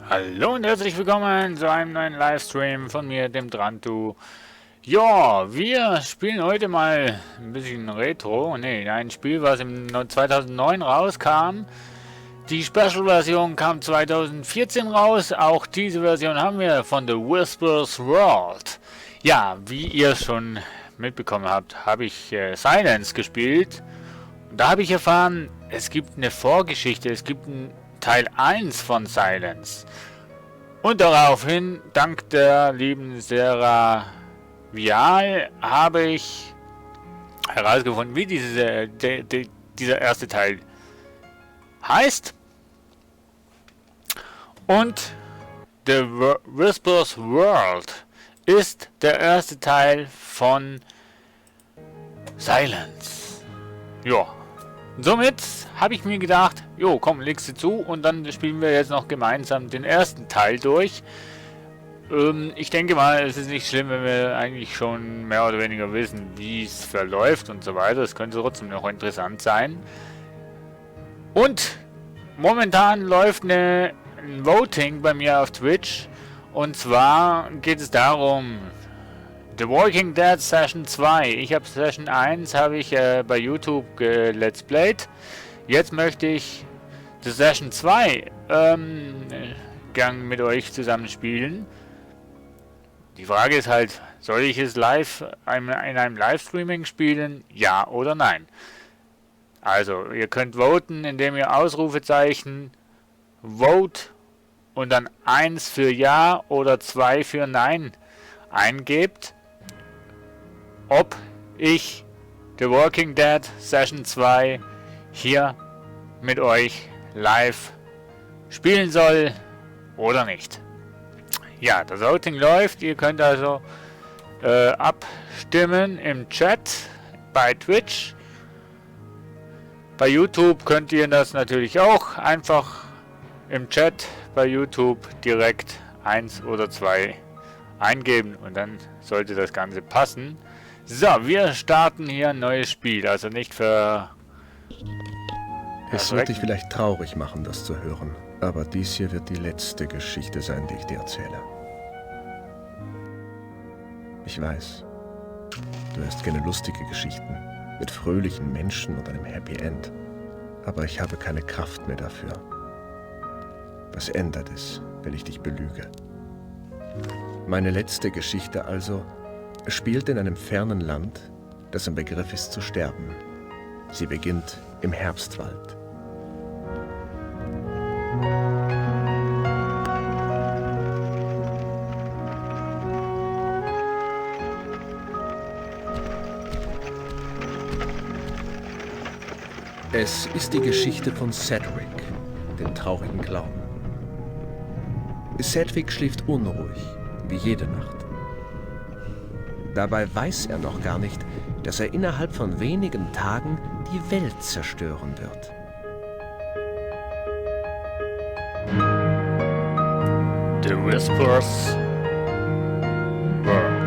Hallo und herzlich willkommen zu einem neuen Livestream von mir, dem Drantu. Ja, wir spielen heute mal ein bisschen Retro. Ne, ein Spiel, was im 2009 rauskam. Die Special-Version kam 2014 raus. Auch diese Version haben wir von The Whispers World. Ja, wie ihr schon mitbekommen habt, habe ich Silence gespielt. Und da habe ich erfahren, es gibt eine Vorgeschichte, es gibt einen Teil 1 von Silence. Und daraufhin, dank der lieben Sarah Vial, habe ich herausgefunden, wie dieser erste Teil heißt. Und The Whispers World ist der erste Teil von Silence. Ja. Somit habe ich mir gedacht, jo, komm, legst du zu und dann spielen wir jetzt noch gemeinsam den ersten Teil durch. Ich denke mal, es ist nicht schlimm, wenn wir eigentlich schon mehr oder weniger wissen, wie es verläuft und so weiter. Es könnte trotzdem noch interessant sein. Und momentan läuft ein Voting bei mir auf Twitch. Und zwar geht es darum, The Walking Dead Session 2. Ich habe Session 1 bei YouTube Let's Played. Jetzt möchte ich die Session 2 gern mit euch zusammen spielen. Die Frage ist halt, soll ich es live in einem Livestreaming spielen? Ja oder nein? Also, ihr könnt voten, indem ihr Ausrufezeichen Vote und dann 1 für Ja oder 2 für Nein eingebt, ob ich The Walking Dead Session 2 hier mit euch live spielen soll oder nicht. Ja, das Voting läuft. Ihr könnt also abstimmen im Chat bei Twitch. Bei YouTube könnt ihr das natürlich auch einfach im Chat bei YouTube direkt 1 oder 2 eingeben und dann sollte das Ganze passen. So, wir starten hier ein neues Spiel, also nicht für... Es wird dich vielleicht traurig machen, das zu hören, aber dies hier wird die letzte Geschichte sein, die ich dir erzähle. Ich weiß, du hast gerne lustige Geschichten mit fröhlichen Menschen und einem Happy End, aber ich habe keine Kraft mehr dafür. Was ändert es, wenn ich dich belüge? Meine letzte Geschichte also spielt in einem fernen Land, das im Begriff ist zu sterben. Sie beginnt im Herbstwald. Es ist die Geschichte von Cedric, dem traurigen Clown. Cedric schläft unruhig, wie jede Nacht. Dabei weiß er noch gar nicht, dass er innerhalb von wenigen Tagen die Welt zerstören wird. The Whispers World.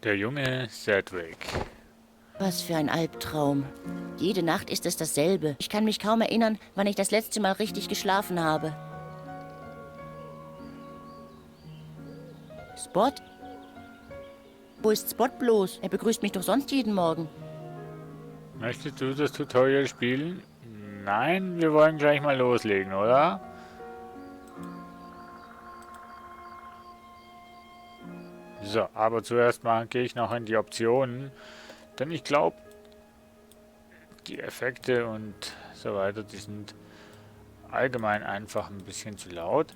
Der junge Cedric. Was für ein Albtraum. Jede Nacht ist es dasselbe. Ich kann mich kaum erinnern, wann ich das letzte Mal richtig geschlafen habe. Spot? Wo ist Spot bloß? Er begrüßt mich doch sonst jeden Morgen. Möchtest du das Tutorial spielen? Nein, wir wollen gleich mal loslegen, oder? So, aber zuerst mal gehe ich noch in die Optionen, denn ich glaube, die Effekte und so weiter, die sind allgemein einfach ein bisschen zu laut.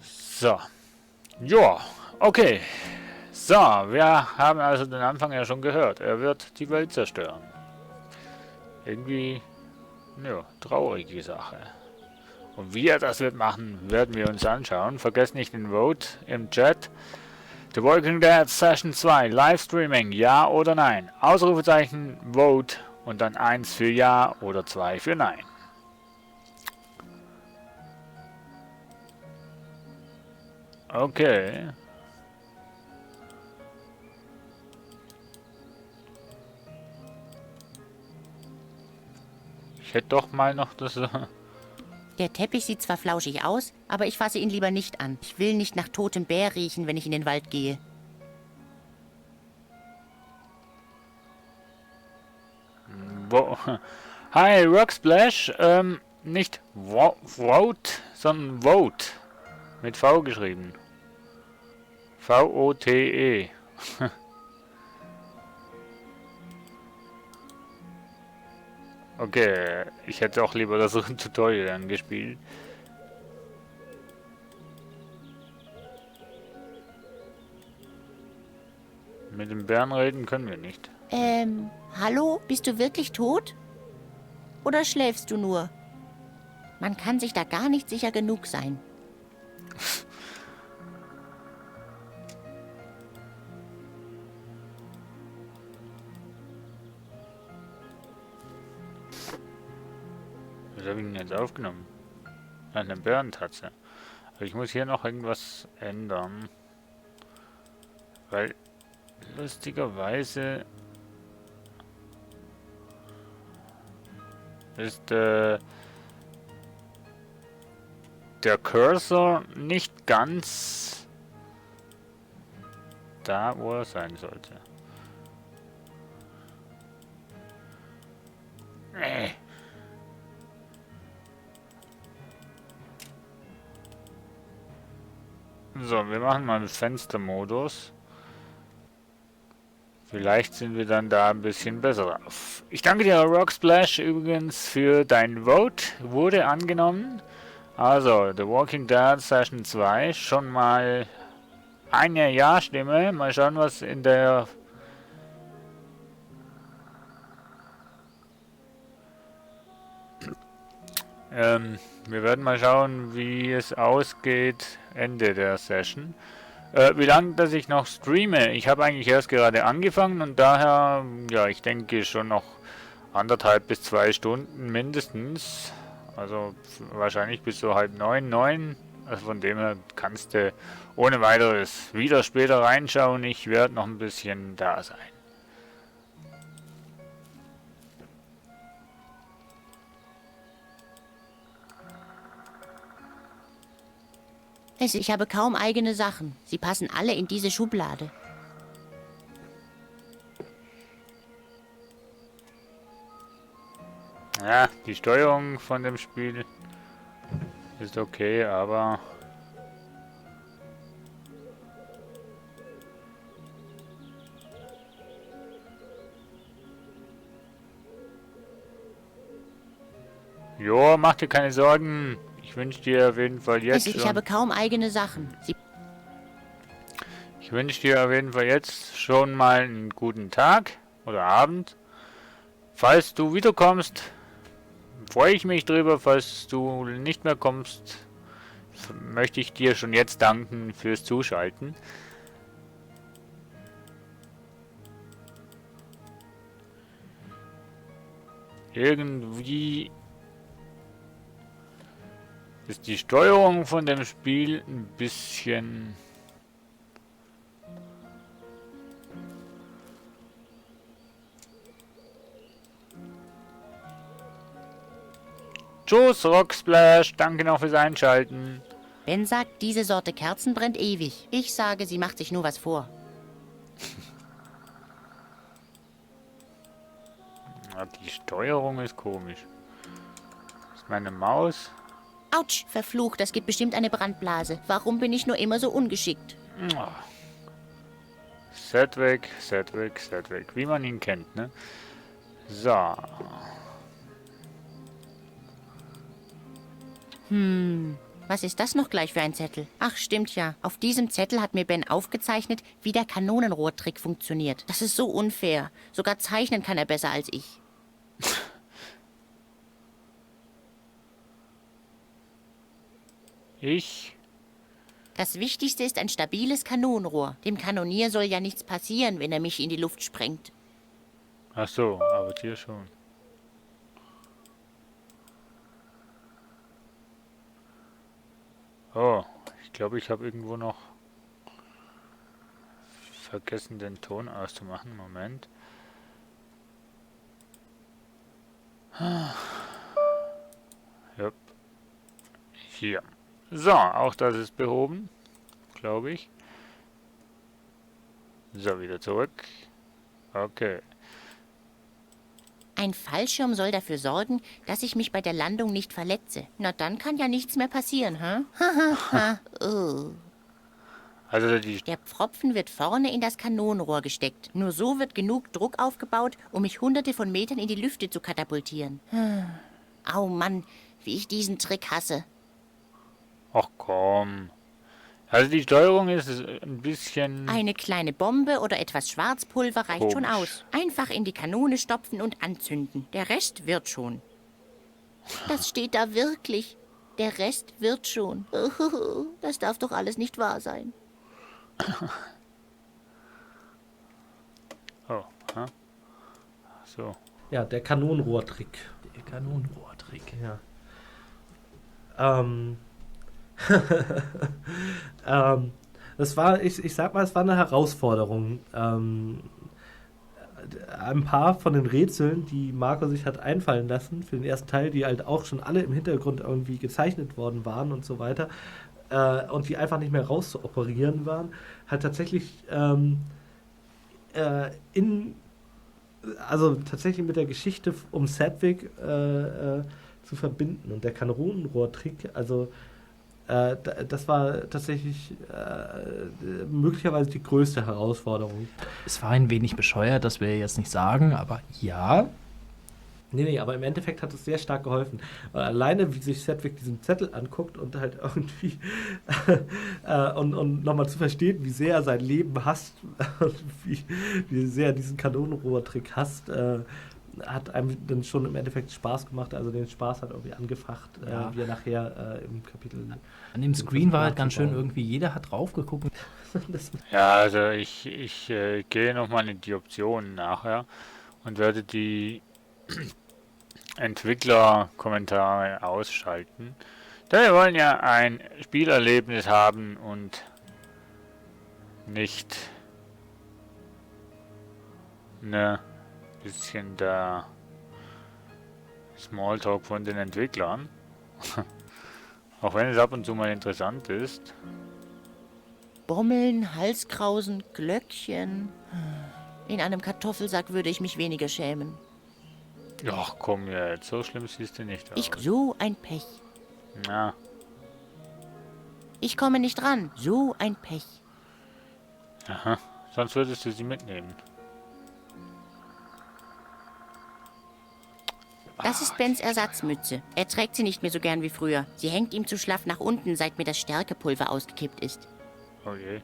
So. Ja, okay. So, wir haben also den Anfang ja schon gehört. Er wird die Welt zerstören. Irgendwie, ja, traurige Sache. Und wie er das wird machen, werden wir uns anschauen. Vergesst nicht den Vote im Chat. The Walking Dead Session 2 Livestreaming, ja oder nein? Ausrufezeichen, Vote und dann 1 für ja oder 2 für nein. Okay. Ich hätte doch mal noch das... Der Teppich sieht zwar flauschig aus, aber ich fasse ihn lieber nicht an. Ich will nicht nach totem Bär riechen, wenn ich in den Wald gehe. Hi, Rocksplash. Nicht Vote, sondern Vote. Mit V geschrieben. V-O-T-E. Okay, ich hätte auch lieber das Tutorial angespielt. Mit dem Bären reden können wir nicht. Hallo? Bist du wirklich tot? Oder schläfst du nur? Man kann sich da gar nicht sicher genug sein. Was habe ich denn jetzt aufgenommen? Eine Bärentatze. Aber ich muss hier noch irgendwas ändern. Weil lustigerweise ist der Cursor nicht ganz da, wo er sein sollte. So, wir machen mal Fenstermodus. Vielleicht sind wir dann da ein bisschen besser drauf. Ich danke dir, Rocksplash, übrigens für dein Vote. Wurde angenommen. Also, The Walking Dead Session 2. Schon mal eine Ja-Stimme. Mal schauen, was in der... wir werden mal schauen, wie es ausgeht Ende der Session. Wie lange, dass ich noch streame? Ich habe eigentlich erst gerade angefangen und daher, ja, ich denke schon noch 1,5 bis 2 Stunden mindestens. Also wahrscheinlich bis so 8:30, 9. Also von dem her kannst du ohne weiteres wieder später reinschauen. Ich werde noch ein bisschen da sein. Ich habe kaum eigene Sachen. Sie passen alle in diese Schublade. Ja, die Steuerung von dem Spiel ist okay, aber... Jo, mach dir keine Sorgen. Ich wünsche dir auf jeden Fall jetzt Ich habe kaum eigene Sachen. Ich wünsche dir auf jeden Fall jetzt schon mal einen guten Tag oder Abend. Falls du wiederkommst, freue ich mich drüber. Falls du nicht mehr kommst, möchte ich dir schon jetzt danken fürs Zuschalten. Irgendwie ist die Steuerung von dem Spiel ein bisschen... Tschüss, Rocksplash. Danke noch fürs Einschalten. Ben sagt, diese Sorte Kerzen brennt ewig. Ich sage, sie macht sich nur was vor. Ja, die Steuerung ist komisch. Das ist meine Maus. Autsch, verflucht, das gibt bestimmt eine Brandblase. Warum bin ich nur immer so ungeschickt? Sedgwick, Sedgwick, Sedgwick. Wie man ihn kennt, ne? So. Was ist das noch gleich für ein Zettel? Ach, stimmt ja. Auf diesem Zettel hat mir Ben aufgezeichnet, wie der Kanonenrohrtrick funktioniert. Das ist so unfair. Sogar zeichnen kann er besser als ich. Das Wichtigste ist ein stabiles Kanonenrohr. Dem Kanonier soll ja nichts passieren, wenn er mich in die Luft sprengt. Ach so, aber dir schon. Oh, ich glaube, ich habe irgendwo noch vergessen, den Ton auszumachen. Moment. Jupp. Hier. So, auch das ist behoben, glaube ich. So, wieder zurück. Okay. Ein Fallschirm soll dafür sorgen, dass ich mich bei der Landung nicht verletze. Na, dann kann ja nichts mehr passieren, hä? Hahaha. Oh. Also die... Der Pfropfen wird vorne in das Kanonenrohr gesteckt. Nur so wird genug Druck aufgebaut, um mich hunderte von Metern in die Lüfte zu katapultieren. Au Mann, wie ich diesen Trick hasse. Ach komm. Also die Steuerung ist ein bisschen... Eine kleine Bombe oder etwas Schwarzpulver reicht schon Komisch. aus. Einfach in die Kanone stopfen und anzünden. Der Rest wird schon. Das steht da wirklich. Der Rest wird schon. Das darf doch alles nicht wahr sein. Oh, ha? So. Ja, der Kanonenrohrtrick. Der Kanonenrohrtrick. Ja. Das war, ich sag mal, es war eine Herausforderung. Ein paar von den Rätseln, die Marco sich hat einfallen lassen für den ersten Teil, die halt auch schon alle im Hintergrund irgendwie gezeichnet worden waren und so weiter, und die einfach nicht mehr rauszuoperieren waren, hat tatsächlich tatsächlich mit der Geschichte um Sedgwick zu verbinden. Und der Kanonenrohrtrick, also das war tatsächlich möglicherweise die größte Herausforderung. Es war ein wenig bescheuert, das will ich jetzt nicht sagen, aber ja. Nee, aber im Endeffekt hat es sehr stark geholfen. Alleine, wie sich Sedgwick diesen Zettel anguckt und halt irgendwie und nochmal zu verstehen, wie sehr er sein Leben hasst, wie sehr er diesen Kanonenrohrtrick hasst, hat einem dann schon im Endeffekt Spaß gemacht. Also den Spaß hat irgendwie angefacht, Ja. wie er nachher im Kapitel... An dem Screen war halt ganz schön irgendwie, jeder hat drauf geguckt. Ja, also ich gehe nochmal in die Optionen nachher und werde die Entwickler-Kommentare ausschalten. Denn wir wollen ja ein Spielerlebnis haben und nicht ne bisschen der Smalltalk von den Entwicklern. Auch wenn es ab und zu mal interessant ist. Bommeln, Halskrausen, Glöckchen. In einem Kartoffelsack würde ich mich weniger schämen. Ach komm jetzt, so schlimm siehst du nicht aus. So ein Pech. Na, Ich komme nicht ran. So ein Pech. aha, sonst würdest du sie mitnehmen. Das ist Bens Ersatzmütze. Er trägt sie nicht mehr so gern wie früher. Sie hängt ihm zu schlaff nach unten, seit mir das Stärkepulver ausgekippt ist. Okay.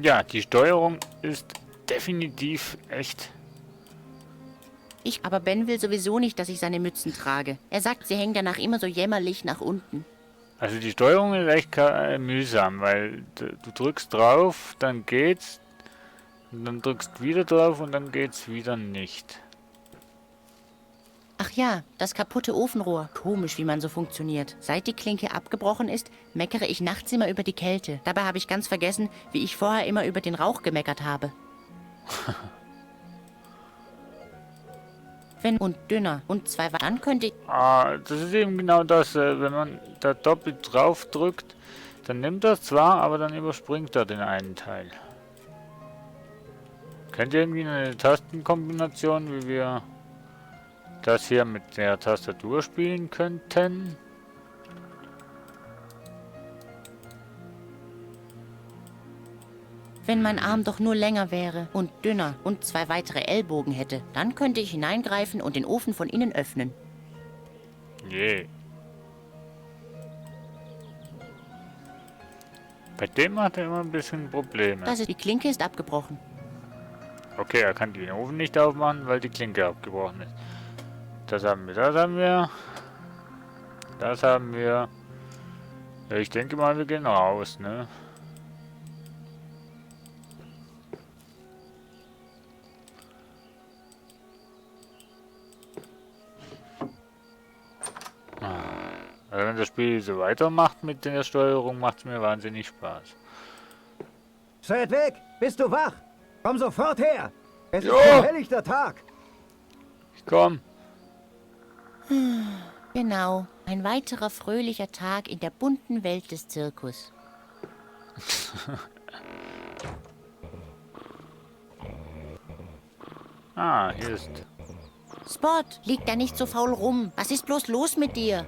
Ja, die Steuerung ist definitiv echt. Aber Ben will sowieso nicht, dass ich seine Mützen trage. Er sagt, sie hängen danach immer so jämmerlich nach unten. Also die Steuerung ist echt mühsam, weil du drückst drauf, dann geht's. Und dann drückst wieder drauf und dann geht's wieder nicht. Ach ja, das kaputte Ofenrohr. Komisch, wie man so funktioniert. Seit die Klinke abgebrochen ist, meckere ich nachts immer über die Kälte. Dabei habe ich ganz vergessen, wie ich vorher immer über den Rauch gemeckert habe. Wenn und dünner und 2 dann könnte ich... Ah, das ist eben genau das. Wenn man da doppelt drauf drückt, dann nimmt das zwar, aber dann überspringt er den einen Teil. Kennt ihr irgendwie eine Tastenkombination, wie wir das hier mit der Tastatur spielen könnten? Wenn mein Arm doch nur länger wäre und dünner und 2 weitere Ellbogen hätte, dann könnte ich hineingreifen und den Ofen von innen öffnen. Je. Bei dem hat er immer ein bisschen Probleme. Die Klinke ist abgebrochen. Okay, er kann den Ofen nicht aufmachen, weil die Klinke abgebrochen ist. Das haben wir, das haben wir. Das haben wir. Ja, ich denke mal, wir gehen raus, ne? Also wenn das Spiel so weitermacht mit der Steuerung, macht es mir wahnsinnig Spaß. Sedwick, bist du wach? Komm sofort her! Es ist Jo. ein helllichter Tag! Ich komm. Genau, ein weiterer fröhlicher Tag in der bunten Welt des Zirkus. Ah, hier ist... Spot, lieg da nicht so faul rum. Was ist bloß los mit dir?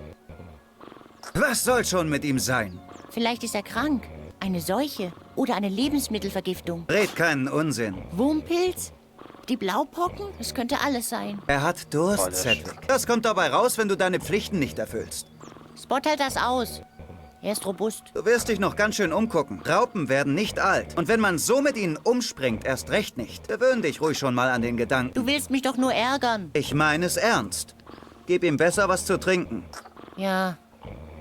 Was soll schon mit ihm sein? Vielleicht ist er krank. Eine Seuche oder eine Lebensmittelvergiftung. Red keinen Unsinn. Wurmpilz? Die Blaupocken? Es könnte alles sein. Er hat Durst, das- Sedwick. Das kommt dabei raus, wenn du deine Pflichten nicht erfüllst. Spot hält das aus. Er ist robust. Du wirst dich noch ganz schön umgucken. Raupen werden nicht alt. Und wenn man so mit ihnen umspringt, erst recht nicht. Gewöhn dich ruhig schon mal an den Gedanken. Du willst mich doch nur ärgern. Ich meine es ernst. Gib ihm besser was zu trinken. Ja,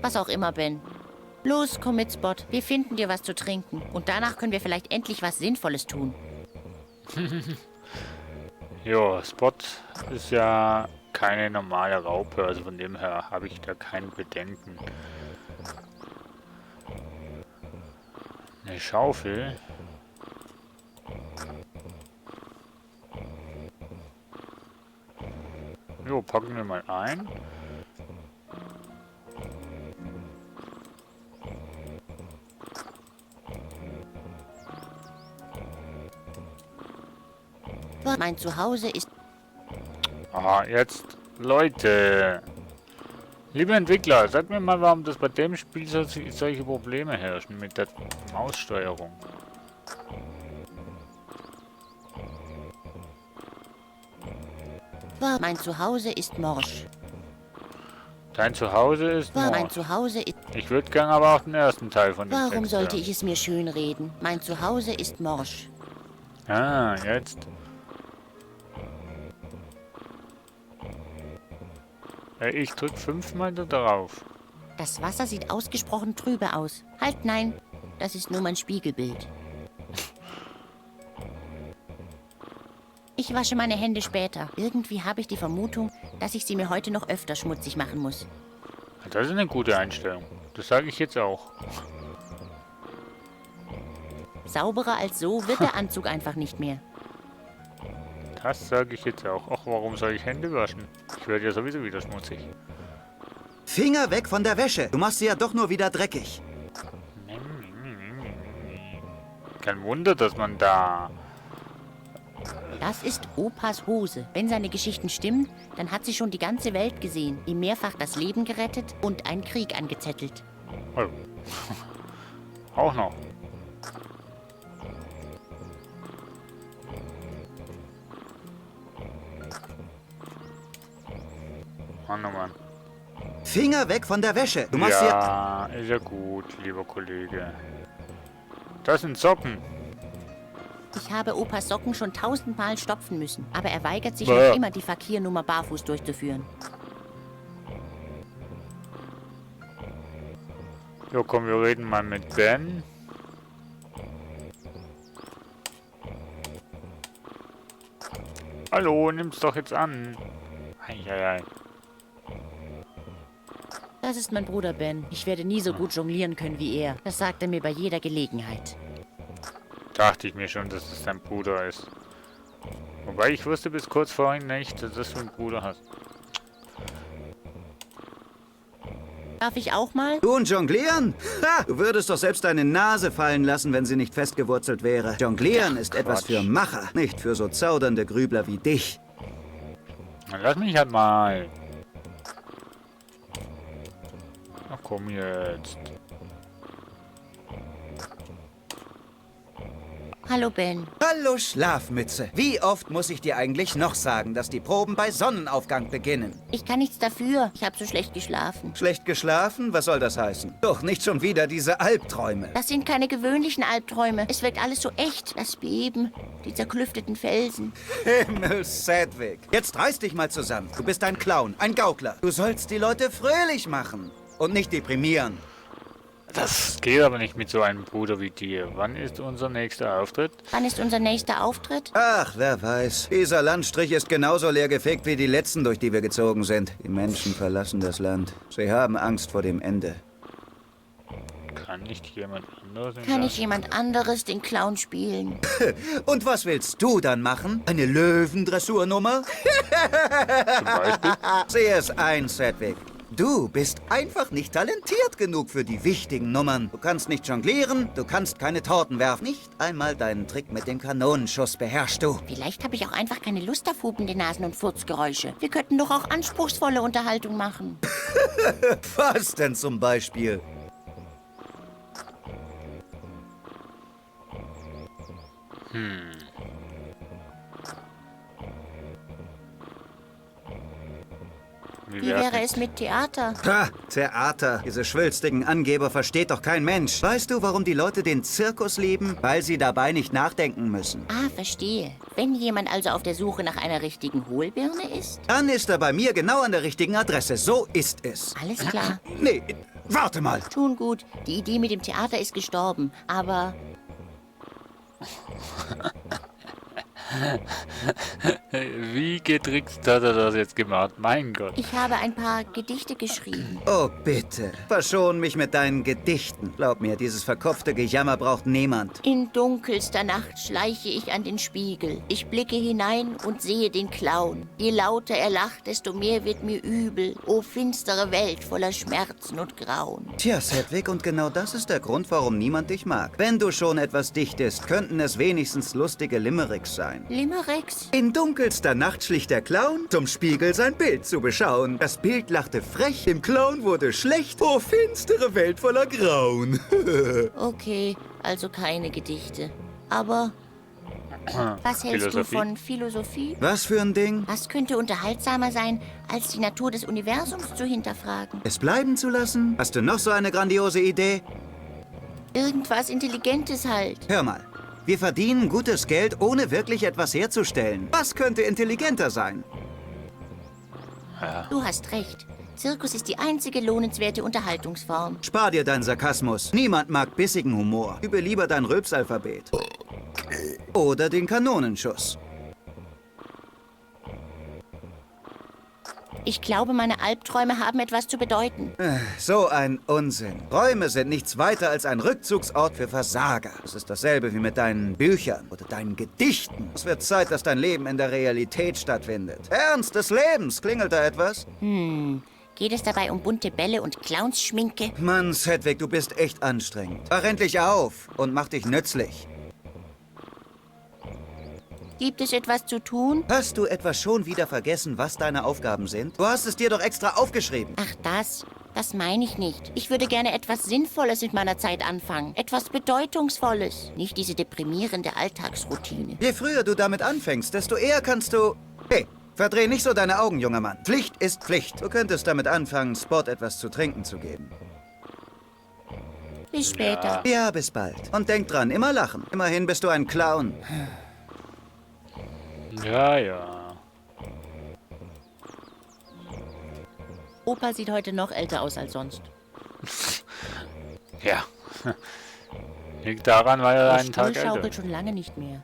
was auch immer, Ben. Los, komm mit, Spot. Wir finden dir was zu trinken. Und danach können wir vielleicht endlich was Sinnvolles tun. Jo, Spot ist ja keine normale Raupe, also von dem her habe ich da kein Bedenken. Eine Schaufel. Jo, packen wir mal ein. Mein Zuhause ist... Ah, jetzt, Leute. Liebe Entwickler, sagt mir mal, warum das bei dem Spiel solche Probleme herrschen mit der Maussteuerung. Mein Zuhause ist morsch. Dein Zuhause ist Mein Mord. Zuhause ist... Ich würde gern aber auch den ersten Teil von dem Warum Text sollte hören. ich es mir schönreden? Mein Zuhause ist morsch. Ah, jetzt. Ich drück 5-mal da drauf. Das Wasser sieht ausgesprochen trübe aus. Halt, nein. Das ist nur mein Spiegelbild. Ich wasche meine Hände später. Irgendwie habe ich die Vermutung, dass ich sie mir heute noch öfter schmutzig machen muss. Das ist eine gute Einstellung. Das sage ich jetzt auch. Sauberer als so wird der Anzug einfach nicht mehr. Das sage ich jetzt auch. Ach, warum soll ich Hände waschen? Ich werde ja sowieso wieder schmutzig. Finger weg von der Wäsche. Du machst sie ja doch nur wieder dreckig. Kein Wunder, dass man da... Das ist Opas Hose. Wenn seine Geschichten stimmen, dann hat sie schon die ganze Welt gesehen, ihm mehrfach das Leben gerettet und einen Krieg angezettelt. Oh. Auch noch. Mann, oh Mann. Finger weg von der Wäsche. Du machst sie ja... Ja, ist ja gut, lieber Kollege. Das sind Socken. Ich habe Opas Socken schon 1000-mal stopfen müssen, aber er weigert sich Bäh. noch immer, die Fakir-Nummer barfuß durchzuführen. Jo, komm, wir reden mal mit Ben. Hallo, nimm's doch jetzt an. Eieiei. Das ist mein Bruder Ben. Ich werde nie so gut jonglieren können wie er. Das sagt er mir bei jeder Gelegenheit. Dachte ich mir schon, dass es dein Bruder ist. Wobei ich wusste bis kurz vorhin nicht, dass du einen Bruder hast. Darf ich auch mal? Du und Jonglieren? Ha! Du würdest doch selbst deine Nase fallen lassen, wenn sie nicht festgewurzelt wäre. Jonglieren ist etwas für Macher, nicht für so zaudernde Grübler wie dich. Dann lass mich halt mal. Ach komm jetzt. Hallo, Ben. Hallo Schlafmütze. Wie oft muss ich dir eigentlich noch sagen, dass die Proben bei Sonnenaufgang beginnen? Ich kann nichts dafür. Ich habe so schlecht geschlafen. Schlecht geschlafen? Was soll das heißen? Doch nicht schon wieder diese Albträume. Das sind keine gewöhnlichen Albträume. Es wirkt alles so echt. Das Beben, die zerklüfteten Felsen. Himmel, Sedgwick. Jetzt reiß dich mal zusammen. Du bist ein Clown, ein Gaukler. Du sollst die Leute fröhlich machen und nicht deprimieren. Das geht aber nicht mit so einem Bruder wie dir. Wann ist unser nächster Auftritt? Wann ist unser nächster Auftritt? Ach, wer weiß. Dieser Landstrich ist genauso leergefegt wie die letzten, durch die wir gezogen sind. Die Menschen verlassen das Land. Sie haben Angst vor dem Ende. Kann nicht jemand anderes? Kann nicht jemand anderes den Clown spielen? Und was willst du dann machen? Eine Löwendressurnummer? Zum Beispiel? Sieh es ein, Sedgwick. Du bist einfach nicht talentiert genug für die wichtigen Nummern. Du kannst nicht jonglieren, du kannst keine Torten werfen. Nicht einmal deinen Trick mit dem Kanonenschuss beherrschst du. Vielleicht habe ich auch einfach keine Lust auf hupende Nasen und Furzgeräusche. Wir könnten doch auch anspruchsvolle Unterhaltung machen. Was denn zum Beispiel? Wie wäre es mit Theater? Ha, Theater. Diese schwülstigen Angeber versteht doch kein Mensch. Weißt du, warum die Leute den Zirkus lieben? Weil sie dabei nicht nachdenken müssen. Ah, verstehe. Wenn jemand also auf der Suche nach einer richtigen Hohlbirne ist? Dann ist er bei mir genau an der richtigen Adresse. So ist es. Alles klar. Nee, warte mal. Schon gut. Die Idee mit dem Theater ist gestorben. Aber Wie getrickst hat er das jetzt gemacht? Mein Gott. ich habe ein paar Gedichte geschrieben. Oh, bitte. Verschon mich mit deinen Gedichten. Glaub mir, dieses verkopfte Gejammer braucht niemand. In dunkelster Nacht schleiche ich an den Spiegel. Ich blicke hinein und sehe den Clown. Je lauter er lacht, desto mehr wird mir übel. O finstere Welt voller Schmerzen und Grauen. Tja, Sedgwick, und genau das ist der Grund, warum niemand dich mag. Wenn du schon etwas dichtest, könnten es wenigstens lustige Limericks sein. Limericks? In dunkelster Nacht schlich der Clown zum Spiegel sein Bild zu beschauen. Das Bild lachte frech, dem Clown wurde schlecht. Oh, finstere Welt voller Grauen. Okay, also keine Gedichte. Aber was hältst du Philosophie? von Philosophie? Was für ein Ding? Was könnte unterhaltsamer sein, als die Natur des Universums zu hinterfragen? Es bleiben zu lassen? Hast du noch so eine grandiose Idee? Irgendwas Intelligentes halt. Hör mal. Wir verdienen gutes Geld, ohne wirklich etwas herzustellen. Was könnte intelligenter sein? Du hast recht. Zirkus ist die einzige lohnenswerte Unterhaltungsform. Spar dir deinen Sarkasmus. Niemand mag bissigen Humor. Übe lieber dein Rülpsalphabet. Oder den Kanonenschuss. Ich glaube, meine Albträume haben etwas zu bedeuten. So ein Unsinn. Räume sind nichts weiter als ein Rückzugsort für Versager. Es ist dasselbe wie mit deinen Büchern oder deinen Gedichten. Es wird Zeit, dass dein Leben in der Realität stattfindet. Ernst des Lebens. Klingelt da etwas? Geht es dabei um bunte Bälle und Clownsschminke? Mann, Sedgwick, du bist echt anstrengend. Wach endlich auf und mach dich nützlich. Gibt es etwas zu tun? Hast du etwa schon wieder vergessen, was deine Aufgaben sind? Du hast es dir doch extra aufgeschrieben. Ach, das meine ich nicht. Ich würde gerne etwas Sinnvolles mit meiner Zeit anfangen. Etwas Bedeutungsvolles. Nicht diese deprimierende Alltagsroutine. Je früher du damit anfängst, desto eher kannst du... Hey, verdreh nicht so deine Augen, junger Mann. Pflicht ist Pflicht. Du könntest damit anfangen, Spot etwas zu trinken zu geben. Bis später. Ja, bis bald. Und denk dran, immer lachen. Immerhin bist du ein Clown. Ja, ja. Opa sieht heute noch älter aus als sonst. Ja. Liegt daran, weil er Der einen Tag Stuhl älter schaukelt ist. schon lange nicht mehr.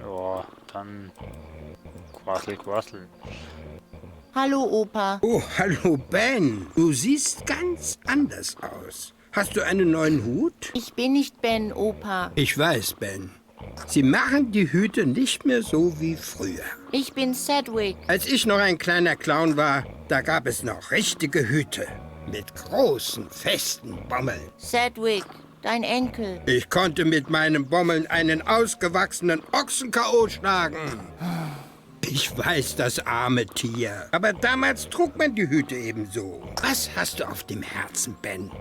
Ja, dann quassel, quassel. Hallo, Opa. Oh, hallo Ben. Du siehst ganz anders aus. Hast du einen neuen Hut? Ich bin nicht Ben, Opa. Ich weiß, Ben. Sie machen die Hüte nicht mehr so wie früher. Ich bin Sedgwick. Als ich noch ein kleiner Clown war, da gab es noch richtige Hüte. Mit großen, festen Bommeln. Sedgwick, dein Enkel. Ich konnte mit meinen Bommeln einen ausgewachsenen Ochsen K.O. schlagen. Ich weiß, das arme Tier. Aber damals trug man die Hüte ebenso. Was hast du auf dem Herzen, Ben?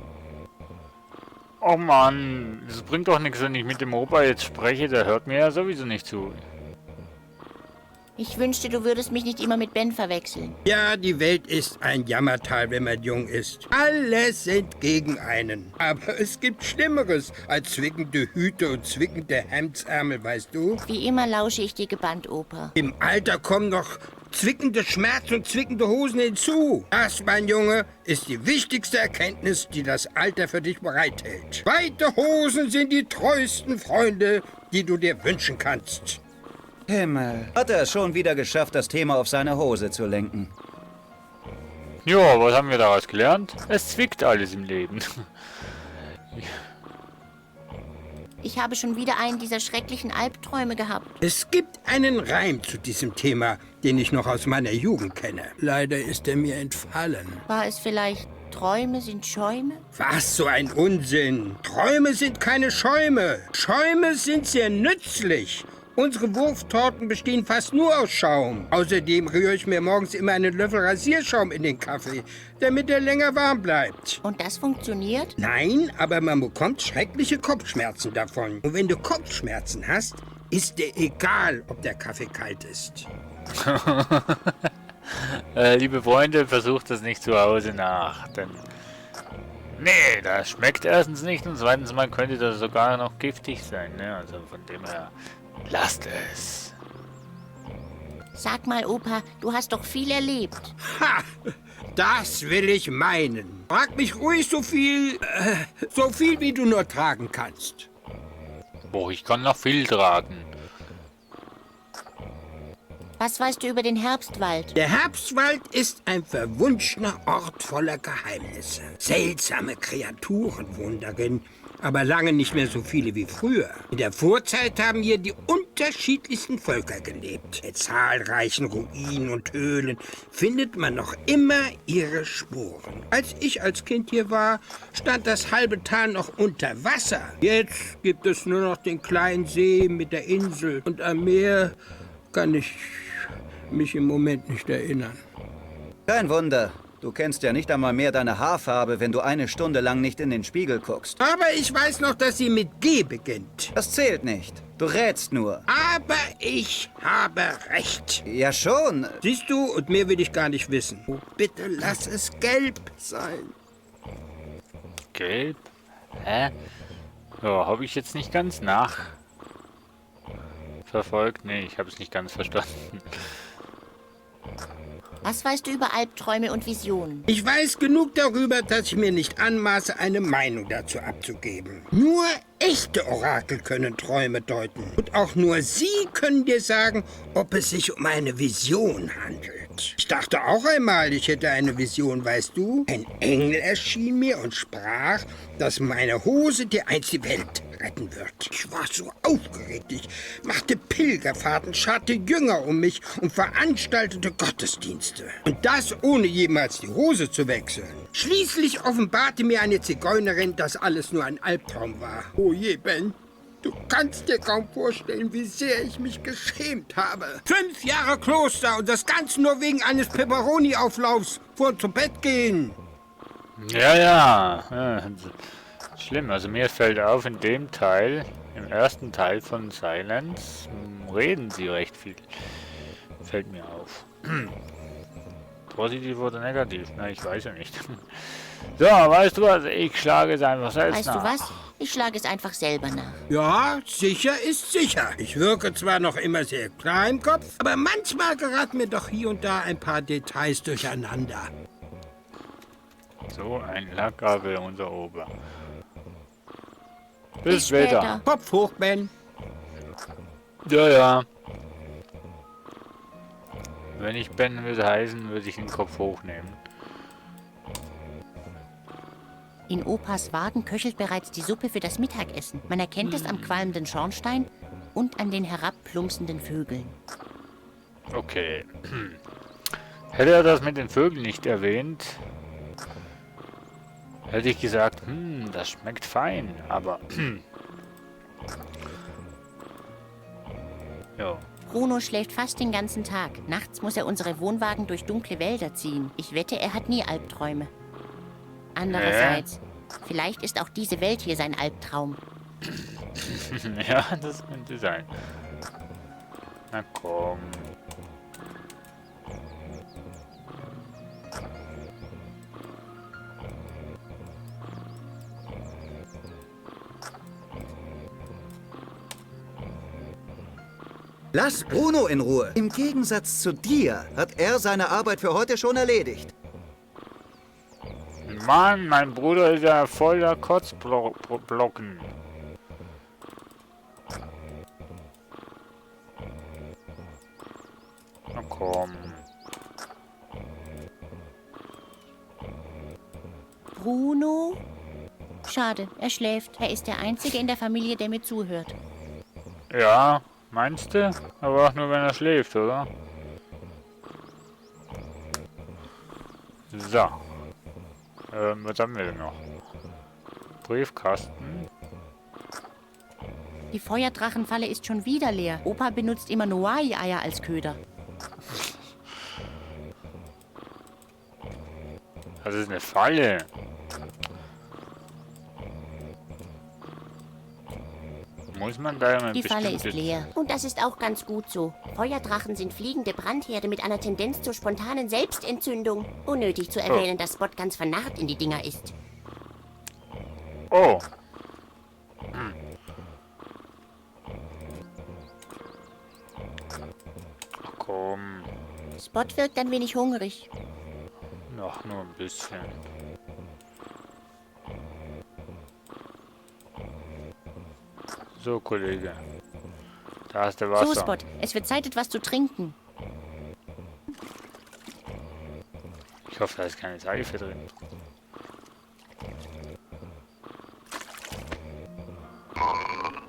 Oh Mann, das bringt doch nichts, wenn ich mit dem Opa jetzt spreche, der hört mir ja sowieso nicht zu. Ich wünschte, du würdest mich nicht immer mit Ben verwechseln. Ja, die Welt ist ein Jammertal, wenn man jung ist. Alle sind gegen einen. Aber es gibt Schlimmeres als zwickende Hüte und zwickende Hemdsärmel, weißt du? Wie immer lausche ich dir gebannt, Opa. Im Alter kommen noch zwickende Schmerzen und zwickende Hosen hinzu. Das, mein Junge, ist die wichtigste Erkenntnis, die das Alter für dich bereithält. Weite Hosen sind die treuesten Freunde, die du dir wünschen kannst. Himmel. Hat er es schon wieder geschafft, das Thema auf seine Hose zu lenken? Ja, was haben wir daraus gelernt? Es zwickt alles im Leben. Ich habe schon wieder einen dieser schrecklichen Albträume gehabt. Es gibt einen Reim zu diesem Thema, den ich noch aus meiner Jugend kenne. Leider ist er mir entfallen. War es vielleicht Träume sind Schäume? Was so ein Unsinn. Träume sind keine Schäume. Schäume sind sehr nützlich. Unsere Wurftorten bestehen fast nur aus Schaum. Außerdem rühre ich mir morgens immer einen Löffel Rasierschaum in den Kaffee, damit er länger warm bleibt. Und das funktioniert? Nein, aber man bekommt schreckliche Kopfschmerzen davon. Und wenn du Kopfschmerzen hast, ist dir egal, ob der Kaffee kalt ist. Liebe Freunde, versucht das nicht zu Hause nach, denn... Nee, das schmeckt erstens nicht und zweitens mal könnte das sogar noch giftig sein, ne? Also von dem her... Lasst es. Sag mal, Opa, du hast doch viel erlebt. Ha! Das will ich meinen. Frag mich ruhig so viel, wie du nur tragen kannst. Boah, ich kann noch viel tragen. Was weißt du über den Herbstwald? Der Herbstwald ist ein verwunschener Ort voller Geheimnisse. Seltsame Kreaturen wohnen darin, aber lange nicht mehr so viele wie früher. In der Vorzeit haben hier die unterschiedlichsten Völker gelebt. In zahlreichen Ruinen und Höhlen findet man noch immer ihre Spuren. Als ich als Kind hier war, stand das halbe Tal noch unter Wasser. Jetzt gibt es nur noch den kleinen See mit der Insel. Und am Meer kann ich mich im Moment nicht erinnern. Kein Wunder. Du kennst ja nicht einmal mehr deine Haarfarbe, wenn du eine Stunde lang nicht in den Spiegel guckst. Aber ich weiß noch, dass sie mit G beginnt. Das zählt nicht. Du rätst nur. Aber ich habe recht. Ja schon. Siehst du, und mehr will ich gar nicht wissen. Oh, bitte lass es gelb sein. Gelb? Hä? Ja, habe ich jetzt nicht ganz nachverfolgt? Nee, ich habe es nicht ganz verstanden. Was weißt du über Albträume und Visionen? Ich weiß genug darüber, dass ich mir nicht anmaße, eine Meinung dazu abzugeben. Nur echte Orakel können Träume deuten. Und auch nur sie können dir sagen, ob es sich um eine Vision handelt. Ich dachte auch einmal, ich hätte eine Vision, weißt du? Ein Engel erschien mir und sprach, dass meine Hose dir einst die Welt retten wird. Ich war so aufgeregt. Ich machte Pilgerfahrten, scharte Jünger um mich und veranstaltete Gottesdienste. Und das ohne jemals die Hose zu wechseln. Schließlich offenbarte mir eine Zigeunerin, dass alles nur ein Albtraum war. Oh je, Ben. Du kannst dir kaum vorstellen, wie sehr ich mich geschämt habe. 5 Jahre Kloster und das Ganze nur wegen eines Pepperoni-Auflaufs vor zum Bett gehen. Ja. Schlimm, also mir fällt auf, in dem Teil, im ersten Teil von Silence, reden sie recht viel. Fällt mir auf. Positiv oder negativ? Na, ich weiß ja nicht. So, weißt du was? Ich schlage es einfach selbst Weißt nach. du was? Ich schlage es einfach selber nach. Ja, sicher ist sicher. Ich wirke zwar noch immer sehr klar im Kopf, aber manchmal geraten mir doch hier und da ein paar Details durcheinander. So ein Lackgabel, unser Ober. Bis später. Kopf hoch, Ben. Ja. Wenn ich Ben würde heißen, würde ich den Kopf hochnehmen. In Opas Wagen köchelt bereits die Suppe für das Mittagessen. Man erkennt es am qualmenden Schornstein und an den herabplumpsenden Vögeln. Okay. Hätte er das mit den Vögeln nicht erwähnt, hätte ich gesagt, das schmeckt fein, aber ja. Bruno schläft fast den ganzen Tag. Nachts muss er unsere Wohnwagen durch dunkle Wälder ziehen. Ich wette, er hat nie Albträume. Andererseits, vielleicht ist auch diese Welt hier sein Albtraum. Ja, das könnte sein. Na komm. Lass Bruno in Ruhe. Im Gegensatz zu dir hat er seine Arbeit für heute schon erledigt. Mann, mein Bruder ist ja voller Kotzblocken. Na komm. Bruno? Schade, er schläft. Er ist der Einzige in der Familie, der mir zuhört. Ja, meinst du? Aber auch nur, wenn er schläft, oder? So. Was haben wir denn noch? Briefkasten. Die Feuerdrachenfalle ist schon wieder leer. Opa benutzt immer Noai-Eier als Köder. Das ist eine Falle. Muss man da immer Die Falle ist bestimmte- leer. Und das ist auch ganz gut so. Feuerdrachen sind fliegende Brandherde mit einer Tendenz zur spontanen Selbstentzündung. Unnötig zu erwähnen, dass Spot ganz vernarrt in die Dinger ist. Oh. Ach komm. Spot wirkt ein wenig hungrig. Noch nur ein bisschen. So, Kollege. Da ist der Wasser. So, Spot, es wird Zeit, etwas zu trinken. Ich hoffe, da ist keine Seife drin.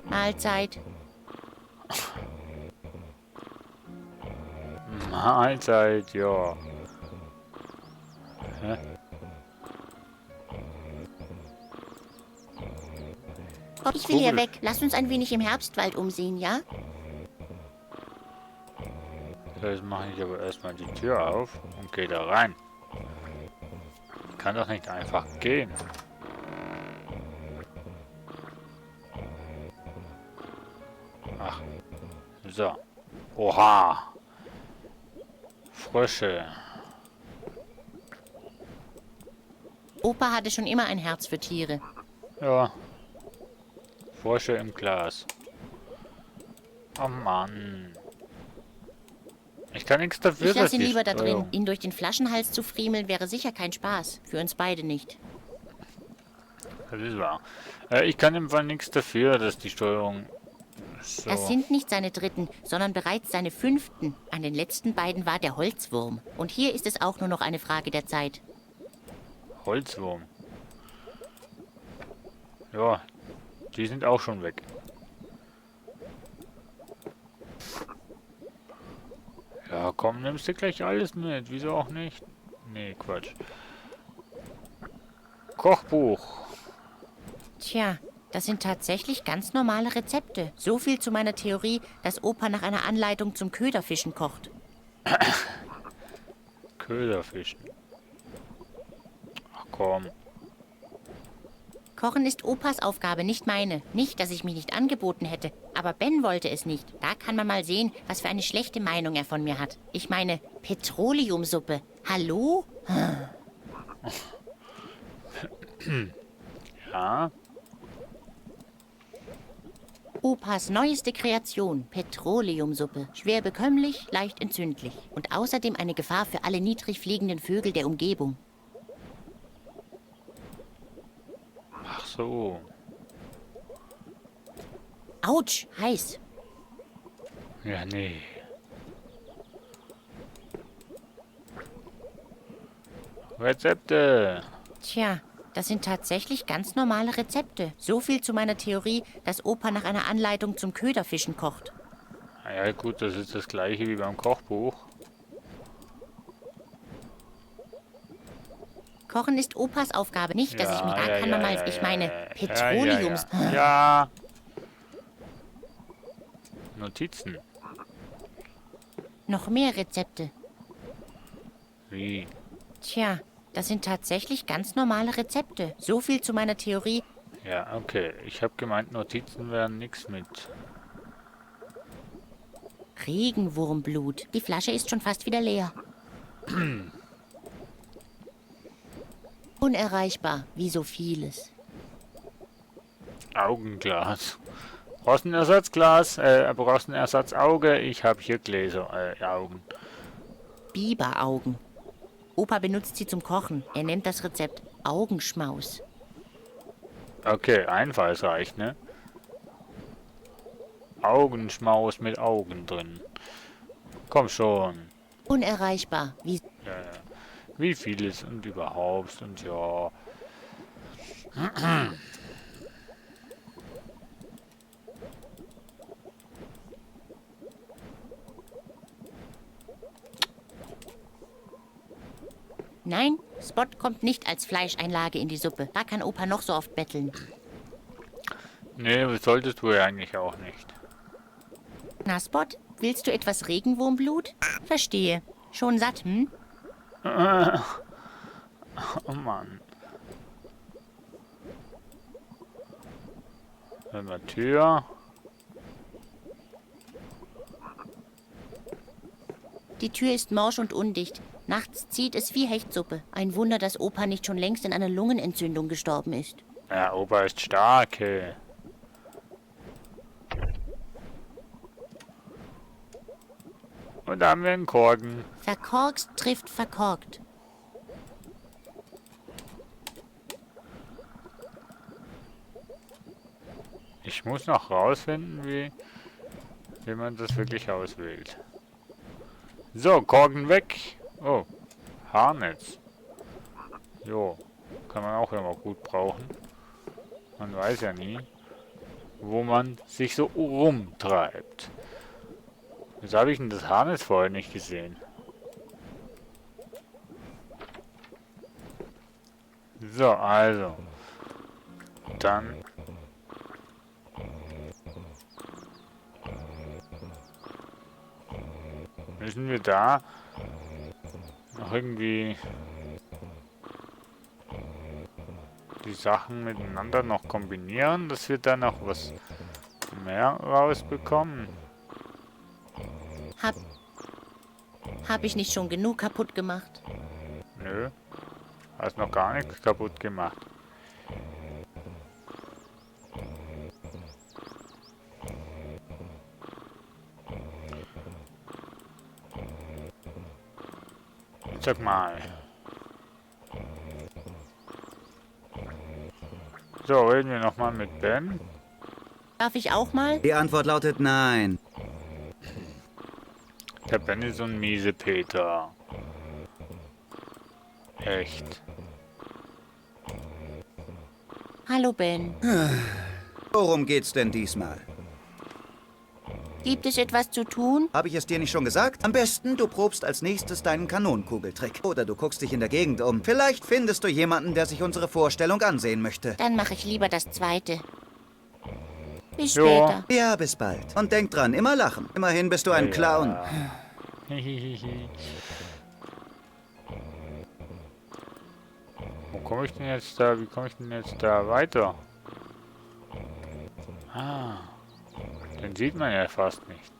Mahlzeit. Mahlzeit, ja. Hä? Ich will hier Vogel. weg. Lass uns ein wenig im Herbstwald umsehen, ja? Jetzt mache ich aber erstmal die Tür auf und gehe da rein. Ich kann doch nicht einfach gehen. Ach. So. Oha. Frösche. Opa hatte schon immer ein Herz für Tiere. Ja. Frösche im Glas. Oh Mann. Ich kann nichts dafür, Ich dass lasse ihn die lieber da drin. Steuerung- Ihn durch den Flaschenhals zu friemeln wäre sicher kein Spaß. Für uns beide nicht. Das ist wahr. Ich kann im Fall nichts dafür, dass die Steuerung so... Das sind nicht seine dritten, sondern bereits seine fünften. An den letzten beiden war der Holzwurm. Und hier ist es auch nur noch eine Frage der Zeit. Holzwurm. Ja, die sind auch schon weg. Ja, komm, nimmst du gleich alles mit. Wieso auch nicht? Nee, Quatsch. Kochbuch. Tja, das sind tatsächlich ganz normale Rezepte. So viel zu meiner Theorie, dass Opa nach einer Anleitung zum Köderfischen kocht. Köderfischen. Ach komm. Kochen ist Opas Aufgabe, nicht meine. Nicht, dass ich mich nicht angeboten hätte. Aber Ben wollte es nicht. Da kann man mal sehen, was für eine schlechte Meinung er von mir hat. Ich meine, Petroleumsuppe. Hallo? Ja, Opas neueste Kreation, Petroleumsuppe. Schwer bekömmlich, leicht entzündlich. Und außerdem eine Gefahr für alle niedrig fliegenden Vögel der Umgebung. ach so. Autsch, heiß. Ja, nee. Rezepte. Tja, Das sind tatsächlich ganz normale Rezepte. So viel zu meiner Theorie, dass Opa nach einer Anleitung zum Köderfischen kocht. Ja gut, das ist das gleiche wie beim Kochbuch. Kochen ist Opas Aufgabe, nicht, dass ich mir da kann man mal, ich meine, Ja, Petroleums... ja. Notizen. Noch mehr Rezepte. Wie? Tja, das sind tatsächlich ganz normale Rezepte. So viel zu meiner Theorie. Ja, okay. Ich habe gemeint, Notizen wären nix mit. Regenwurmblut. Die Flasche ist schon fast wieder leer. Unerreichbar, wie so vieles. Augenglas. Brauchst ein Ersatzglas? Brauchst ein Ersatzauge? Ich habe hier Gläser, Augen. Biberaugen. Opa benutzt sie zum Kochen. Er nennt das Rezept Augenschmaus. Okay, einfallsreich, ne? Augenschmaus mit Augen drin. Komm schon. Unerreichbar, wie... Wie vieles und überhaupt und ja. Nein, Spot kommt nicht als Fleischeinlage in die Suppe. Da kann Opa noch so oft betteln. Nee, das solltest du ja eigentlich auch nicht. Na, Spot, willst du etwas Regenwurmblut? Verstehe. Schon satt, hm? Oh Mann. Dann mal Tür. Die Tür ist morsch und undicht. Nachts zieht es wie Hechtsuppe. Ein Wunder, dass Opa nicht schon längst in einer Lungenentzündung gestorben ist. Ja, Opa ist stark, hey. Und da haben wir einen Korken. Verkorkst trifft verkorkt. Ich muss noch rausfinden, wie man das wirklich auswählt. So, Korken weg. Oh, Haarnetz. Jo, kann man auch immer gut brauchen. Man weiß ja nie, wo man sich so rumtreibt. Wieso habe ich denn das Haarnetz vorher nicht gesehen? So, also. Dann. Müssen wir da noch irgendwie die Sachen miteinander noch kombinieren, dass wir da noch was mehr rausbekommen? Hab ich nicht schon genug kaputt gemacht? Nö. Hast noch gar nichts kaputt gemacht. Sag mal. So, reden wir nochmal mit Ben. Darf ich auch mal? Die Antwort lautet nein. Der Ben ist so ein Miesepeter. Echt. Hallo, Ben. Worum geht's denn diesmal? Gibt es etwas zu tun? Habe ich es dir nicht schon gesagt? Am besten, du probst als nächstes deinen Kanonenkugeltrick. Oder du guckst dich in der Gegend um. Vielleicht findest du jemanden, der sich unsere Vorstellung ansehen möchte. Dann mache ich lieber das Zweite. Bis Ja. später. Ja, bis bald. Und denk dran, immer lachen. Immerhin bist du ein Clown. Wo komme ich denn jetzt da? Wie komme ich denn jetzt da weiter? Ah. Den sieht man ja fast nicht.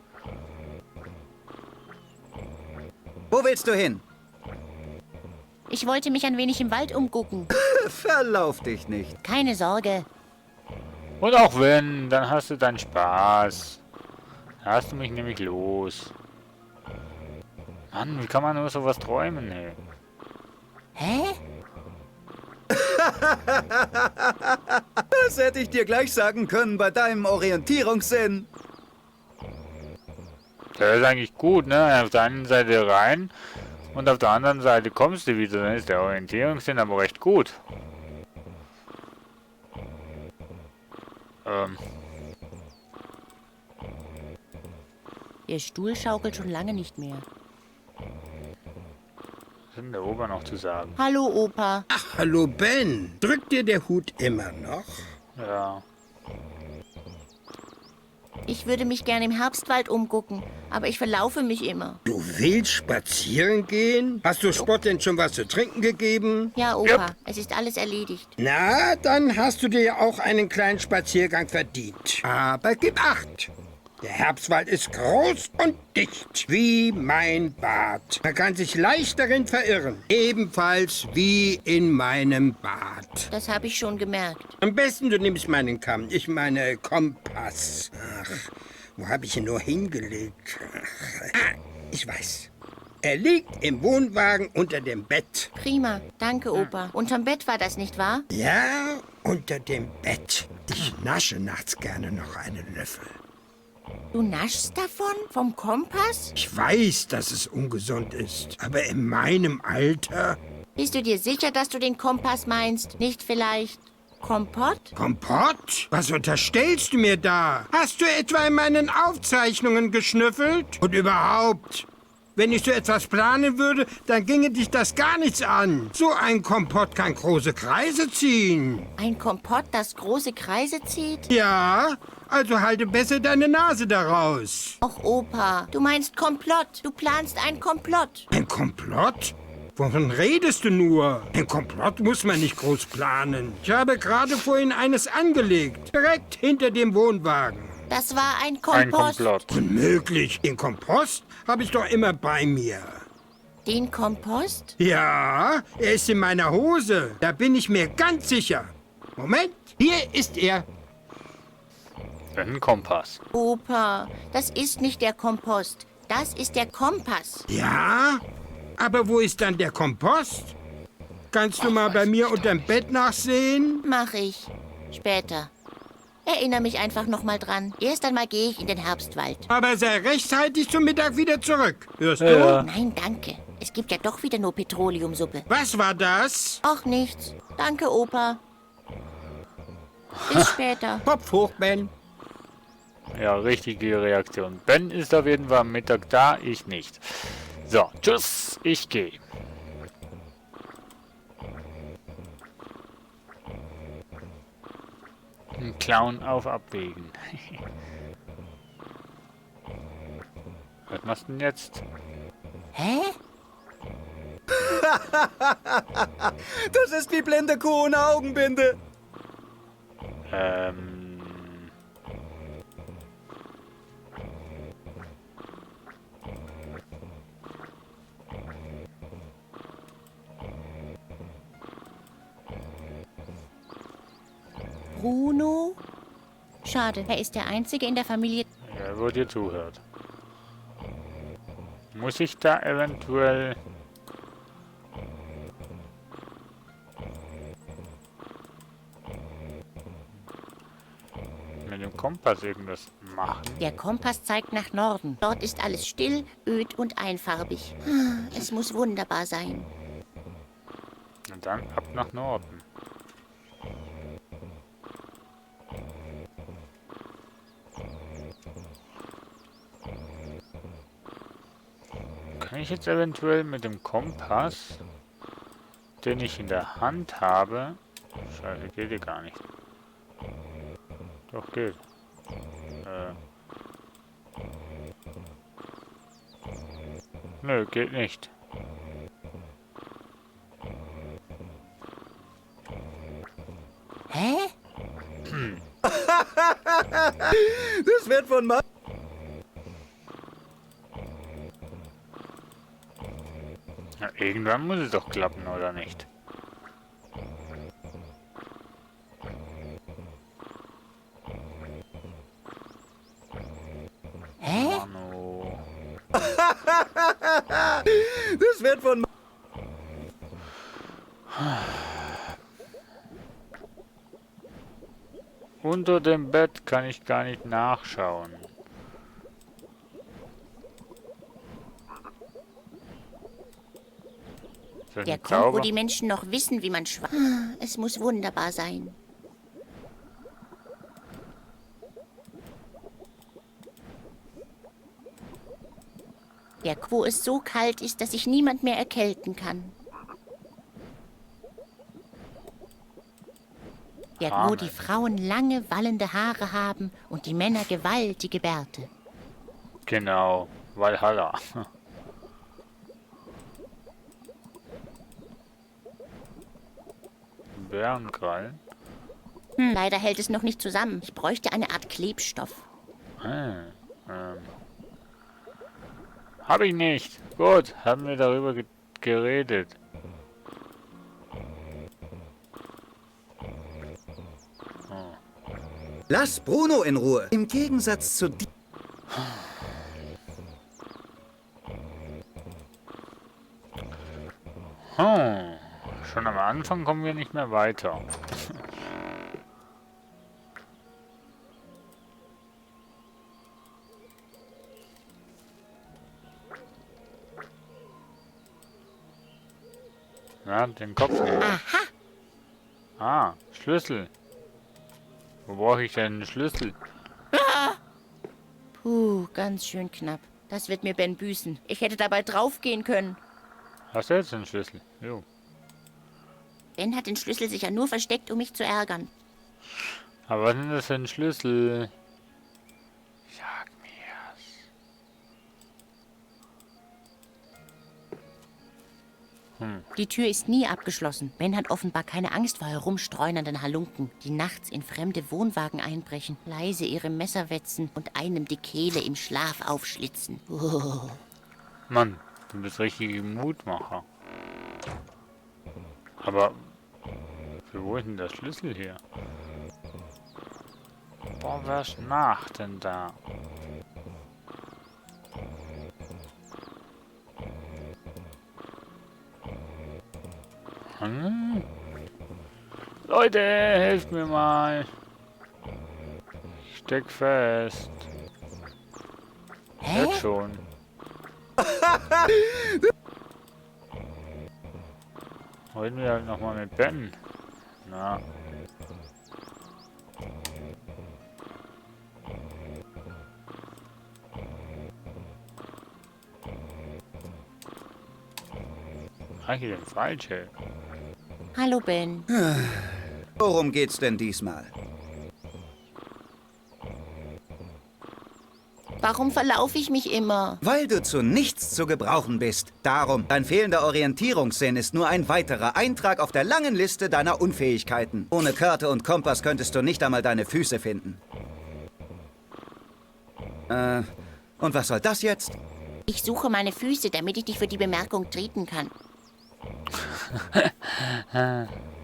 Wo willst du hin? Ich wollte mich ein wenig im Wald umgucken. Verlauf dich nicht. Keine Sorge. Und auch wenn, dann hast du deinen Spaß. Da hast du mich nämlich los. Mann, wie kann man nur sowas träumen, ey? Hä? Das hätte ich dir gleich sagen können bei deinem Orientierungssinn. Der ist eigentlich gut, ne? Auf der einen Seite rein und auf der anderen Seite kommst du wieder. Dann ist der Orientierungssinn aber recht gut. Der Stuhl schaukelt schon lange nicht mehr. Was ist denn der Opa noch zu sagen? Hallo, Opa. Ach, hallo Ben. Drückt dir der Hut immer noch? Ja. Ich würde mich gerne im Herbstwald umgucken, aber ich verlaufe mich immer. Du willst spazieren gehen? Hast du Spott denn schon was zu trinken gegeben? Ja, Opa, es ist alles erledigt. Na, dann hast du dir auch einen kleinen Spaziergang verdient. Aber gib Acht. Der Herbstwald ist groß und dicht, wie mein Bad. Man kann sich leicht darin verirren. Ebenfalls wie in meinem Bad. Das habe ich schon gemerkt. Am besten, du nimmst meinen Kamm. Ich meine Kompass. Ach, wo habe ich ihn nur hingelegt? Ah, ich weiß. Er liegt im Wohnwagen unter dem Bett. Prima, danke, Opa. Unterm Bett war das, nicht wahr? Ja, unter dem Bett. Ich nasche nachts gerne noch einen Löffel. Du naschst davon? Vom Kompass? Ich weiß, dass es ungesund ist, aber in meinem Alter... Bist du dir sicher, dass du den Kompass meinst? Nicht vielleicht Kompott? Kompott? Was unterstellst du mir da? Hast du etwa in meinen Aufzeichnungen geschnüffelt? Und überhaupt, wenn ich so etwas planen würde, dann ginge dich das gar nichts an. So ein Kompott kann große Kreise ziehen. Ein Kompott, das große Kreise zieht? Ja, also halte besser deine Nase daraus. Och, Opa, du meinst Komplott. Du planst ein Komplott. Ein Komplott? Wovon redest du nur? Ein Komplott muss man nicht groß planen. Ich habe gerade vorhin eines angelegt, direkt hinter dem Wohnwagen. Das war ein Ein Kompost. Komplott. Unmöglich. Den Kompost habe ich doch immer bei mir. Den Kompost? Ja, er ist in meiner Hose. Da bin ich mir ganz sicher. Moment, hier ist er. Ein Kompass. Opa, das ist nicht der Kompost. Das ist der Kompass. Ja, aber wo ist dann der Kompost? Kannst du mal bei mir unterm Bett nachsehen? Mach ich. Später. Erinnere mich einfach noch mal dran. Erst einmal gehe ich in den Herbstwald. Aber sei rechtzeitig zum Mittag wieder zurück. Hörst du? Ja. Nein, danke. Es gibt ja doch wieder nur Petroleumsuppe. Was war das? Ach, nichts. Danke, Opa. Bis später. Kopf hoch, Ben. Ja, richtige Reaktion. Ben ist auf jeden Fall am Mittag da, ich nicht. So, tschüss, ich gehe. Ein Clown auf Abwägen. Was machst du denn jetzt? Hä? Das ist die blinde Kuh ohne Augenbinde. Bruno? Schade, er ist der Einzige in der Familie. Ja, wo dir zuhört. Muss ich da eventuell... mit dem Kompass irgendwas machen? Der Kompass zeigt nach Norden. Dort ist alles still, öd und einfarbig. Es muss wunderbar sein. Und dann ab nach Norden. Kann ich jetzt eventuell mit dem Kompass, den ich in der Hand habe... Scheiße, geht ja gar nicht. Doch, geht. Nö, geht nicht. Hä? Das wird von Ma... Ja, irgendwann muss es doch klappen, oder nicht? Hä? Mano. Das wird von Ma... Unter dem Bett kann ich gar nicht nachschauen. Ist das Der ein kommt, wo Zauber? die Menschen noch wissen, wie man schwimmt. Es muss wunderbar sein. Berg, wo es so kalt ist, dass sich niemand mehr erkälten kann. Berg, wo Amen. die Frauen lange, wallende Haare haben und die Männer gewaltige Bärte. Genau. Valhalla. Bärenkrallen. Leider hält es noch nicht zusammen. Ich bräuchte eine Art Klebstoff. Hab ich nicht. Gut, haben wir darüber geredet. Lass Bruno in Ruhe. Im Gegensatz zu dir. Schon am Anfang kommen wir nicht mehr weiter. Ja, den Kopf nehmen. Aha! Ah, Schlüssel. Wo brauche ich denn einen Schlüssel? Puh, ganz schön knapp. Das wird mir Ben büßen. Ich hätte dabei draufgehen können. Hast du jetzt einen Schlüssel? Jo. Ben hat den Schlüssel sicher nur versteckt, um mich zu ärgern. Aber was ist denn das für ein Schlüssel? Sag mir's. Die Tür ist nie abgeschlossen. Ben hat offenbar keine Angst vor herumstreunenden Halunken, die nachts in fremde Wohnwagen einbrechen, leise ihre Messer wetzen und einem die Kehle im Schlaf aufschlitzen. Oh. Mann, du bist richtige Mutmacher. Aber für wo ist denn der Schlüssel hier? Boah, wer schnarcht denn da? Leute, helft mir mal. Ich steck fest. Jetzt schon. Reden wir halt nochmal mit Ben. Na. Hier den falsche. Hallo, Ben. Worum geht's denn diesmal? Warum verlaufe ich mich immer? Weil du zu nichts zu gebrauchen bist. Darum, dein fehlender Orientierungssinn ist nur ein weiterer Eintrag auf der langen Liste deiner Unfähigkeiten. Ohne Karte und Kompass könntest du nicht einmal deine Füße finden. Und was soll das jetzt? Ich suche meine Füße, damit ich dich für die Bemerkung treten kann.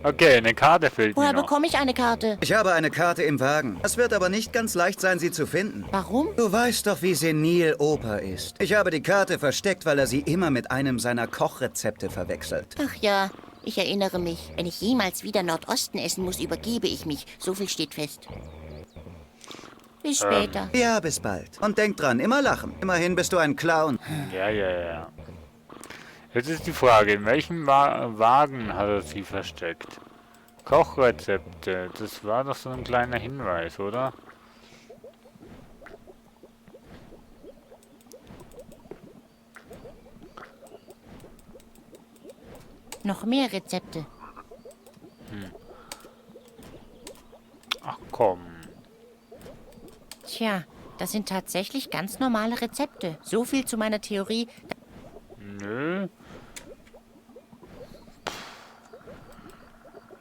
Okay, eine Karte fehlt Woher mir noch. bekomme ich eine Karte? Ich habe eine Karte im Wagen. Es wird aber nicht ganz leicht sein, sie zu finden. Warum? Du weißt doch, wie senil Opa ist. Ich habe die Karte versteckt, weil er sie immer mit einem seiner Kochrezepte verwechselt. Ach ja, ich erinnere mich. Wenn ich jemals wieder Nordosten essen muss, übergebe ich mich. So viel steht fest. Bis später. Ja, bis bald. Und denk dran, immer lachen. Immerhin bist du ein Clown. Ja. Jetzt ist die Frage, in welchem Wagen hat er sie versteckt? Kochrezepte, das war doch so ein kleiner Hinweis, oder? Noch mehr Rezepte. Ach komm. Tja, das sind tatsächlich ganz normale Rezepte. So viel zu meiner Theorie. Nö.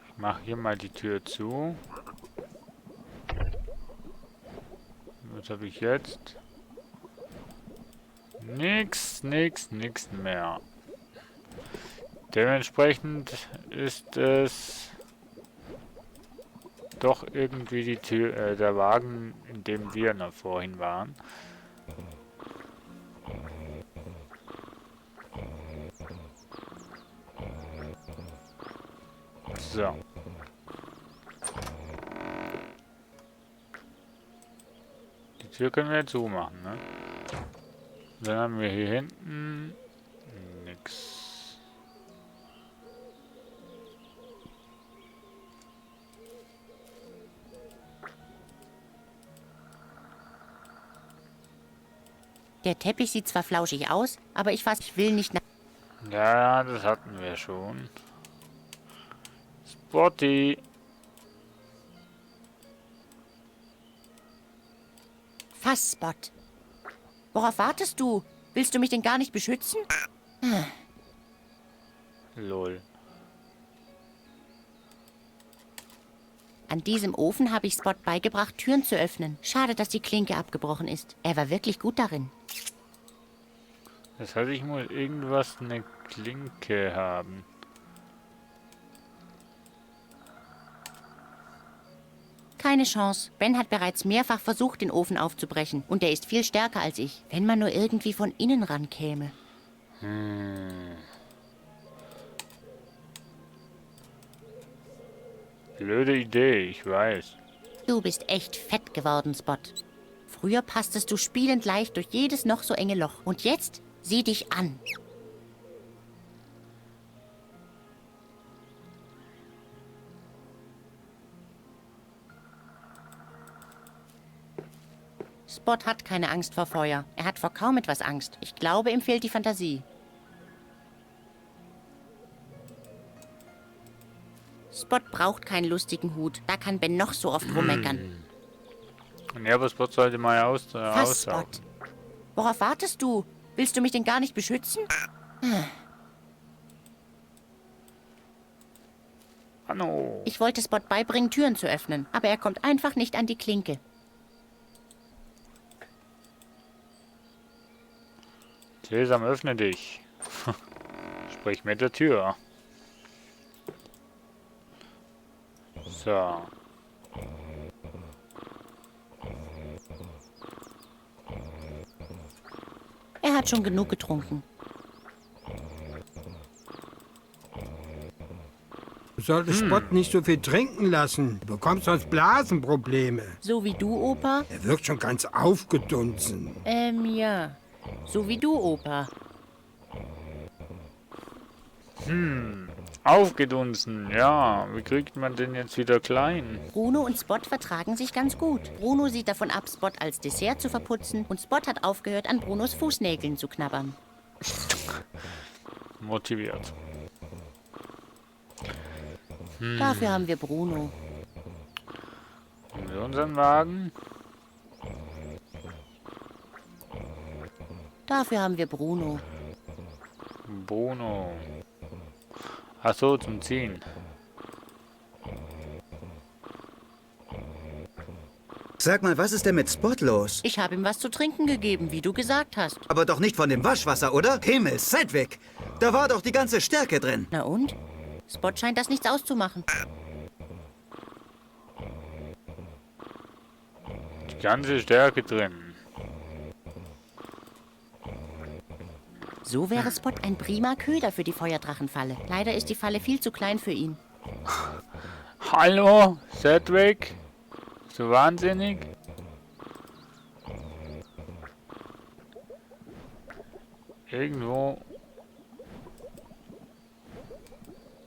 Ich mach hier mal die Tür zu. Was habe ich jetzt? Nix mehr. Dementsprechend ist es doch irgendwie die Tür, der Wagen, in dem wir noch vorhin waren. So. Die Tür können wir jetzt zumachen, ne? Dann haben wir hier hinten nix. Der Teppich sieht zwar flauschig aus, aber ich will nicht nach... Ja, das hatten wir schon. Spotty. Fass, Spot. Worauf wartest du? Willst du mich denn gar nicht beschützen? Lol. An diesem Ofen habe ich Spot beigebracht, Türen zu öffnen. Schade, dass die Klinke abgebrochen ist. Er war wirklich gut darin. Das heißt, ich muss irgendwas, eine Klinke haben. Keine Chance. Ben hat bereits mehrfach versucht, den Ofen aufzubrechen. Und er ist viel stärker als ich. Wenn man nur irgendwie von innen rankäme. Blöde Idee, ich weiß. Du bist echt fett geworden, Spot. Früher passtest du spielend leicht durch jedes noch so enge Loch. Und jetzt sieh dich an. Spot hat keine Angst vor Feuer. Er hat vor kaum etwas Angst. Ich glaube, ihm fehlt die Fantasie. Spot braucht keinen lustigen Hut. Da kann Ben noch so oft rummeckern. Ja, aber Spot sollte mal Fass, aussaugen. Spot. Worauf wartest du? Willst du mich denn gar nicht beschützen? Hallo. Ich wollte Spot beibringen, Türen zu öffnen. Aber er kommt einfach nicht an die Klinke. Sesam, öffne dich. Sprich mit der Tür. So. Er hat schon genug getrunken. Du solltest Spot nicht so viel trinken lassen. Du bekommst sonst Blasenprobleme. So wie du, Opa? Er wirkt schon ganz aufgedunsen. Ja. So wie du, Opa. Aufgedunsen, ja. Wie kriegt man den jetzt wieder klein? Bruno und Spot vertragen sich ganz gut. Bruno sieht davon ab, Spot als Dessert zu verputzen und Spot hat aufgehört, an Brunos Fußnägeln zu knabbern. Motiviert. Dafür haben wir Bruno. Haben wir unseren Wagen? Dafür haben wir Bruno. Bruno. Ach so, zum Ziehen. Sag mal, was ist denn mit Spot los? Ich habe ihm was zu trinken gegeben, wie du gesagt hast. Aber doch nicht von dem Waschwasser, oder? Himmel, Sedgwick! Da war doch die ganze Stärke drin. Na und? Spot scheint das nichts auszumachen. Die ganze Stärke drin. So wäre Spot ein prima Köder für die Feuerdrachenfalle. Leider ist die Falle viel zu klein für ihn. Hallo, Sedgwick? So wahnsinnig? Irgendwo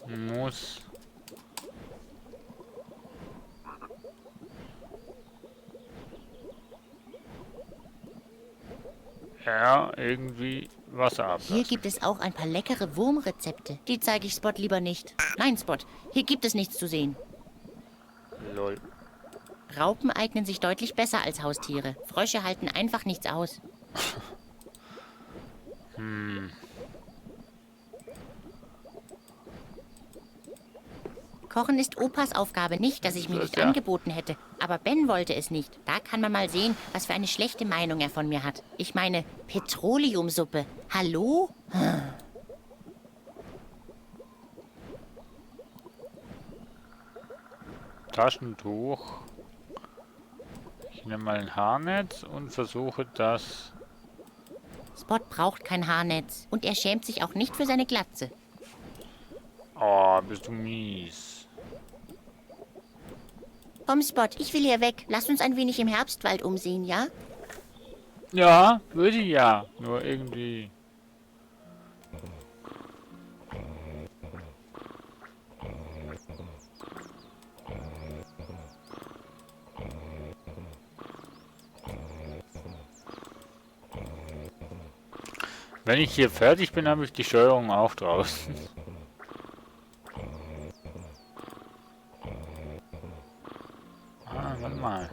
muss er irgendwie Wasser ablassen. Hier gibt es auch ein paar leckere Wurmrezepte. Die zeige ich Spot lieber nicht. Nein, Spot, hier gibt es nichts zu sehen. Lol. Raupen eignen sich deutlich besser als Haustiere. Frösche halten einfach nichts aus. Kochen ist Opas Aufgabe, nicht, dass ich mir nicht Ja. angeboten hätte. Aber Ben wollte es nicht. Da kann man mal sehen, was für eine schlechte Meinung er von mir hat. Ich meine, Petroleumsuppe. Hallo? Taschentuch. Ich nehme mal ein Haarnetz und versuche das. Spot braucht kein Haarnetz. Und er schämt sich auch nicht für seine Glatze. Oh, bist du mies. Komm, Spot, ich will hier weg. Lass uns ein wenig im Herbstwald umsehen, ja? Ja, würde ich ja. Nur irgendwie. Wenn ich hier fertig bin, habe ich die Steuerung auch draußen. Warte mal.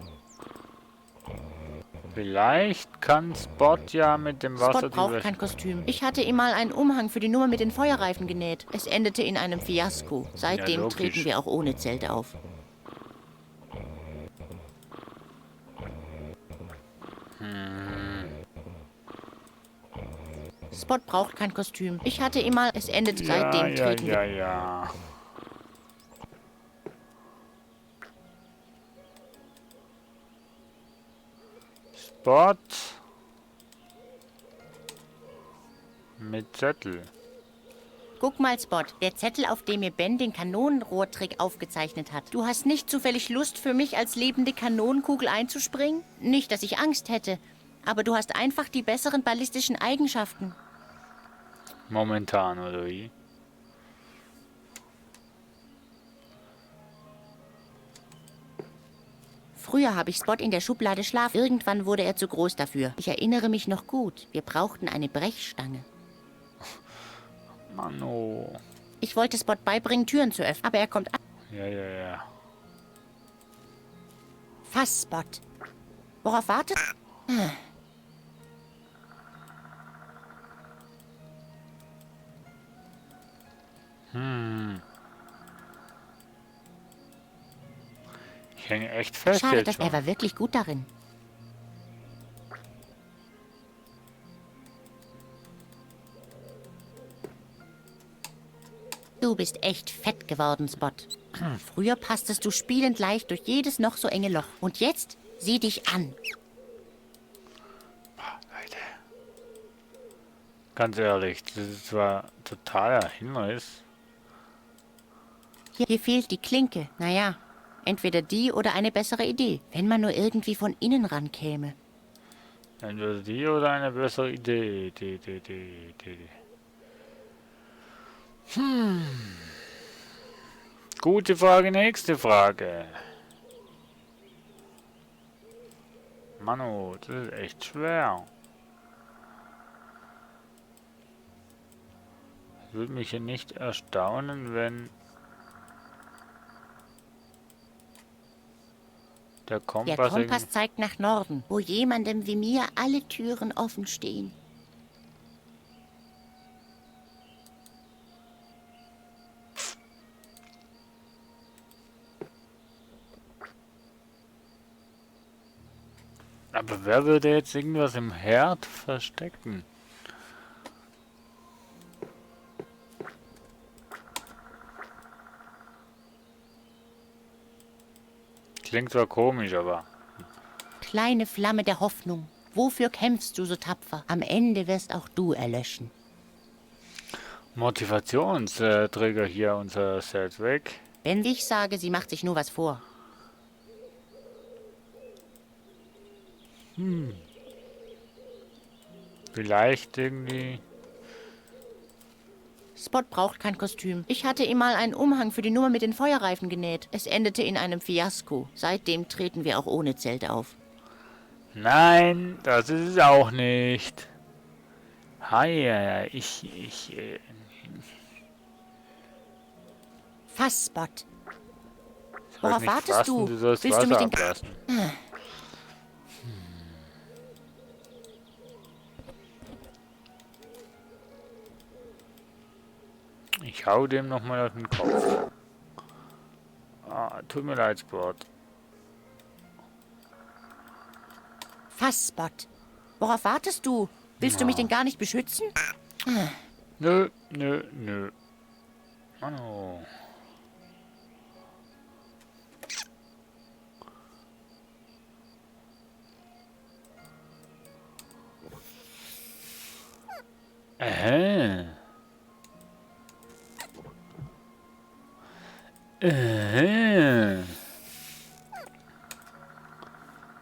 Vielleicht kann Spot ja mit dem Wasser Spot braucht kein Kostüm. Ich hatte ihm mal einen Umhang für die Nummer mit den Feuerreifen genäht. Es endete in einem Fiasko. Seitdem logisch. treten wir auch ohne Zelt auf. Spot braucht kein Kostüm. Ich hatte ihm mal... Es endet seitdem treten wir... ja. Spot mit Zettel. Guck mal, Spot. Der Zettel, auf dem mir Ben den Kanonenrohrtrick aufgezeichnet hat. Du hast nicht zufällig Lust, für mich als lebende Kanonenkugel einzuspringen? Nicht, dass ich Angst hätte. Aber du hast einfach die besseren ballistischen Eigenschaften. Momentan, oder wie? Früher habe ich Spot in der Schublade schlafen. Irgendwann wurde er zu groß dafür. Ich erinnere mich noch gut. Wir brauchten eine Brechstange. Mano. Ich wollte Spot beibringen, Türen zu öffnen, aber er kommt an. Ja. Fass, Spot. Worauf wartet? Ich hänge echt fest Schade, jetzt dass schon. er war wirklich gut darin. Du bist echt fett geworden, Spot. Früher passtest du spielend leicht durch jedes noch so enge Loch. Und jetzt sieh dich an. Leute. Ganz ehrlich, das ist zwar totaler Hinweis. Hier fehlt die Klinke. Naja, entweder die oder eine bessere Idee. Wenn man nur irgendwie von innen rankäme. Entweder die oder eine bessere Idee. Gute Frage, nächste Frage. Manu, das ist echt schwer. Würde mich ja nicht erstaunen, wenn der Der Kompass Kompass zeigt nach Norden, wo jemandem wie mir alle Türen offen stehen. Aber wer würde jetzt irgendwas im Herd verstecken? Klingt zwar komisch, aber... Kleine Flamme der Hoffnung. Wofür kämpfst du so tapfer? Am Ende wirst auch du erlöschen. Motivationsträger hier, unser Set weg. Wenn ich sage, sie macht sich nur was vor. Vielleicht irgendwie... Spot braucht kein Kostüm. Ich hatte ihm mal einen Umhang für die Nummer mit den Feuerreifen genäht. Es endete in einem Fiasko. Seitdem treten wir auch ohne Zelt auf. Nein, das ist es auch nicht. Hi, Fass, Spot. soll Worauf nicht wartest fassen, du? sollst Willst du Wasser mich den... ablassen. Ich hau dem nochmal auf den Kopf. Ah, tut mir leid, Sport. Fass, Spot. Worauf wartest du? Willst du mich denn gar nicht beschützen? Nö. Mano.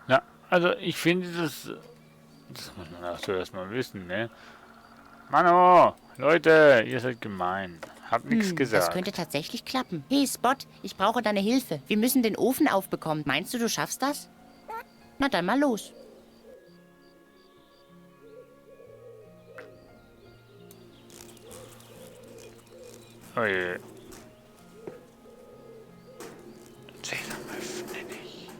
Na, also ich finde das muss man auch zuerst mal wissen, ne? Mano, Leute, ihr seid gemein. Hab nichts gesagt. Das könnte tatsächlich klappen. Hey, Spot, ich brauche deine Hilfe. Wir müssen den Ofen aufbekommen. Meinst du, du schaffst das? Na dann mal los. Oh je. Sesam, öffne dich.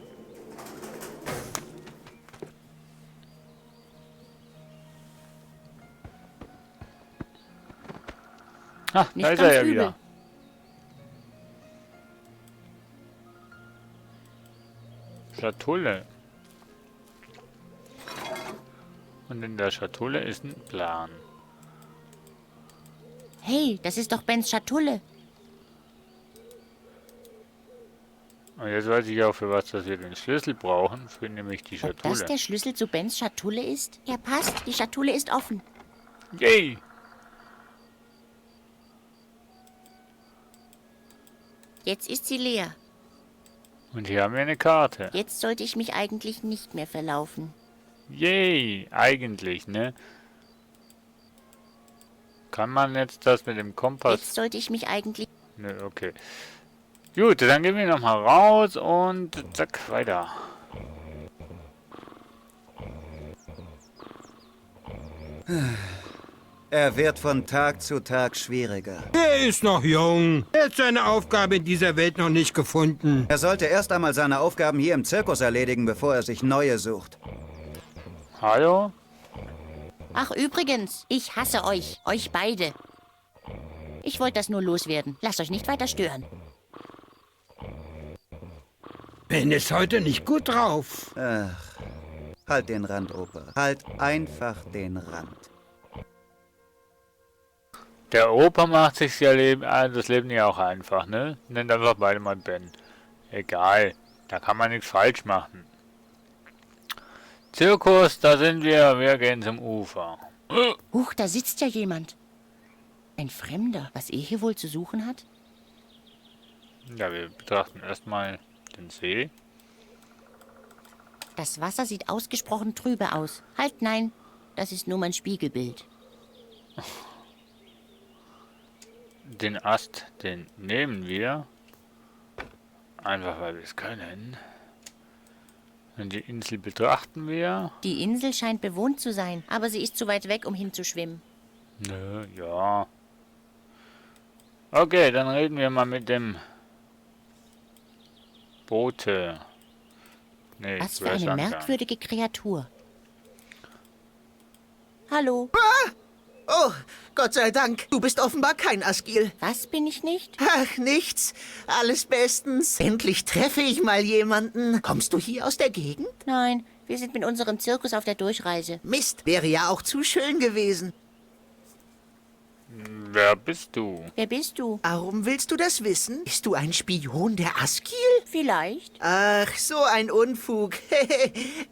Ah, da Nicht ist er ganz ja übel. wieder. Schatulle. Und in der Schatulle ist ein Plan. Hey, das ist doch Bens Schatulle. Und jetzt weiß ich auch, für was wir den Schlüssel brauchen, für nämlich die Ob das Schatulle. der Schlüssel zu Bens Schatulle ist? Er passt, die Schatulle ist offen. Yay! Jetzt ist sie leer. Und hier haben wir eine Karte. Jetzt sollte ich mich eigentlich nicht mehr verlaufen. Yay! Eigentlich, ne? Kann man jetzt das mit dem Kompass... Jetzt sollte ich mich eigentlich... Nö, okay. Gut, dann gehen wir nochmal raus und zack, weiter. Er wird von Tag zu Tag schwieriger. Er ist noch jung. Er hat seine Aufgabe in dieser Welt noch nicht gefunden. Er sollte erst einmal seine Aufgaben hier im Zirkus erledigen, bevor er sich neue sucht. Hallo? Ach, übrigens, ich hasse euch. Euch beide. Ich wollte das nur loswerden. Lasst euch nicht weiter stören. Ben ist heute nicht gut drauf. Ach, halt den Rand, Opa. Halt einfach den Rand. Der Opa macht sich ja das Leben ja auch einfach, ne? Nennt einfach beide mal Ben. Egal, da kann man nichts falsch machen. Zirkus, da sind wir gehen zum Ufer. Huch, da sitzt ja jemand. Ein Fremder, was er hier wohl zu suchen hat? Ja, wir betrachten erstmal den See. Das Wasser sieht ausgesprochen trübe aus. Halt, nein, das ist nur mein Spiegelbild. Den Ast, den nehmen wir. Einfach weil wir es können. Und die Insel betrachten wir. Die Insel scheint bewohnt zu sein, aber sie ist zu weit weg, um hinzuschwimmen. Nö, ja. Okay, dann reden wir mal mit dem Bote. Nee, Was für zuerst eine anschauen. merkwürdige Kreatur. Hallo, Oh, Gott sei Dank, du bist offenbar kein Asgil. was bin ich nicht? Ach, nichts. Alles bestens. Endlich treffe ich mal jemanden. Kommst du hier aus der Gegend? Nein, wir sind mit unserem Zirkus auf der Durchreise. Mist, wäre ja auch zu schön gewesen. Wer bist du? Wer bist du? Warum willst du das wissen? Bist du ein Spion der Asgil? Vielleicht. Ach, so ein Unfug.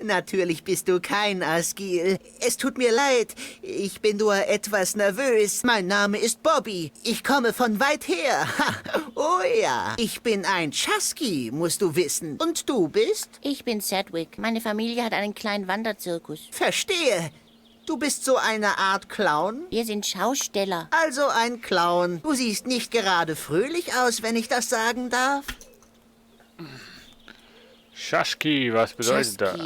Natürlich bist du kein Asgil. Es tut mir leid, ich bin nur etwas nervös. Mein Name ist Bobby. Ich komme von weit her. Ha. Oh ja, ich bin ein Chusky, musst du wissen. Und du bist? Ich bin Sedgwick. Meine Familie hat einen kleinen Wanderzirkus. Verstehe. Du bist so eine Art Clown? Wir sind Schausteller. Also ein Clown. Du siehst nicht gerade fröhlich aus, wenn ich das sagen darf. Schaschki, was bedeutet Chusky. das?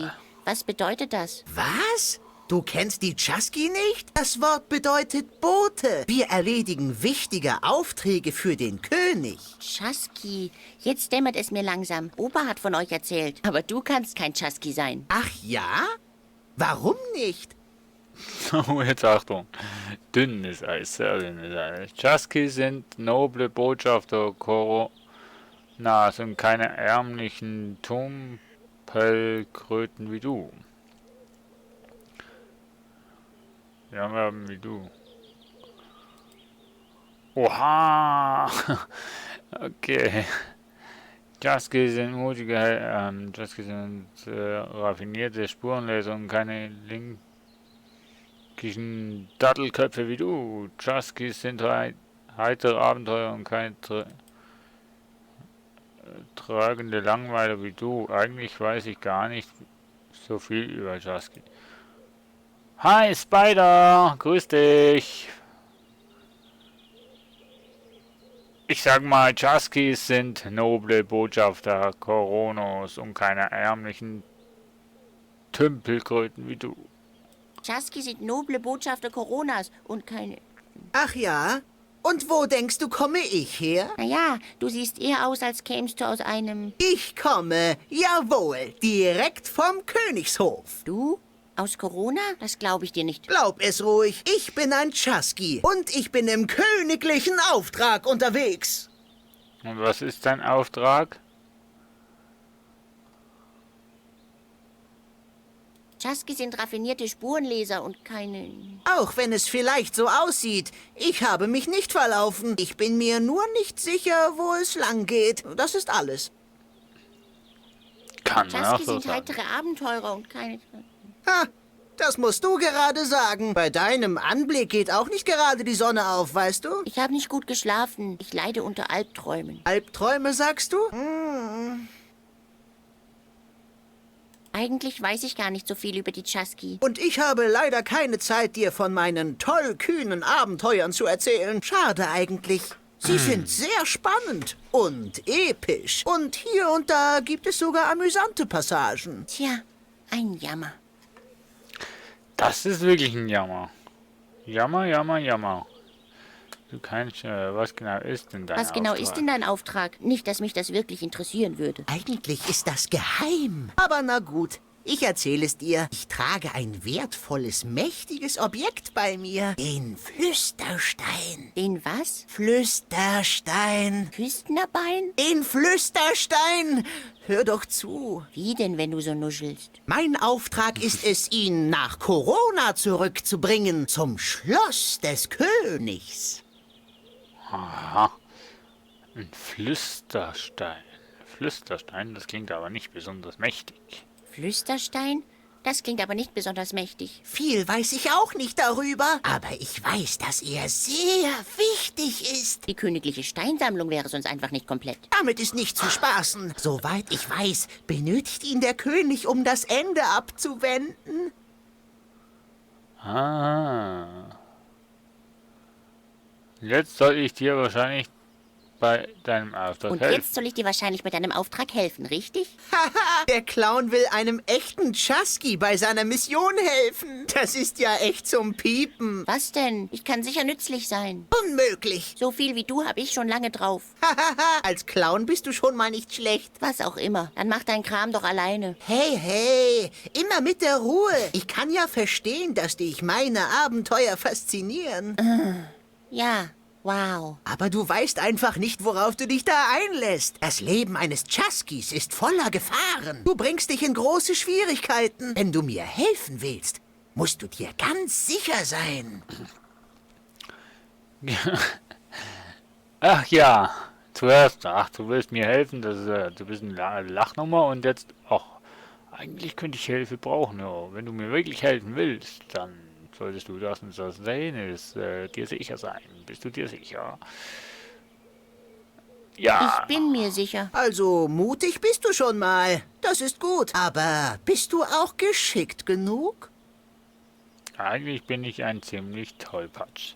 Was bedeutet das? Was? Du kennst die Chusky nicht? Das Wort bedeutet Bote. Wir erledigen wichtige Aufträge für den König. Chusky. Jetzt dämmert es mir langsam. Opa hat von euch erzählt. Aber du kannst kein Chusky sein. Ach ja? Warum nicht? Oh, jetzt Achtung. Dünnes Eis, sehr dünnes Eis. Chusky sind noble Botschafter Koronas und keine ärmlichen Tumpelkröten wie du. Ja, wie du. Oha! Okay. Chusky sind mutige, Chusky sind raffinierte Spurenleser und keine linkischen Dattelköpfe wie du. Chuskys sind heitere Abenteuer und keine tragende Langweiler wie du. Eigentlich weiß ich gar nicht so viel über Chusky. Hi Spider, grüß dich. Ich sag mal, Chuskys sind noble Botschafter Koronos und keine ärmlichen Tümpelkröten wie du. Chusky sind noble Botschafter Coronas und keine... Ach ja? Und wo denkst du, komme ich her? Naja, du siehst eher aus, als kämst du aus einem... Ich komme, jawohl, direkt vom Königshof. Du? Aus Corona? Das glaube ich dir nicht. Glaub es ruhig, ich bin ein Chasky und ich bin im königlichen Auftrag unterwegs. Und was ist dein Auftrag? Chasky sind raffinierte Spurenleser und keine... Auch wenn es vielleicht so aussieht, ich habe mich nicht verlaufen. Ich bin mir nur nicht sicher, wo es lang geht. Das ist alles. Kann man auch Chasky so sind sagen. heitere Abenteurer und keine... Ha, das musst du gerade sagen. Bei deinem Anblick geht auch nicht gerade die Sonne auf, weißt du? Ich habe nicht gut geschlafen. Ich leide unter Albträumen. Albträume, sagst du? Eigentlich weiß ich gar nicht so viel über die Chasky. Und ich habe leider keine Zeit, dir von meinen tollkühnen Abenteuern zu erzählen. Schade eigentlich. Sie sind sehr spannend und episch. Und hier und da gibt es sogar amüsante Passagen. Tja, ein Jammer. Das ist wirklich ein Jammer. Jammer, Jammer, Jammer. Du kannst, was genau ist denn dein Was genau Auftrag? ist denn dein Auftrag? Nicht, dass mich das wirklich interessieren würde. Eigentlich ist das geheim. Aber na gut, ich erzähle es dir. Ich trage ein wertvolles, mächtiges Objekt bei mir. Den Flüsterstein. Den was? Flüsterstein. Küstenbein? Den Flüsterstein. Hör doch zu. Wie denn, wenn du so nuschelst? Mein Auftrag ist es, ihn nach Corona zurückzubringen. Zum Schloss des Königs. Aha. Ein Flüsterstein. Flüsterstein, das klingt aber nicht besonders mächtig. Flüsterstein? Das klingt aber nicht besonders mächtig. Viel weiß ich auch nicht darüber, aber ich weiß, dass er sehr wichtig ist. Die königliche Steinsammlung wäre sonst einfach nicht komplett. Damit ist nicht zu spaßen. Soweit ich weiß, benötigt ihn der König, um das Ende abzuwenden. Ah. Jetzt soll ich dir wahrscheinlich bei deinem Auftrag Und helfen. jetzt soll ich dir wahrscheinlich mit deinem Auftrag helfen, richtig? Haha, der Clown will einem echten Chasky bei seiner Mission helfen. Das ist ja echt zum Piepen. Was denn? Ich kann sicher nützlich sein. Unmöglich. So viel wie du habe ich schon lange drauf. Hahaha, als Clown bist du schon mal nicht schlecht. Was auch immer. Dann mach deinen Kram doch alleine. Hey, hey, immer mit der Ruhe. Ich kann ja verstehen, dass dich meine Abenteuer faszinieren. Ja, wow. Aber du weißt einfach nicht, worauf du dich da einlässt. Das Leben eines Chaskys ist voller Gefahren. Du bringst dich in große Schwierigkeiten. Wenn du mir helfen willst, musst du dir ganz sicher sein. Ach ja, zuerst, ach, du willst mir helfen, du bist eine Lachnummer und jetzt, ach, eigentlich könnte ich Hilfe brauchen, ja. Wenn du mir wirklich helfen willst, dann solltest du das und das sehen, dir sicher sein. Bist du dir sicher? Ja. Ich bin mir sicher. Also mutig bist du schon mal. Das ist gut. Aber bist du auch geschickt genug? Eigentlich bin ich ein ziemlich Tollpatsch.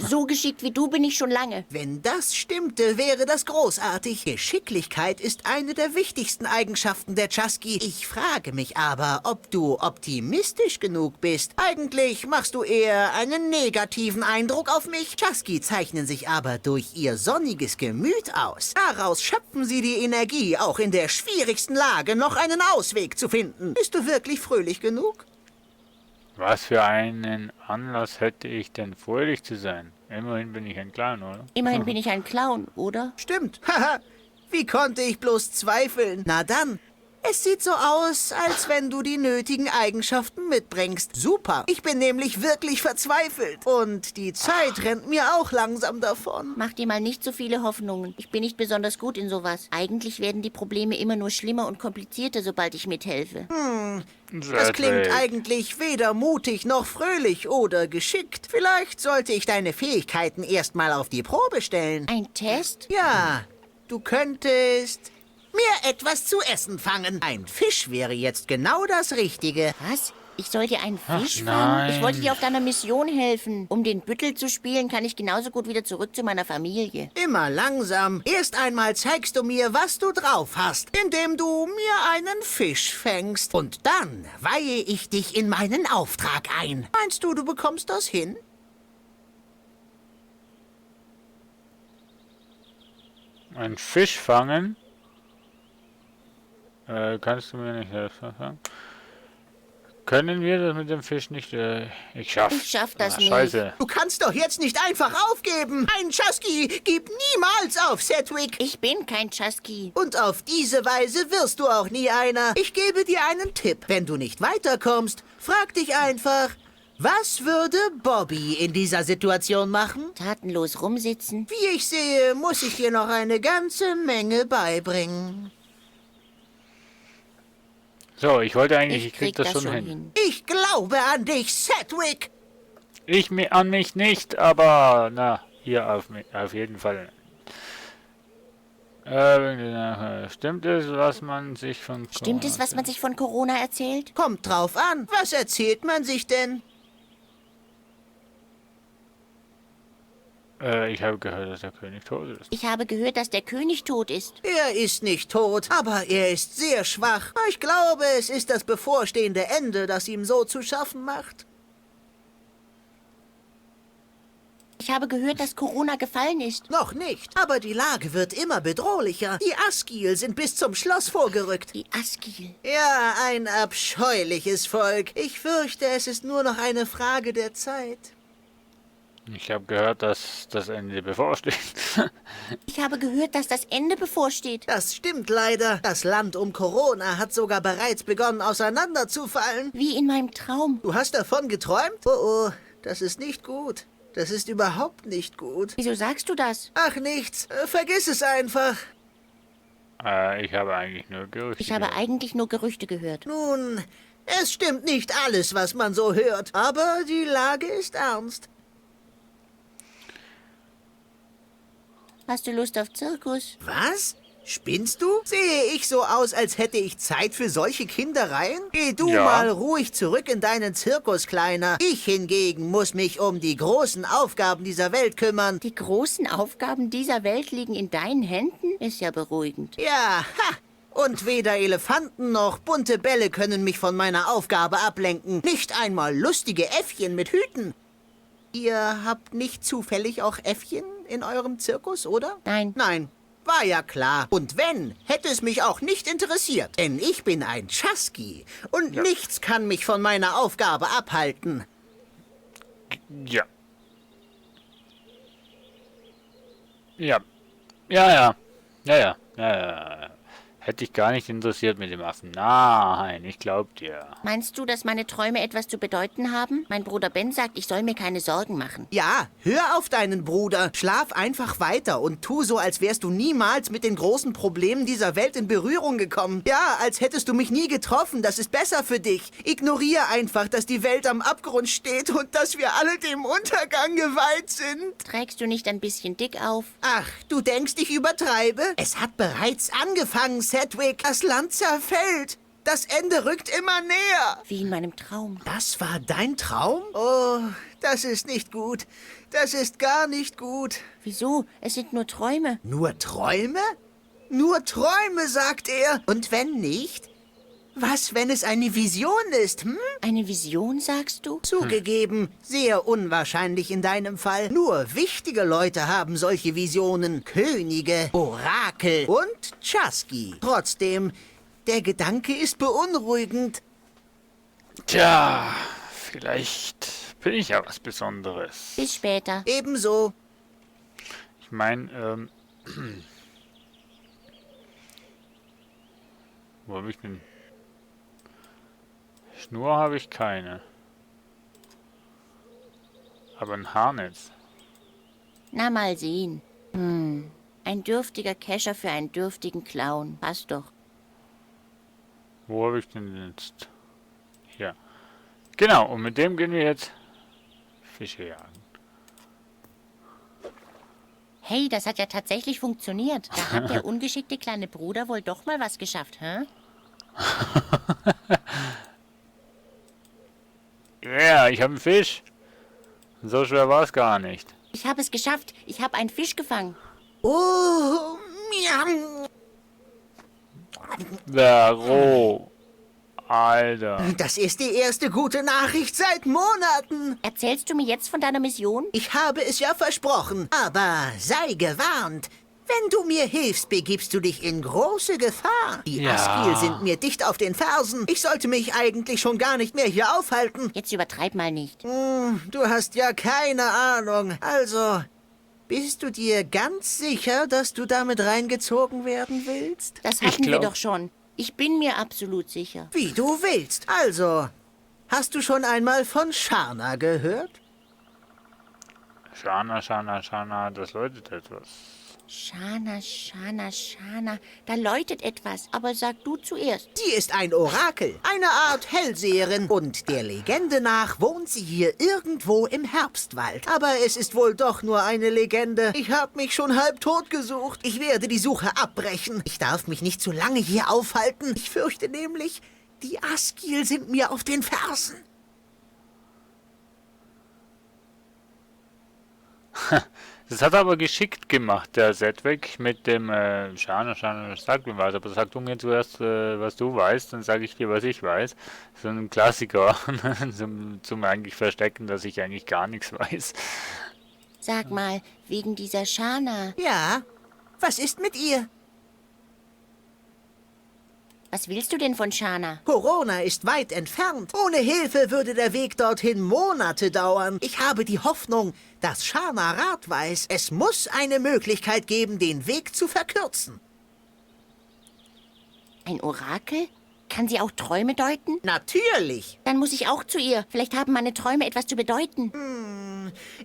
So geschickt wie du bin ich schon lange. Wenn das stimmte, wäre das großartig. Geschicklichkeit ist eine der wichtigsten Eigenschaften der Chasky. Ich frage mich aber, ob du optimistisch genug bist. Eigentlich machst du eher einen negativen Eindruck auf mich. Chasky zeichnen sich aber durch ihr sonniges Gemüt aus. Daraus schöpfen sie die Energie, auch in der schwierigsten Lage noch einen Ausweg zu finden. Bist du wirklich fröhlich genug? Was für einen Anlass hätte ich denn, fröhlich zu sein? Immerhin bin ich ein Clown, oder? Immerhin bin ich ein Clown, oder? Stimmt. Haha. Wie konnte ich bloß zweifeln? Na dann. Es sieht so aus, als wenn du die nötigen Eigenschaften mitbringst. Super. Ich bin nämlich wirklich verzweifelt. Und die Zeit rennt mir auch langsam davon. Mach dir mal nicht so viele Hoffnungen. Ich bin nicht besonders gut in sowas. Eigentlich werden die Probleme immer nur schlimmer und komplizierter, sobald ich mithelfe. Das klingt eigentlich weder mutig noch fröhlich oder geschickt. Vielleicht sollte ich deine Fähigkeiten erstmal auf die Probe stellen. Ein Test? Ja, du könntest mir etwas zu essen fangen. Ein Fisch wäre jetzt genau das Richtige. Was? Ich soll dir einen Fisch nein. fangen? Ich wollte dir auf deiner Mission helfen. Um den Büttel zu spielen, kann ich genauso gut wieder zurück zu meiner Familie. Immer langsam. Erst einmal zeigst du mir, was du drauf hast, indem du mir einen Fisch fängst. Und dann weihe ich dich in meinen Auftrag ein. Meinst du, du bekommst das hin? Einen Fisch fangen? Kannst du mir nicht helfen? Können wir das mit dem Fisch nicht? Ich schaff das nicht. Scheiße. Du kannst doch jetzt nicht einfach aufgeben. Ein Chusky gibt niemals auf, Sedgwick. Ich bin kein Chusky. Und auf diese Weise wirst du auch nie einer. Ich gebe dir einen Tipp. Wenn du nicht weiterkommst, frag dich einfach, was würde Bobby in dieser Situation machen? Tatenlos rumsitzen. Wie ich sehe, muss ich dir noch eine ganze Menge beibringen. So, ich wollte eigentlich, ich krieg krieg das schon hin. Ich glaube an dich, Sedgwick. An mich nicht, aber na, hier auf jeden Fall. Stimmt es, was man sich von Corona erzählt? Kommt drauf an. Was erzählt man sich denn? Ich habe gehört, dass der König tot ist. Ich habe gehört, dass der König tot ist. Er ist nicht tot, aber er ist sehr schwach. Ich glaube, es ist das bevorstehende Ende, das ihm so zu schaffen macht. Ich habe gehört, dass Corona gefallen ist. Noch nicht, aber die Lage wird immer bedrohlicher. Die Askil sind bis zum Schloss vorgerückt. Die Askil? Ja, ein abscheuliches Volk. Ich fürchte, es ist nur noch eine Frage der Zeit. Ich habe gehört, dass das Ende bevorsteht. Ich habe gehört, dass das Ende bevorsteht. Das stimmt leider. Das Land um Corona hat sogar bereits begonnen, auseinanderzufallen. Wie in meinem Traum. Du hast davon geträumt? Oh, das ist nicht gut. Das ist überhaupt nicht gut. Wieso sagst du das? Ach, nichts. Vergiss es einfach. Ich habe eigentlich nur Gerüchte gehört. Nun, es stimmt nicht alles, was man so hört. Aber die Lage ist ernst. Hast du Lust auf Zirkus? Was? Spinnst du? Sehe ich so aus, als hätte ich Zeit für solche Kindereien? Geh du mal ruhig zurück in deinen Zirkus, Kleiner. Ich hingegen muss mich um die großen Aufgaben dieser Welt kümmern. Die großen Aufgaben dieser Welt liegen in deinen Händen? Ist ja beruhigend. Ja, ha! Und weder Elefanten noch bunte Bälle können mich von meiner Aufgabe ablenken. Nicht einmal lustige Äffchen mit Hüten. Ihr habt nicht zufällig auch Äffchen in eurem Zirkus, oder? Nein. Nein, war ja klar. Und wenn, hätte es mich auch nicht interessiert. Denn ich bin ein Chusky und nichts kann mich von meiner Aufgabe abhalten. Ja. Ja. Hätte ich gar nicht interessiert mit dem Affen. Nein, ich glaub dir. Meinst du, dass meine Träume etwas zu bedeuten haben? Mein Bruder Ben sagt, ich soll mir keine Sorgen machen. Ja, hör auf deinen Bruder. Schlaf einfach weiter und tu so, als wärst du niemals mit den großen Problemen dieser Welt in Berührung gekommen. Ja, als hättest du mich nie getroffen. Das ist besser für dich. Ignoriere einfach, dass die Welt am Abgrund steht und dass wir alle dem Untergang geweiht sind. Trägst du nicht ein bisschen dick auf? Ach, du denkst, ich übertreibe? Es hat bereits angefangen, Sedgwick. Das Land zerfällt. Das Ende rückt immer näher. Wie in meinem Traum. Das war dein Traum? Oh, das ist nicht gut. Das ist gar nicht gut. Wieso? Es sind nur Träume. Nur Träume? Nur Träume, sagt er. Und wenn nicht? Was, wenn es eine Vision ist, hm? Eine Vision, sagst du? Zugegeben, sehr unwahrscheinlich in deinem Fall. Nur wichtige Leute haben solche Visionen. Könige, Orakel und Chusky. Trotzdem, der Gedanke ist beunruhigend. Tja, vielleicht bin ich ja was Besonderes. Bis später. Ebenso. Ich meine, wo habe ich denn? Schnur habe ich keine. Aber ein Haarnetz. Na, mal sehen. Ein dürftiger Kescher für einen dürftigen Clown. Passt doch. Wo habe ich denn jetzt? Hier. Genau, und mit dem gehen wir jetzt Fische jagen. Hey, das hat ja tatsächlich funktioniert. Da hat der ungeschickte kleine Bruder wohl doch mal was geschafft, hä? Ja, ich habe einen Fisch. So schwer war es gar nicht. Ich habe es geschafft. Ich habe einen Fisch gefangen. Oh, miam. Der roh. Alter. Das ist die erste gute Nachricht seit Monaten. Erzählst du mir jetzt von deiner Mission? Ich habe es ja versprochen, aber sei gewarnt. Wenn du mir hilfst, begibst du dich in große Gefahr. Die Ja. Askil sind mir dicht auf den Fersen. Ich sollte mich eigentlich schon gar nicht mehr hier aufhalten. Jetzt übertreib mal nicht. Du hast ja keine Ahnung. Also, bist du dir ganz sicher, dass du damit reingezogen werden willst? Das Ich hatten wir glaub- doch schon. Ich bin mir absolut sicher. Wie du willst. Also, hast du schon einmal von Sharna gehört? Shana, das läutet etwas. Shana, Shana, Shana. Da läutet etwas. Aber sag du zuerst. Sie ist ein Orakel, eine Art Hellseherin. Und der Legende nach wohnt sie hier irgendwo im Herbstwald. Aber es ist wohl doch nur eine Legende. Ich habe mich schon halb tot gesucht. Ich werde die Suche abbrechen. Ich darf mich nicht zu lange hier aufhalten. Ich fürchte nämlich, die Askil sind mir auf den Fersen. Das hat er aber geschickt gemacht, der Sedgwick, mit dem Shana, sag mir was, aber sag du mir zuerst, was du weißt, dann sage ich dir, was ich weiß. So ein Klassiker, zum eigentlich Verstecken, dass ich eigentlich gar nichts weiß. Sag mal, wegen dieser Shana. Ja, was ist mit ihr? Was willst du denn von Shana? Corona ist weit entfernt. Ohne Hilfe würde der Weg dorthin Monate dauern. Ich habe die Hoffnung, dass Sharna Rat weiß. Es muss eine Möglichkeit geben, den Weg zu verkürzen. Ein Orakel? Kann sie auch Träume deuten? Natürlich. Dann muss ich auch zu ihr. Vielleicht haben meine Träume etwas zu bedeuten.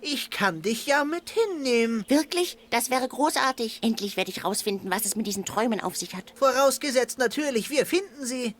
Ich kann dich ja mit hinnehmen. Wirklich? Das wäre großartig. Endlich werde ich rausfinden, was es mit diesen Träumen auf sich hat. Vorausgesetzt natürlich, wir finden sie.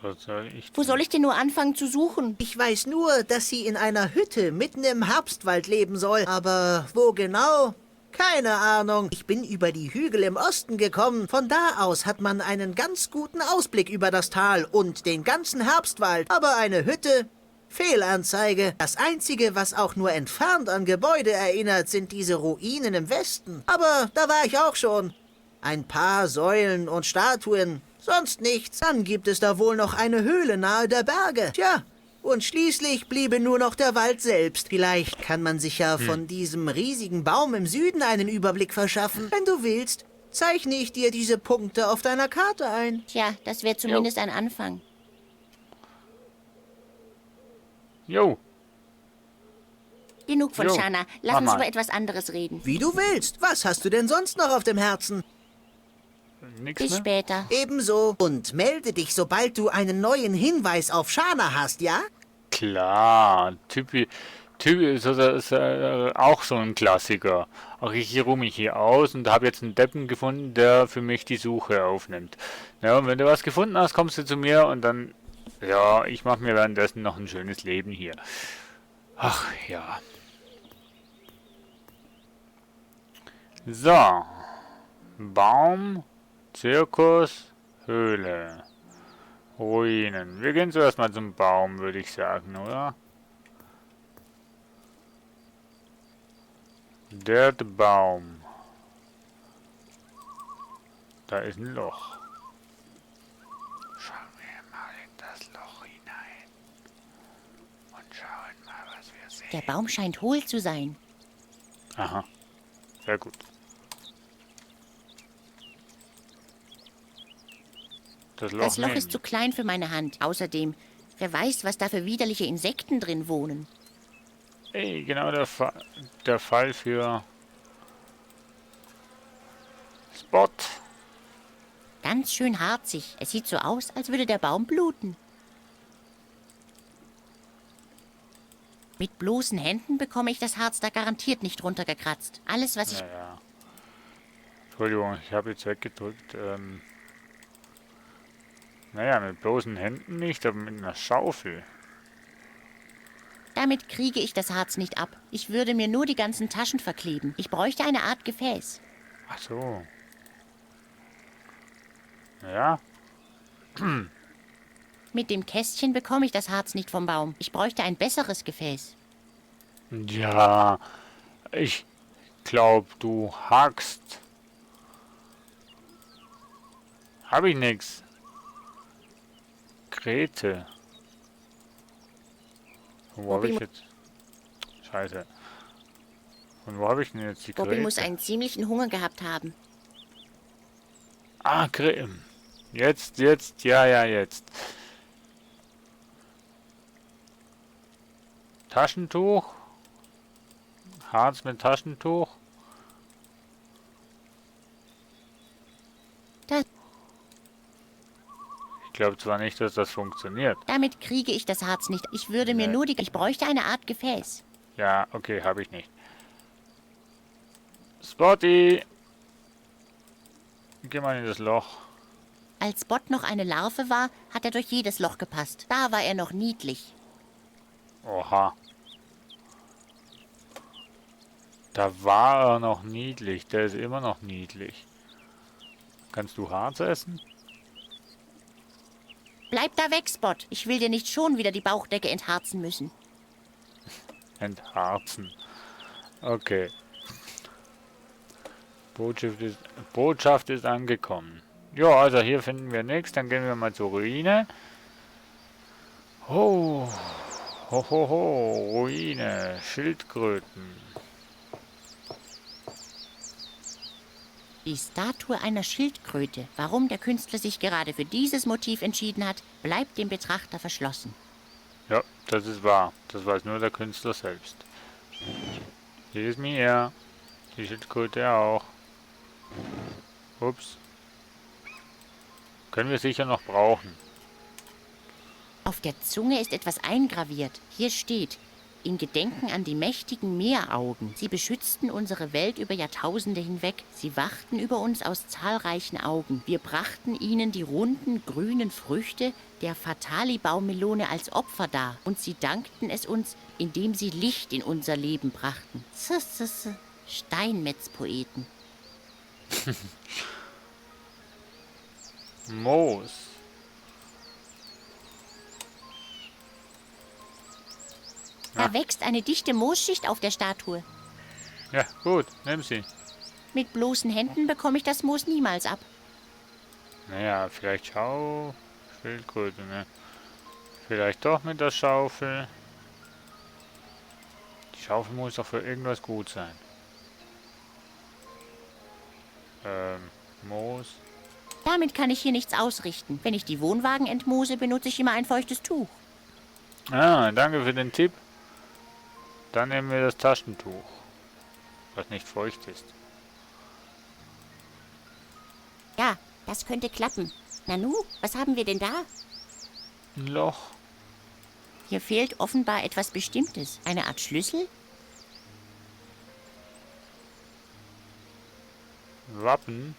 Was soll ich Wo soll ich denn nur anfangen zu suchen? Ich weiß nur, dass sie in einer Hütte mitten im Herbstwald leben soll. Aber wo genau? Keine Ahnung. Ich bin über die Hügel im Osten gekommen. Von da aus hat man einen ganz guten Ausblick über das Tal und den ganzen Herbstwald. Aber eine Hütte? Fehlanzeige. Das Einzige, was auch nur entfernt an Gebäude erinnert, sind diese Ruinen im Westen. Aber da war ich auch schon. Ein paar Säulen und Statuen. Sonst nichts. Dann gibt es da wohl noch eine Höhle nahe der Berge. Tja, und schließlich bliebe nur noch der Wald selbst. Vielleicht kann man sich ja von diesem riesigen Baum im Süden einen Überblick verschaffen. Wenn du willst, zeichne ich dir diese Punkte auf deiner Karte ein. Tja, das wäre zumindest ein Anfang. Jo, Genug von Jo, Shana. Lass mach uns mal. über etwas anderes reden. Wie du willst. Was hast du denn sonst noch auf dem Herzen? nix Bis mehr? später. Ebenso. Und melde dich, sobald du einen neuen Hinweis auf Sharna hast, ja? Klar, Typ ist auch so ein Klassiker. Auch ich ruhe mich hier aus und habe jetzt einen Deppen gefunden, der für mich die Suche aufnimmt. Ja, und wenn du was gefunden hast, kommst du zu mir und dann, ja, ich mache mir währenddessen noch ein schönes Leben hier. Ach ja. So. Baum, Zirkus, Höhle, Ruinen. Wir gehen zuerst mal zum Baum, würde ich sagen, oder? Der Baum. Da ist ein Loch. Schauen wir mal in das Loch hinein. Und schauen mal, was wir sehen. Der Baum scheint hohl zu sein. Aha. Sehr gut. Das Das Loch nehmen. ist zu klein für meine Hand. Außerdem, wer weiß, was da für widerliche Insekten drin wohnen. Ey, genau der Fall für Spot. Ganz schön harzig. Es sieht so aus, als würde der Baum bluten. Mit bloßen Händen bekomme ich das Harz da garantiert nicht runtergekratzt. Alles, was ich... Naja. Entschuldigung, ich habe jetzt weggedrückt. Naja, mit bloßen Händen nicht, aber mit einer Schaufel. Damit kriege ich das Harz nicht ab. Ich würde mir nur die ganzen Taschen verkleben. Ich bräuchte eine Art Gefäß. Ach so. Ja, Mit dem Kästchen bekomme ich das Harz nicht vom Baum. Ich bräuchte ein besseres Gefäß. ja. Ich glaube, du hackst. Hab ich nix. Grete. Wo habe ich jetzt? Scheiße. Und wo habe ich denn jetzt die Bobby muss Krete? einen ziemlichen Hunger gehabt haben. Ah, Grimm. Jetzt, ja, jetzt. Taschentuch. Harz mit Taschentuch. Das, Ich glaube zwar nicht, dass das funktioniert. damit kriege ich das Harz nicht. Ich würde mir Nee. nur die... Ich bräuchte eine Art Gefäß. Ja, okay, habe ich nicht. Spotty! Geh mal in das Loch. Als Bot noch eine Larve war, hat er durch jedes Loch gepasst. Da war er noch niedlich. Oha. Da war er noch niedlich. Der ist immer noch niedlich. Kannst du Harz essen? Bleib da weg, Spot. Ich will dir nicht schon wieder die Bauchdecke entharzen müssen. Entharzen. Okay. Botschaft ist angekommen. Ja, also hier finden wir nichts. Dann gehen wir mal zur Ruine. Oh. Ho, ho, ho. Ruine. Schildkröten. Die Statue einer Schildkröte. Warum der Künstler sich gerade für dieses Motiv entschieden hat, bleibt dem Betrachter verschlossen. Ja, das ist wahr. Das weiß nur der Künstler selbst. Hier ist mir. Die Schildkröte auch. Ups. Können wir sicher noch brauchen. Auf der Zunge ist etwas eingraviert. Hier steht: In Gedenken an die mächtigen Meeraugen. Sie beschützten unsere Welt über Jahrtausende hinweg. Sie wachten über uns aus zahlreichen Augen. Wir brachten ihnen die runden, grünen Früchte der Fatali-Baummelone als Opfer dar. Und sie dankten es uns, indem sie Licht in unser Leben brachten. Steinmetzpoeten. Moos. Da wächst eine dichte Moosschicht auf der Statue. Ja, gut, nimm sie. Mit bloßen Händen bekomme ich das Moos niemals ab. Naja, vielleicht Schildkröte, ne? Vielleicht doch mit der Schaufel. Die Schaufel muss doch für irgendwas gut sein. Moos. Damit kann ich hier nichts ausrichten. Wenn ich die Wohnwagen entmoose, benutze ich immer ein feuchtes Tuch. Ah, danke für den Tipp. Dann nehmen wir das Taschentuch, was nicht feucht ist. Ja, das könnte klappen. Nanu, was haben wir denn da? Ein Loch. Hier fehlt offenbar etwas Bestimmtes. Eine Art Schlüssel? Wappen.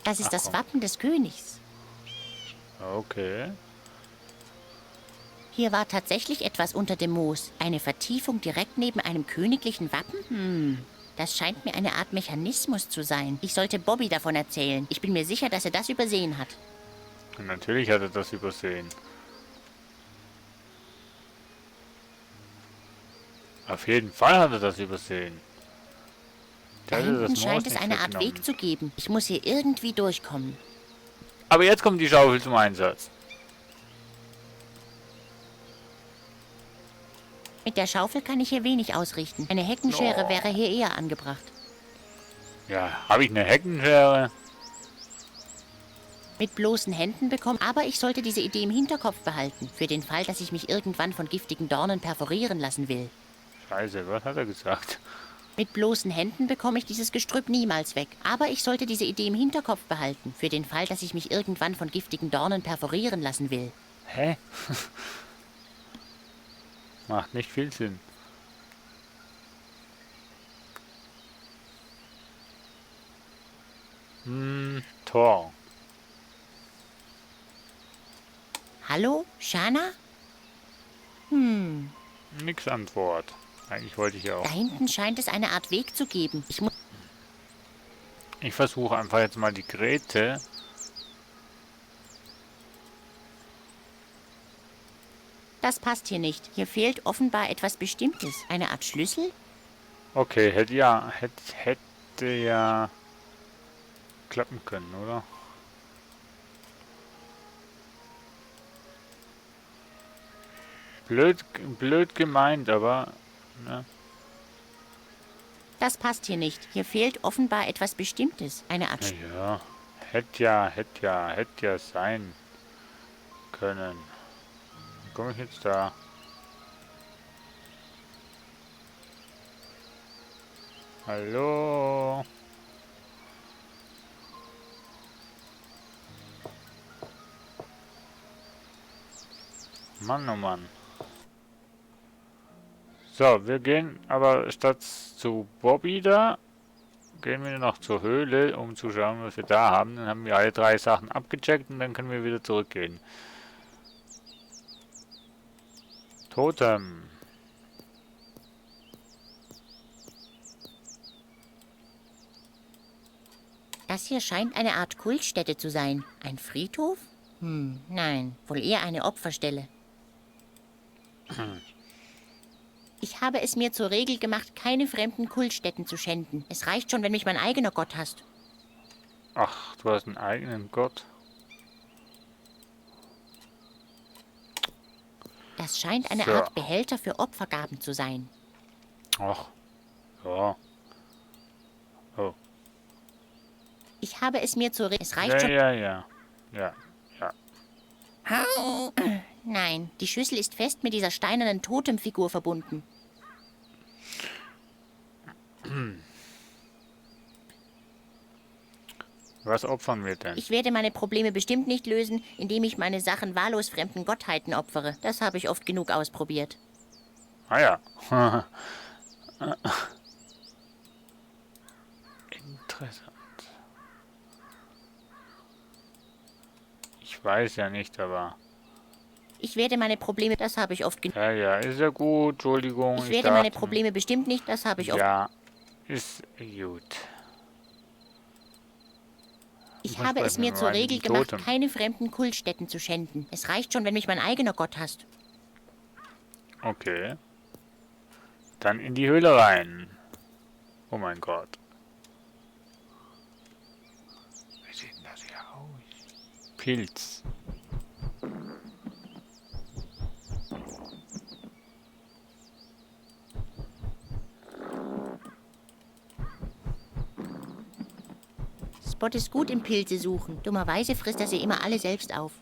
Das ist Ach, das komm. Wappen des Königs. Okay. Hier war tatsächlich etwas unter dem Moos. Eine Vertiefung direkt neben einem königlichen Wappen? Das scheint mir eine Art Mechanismus zu sein. Ich sollte Bobby davon erzählen. Ich bin mir sicher, dass er das übersehen hat. Und natürlich hat er das übersehen. Auf jeden Fall hat er das übersehen. Da Der hätte das hinten Moos scheint es nicht eine Art weggenommen. Weg zu geben. Ich muss hier irgendwie durchkommen. Aber jetzt kommt die Schaufel zum Einsatz. Mit der Schaufel kann ich hier wenig ausrichten. Eine Heckenschere Oh. wäre hier eher angebracht. Ja, habe ich eine Heckenschere? Mit bloßen Händen bekommen, aber ich sollte diese Idee im Hinterkopf behalten. Für den Fall, dass ich mich irgendwann von giftigen Dornen perforieren lassen will. Scheiße, was hat er gesagt? Mit bloßen Händen bekomme ich dieses Gestrüpp niemals weg. Aber ich sollte diese Idee im Hinterkopf behalten. Für den Fall, dass ich mich irgendwann von giftigen Dornen perforieren lassen will. Hä? Macht nicht viel Sinn. Tor. Hallo? Shana? Nix Antwort. Eigentlich wollte ich ja Da auch. hinten scheint es eine Art Weg zu geben. Ich muss... Ich versuche einfach jetzt mal die Grete. Das passt hier nicht. Hier fehlt offenbar etwas Bestimmtes. Eine Art Schlüssel? Okay, hätte ja klappen können, oder? Blöd gemeint, aber Ne? Das passt hier nicht. Hier fehlt offenbar etwas Bestimmtes. Eine Art Ja, hätte ja sein können. Komme ich jetzt da? Hallo? Mann, oh Mann. So, wir gehen aber statt zu Bobby da, gehen wir noch zur Höhle, um zu schauen, was wir da haben. Dann haben wir alle 3 Sachen abgecheckt und dann können wir wieder zurückgehen. Totem. Das hier scheint eine Art Kultstätte zu sein. Ein Friedhof? Nein, wohl eher eine Opferstelle. Ich habe es mir zur Regel gemacht, keine fremden Kultstätten zu schänden. Es reicht schon, wenn mich mein eigener Gott hasst. Ach, du hast einen eigenen Gott. Das scheint eine So. Art Behälter für Opfergaben zu sein. Ach, ja. Oh. Ich habe es mir zur Regel... Es reicht Ja, schon... ja, ja. Ja, ja. Nein, die Schüssel ist fest mit dieser steinernen Totemfigur verbunden. Was opfern wir denn? Ich werde meine Probleme bestimmt nicht lösen, indem ich meine Sachen wahllos fremden Gottheiten opfere. Das habe ich oft genug ausprobiert. Ah ja. Interessant. Ich weiß ja nicht, aber... Ich werde meine Probleme... Das habe ich oft genug... Ja, ja, ist ja gut. Entschuldigung. Ich werde meine dachte- Probleme bestimmt nicht... Das habe ich oft... Ja, ist gut. Ich Was habe es sprechen mir wir zur mal Regel mit dem gemacht, Totem? keine fremden Kultstätten zu schänden. Es reicht schon, wenn mich mein eigener Gott hasst. Okay. Dann in die Höhle rein. Oh mein Gott. Wie sieht denn das hier aus? Pilz. Spot ist gut im Pilze suchen. Dummerweise frisst er sie immer alle selbst auf.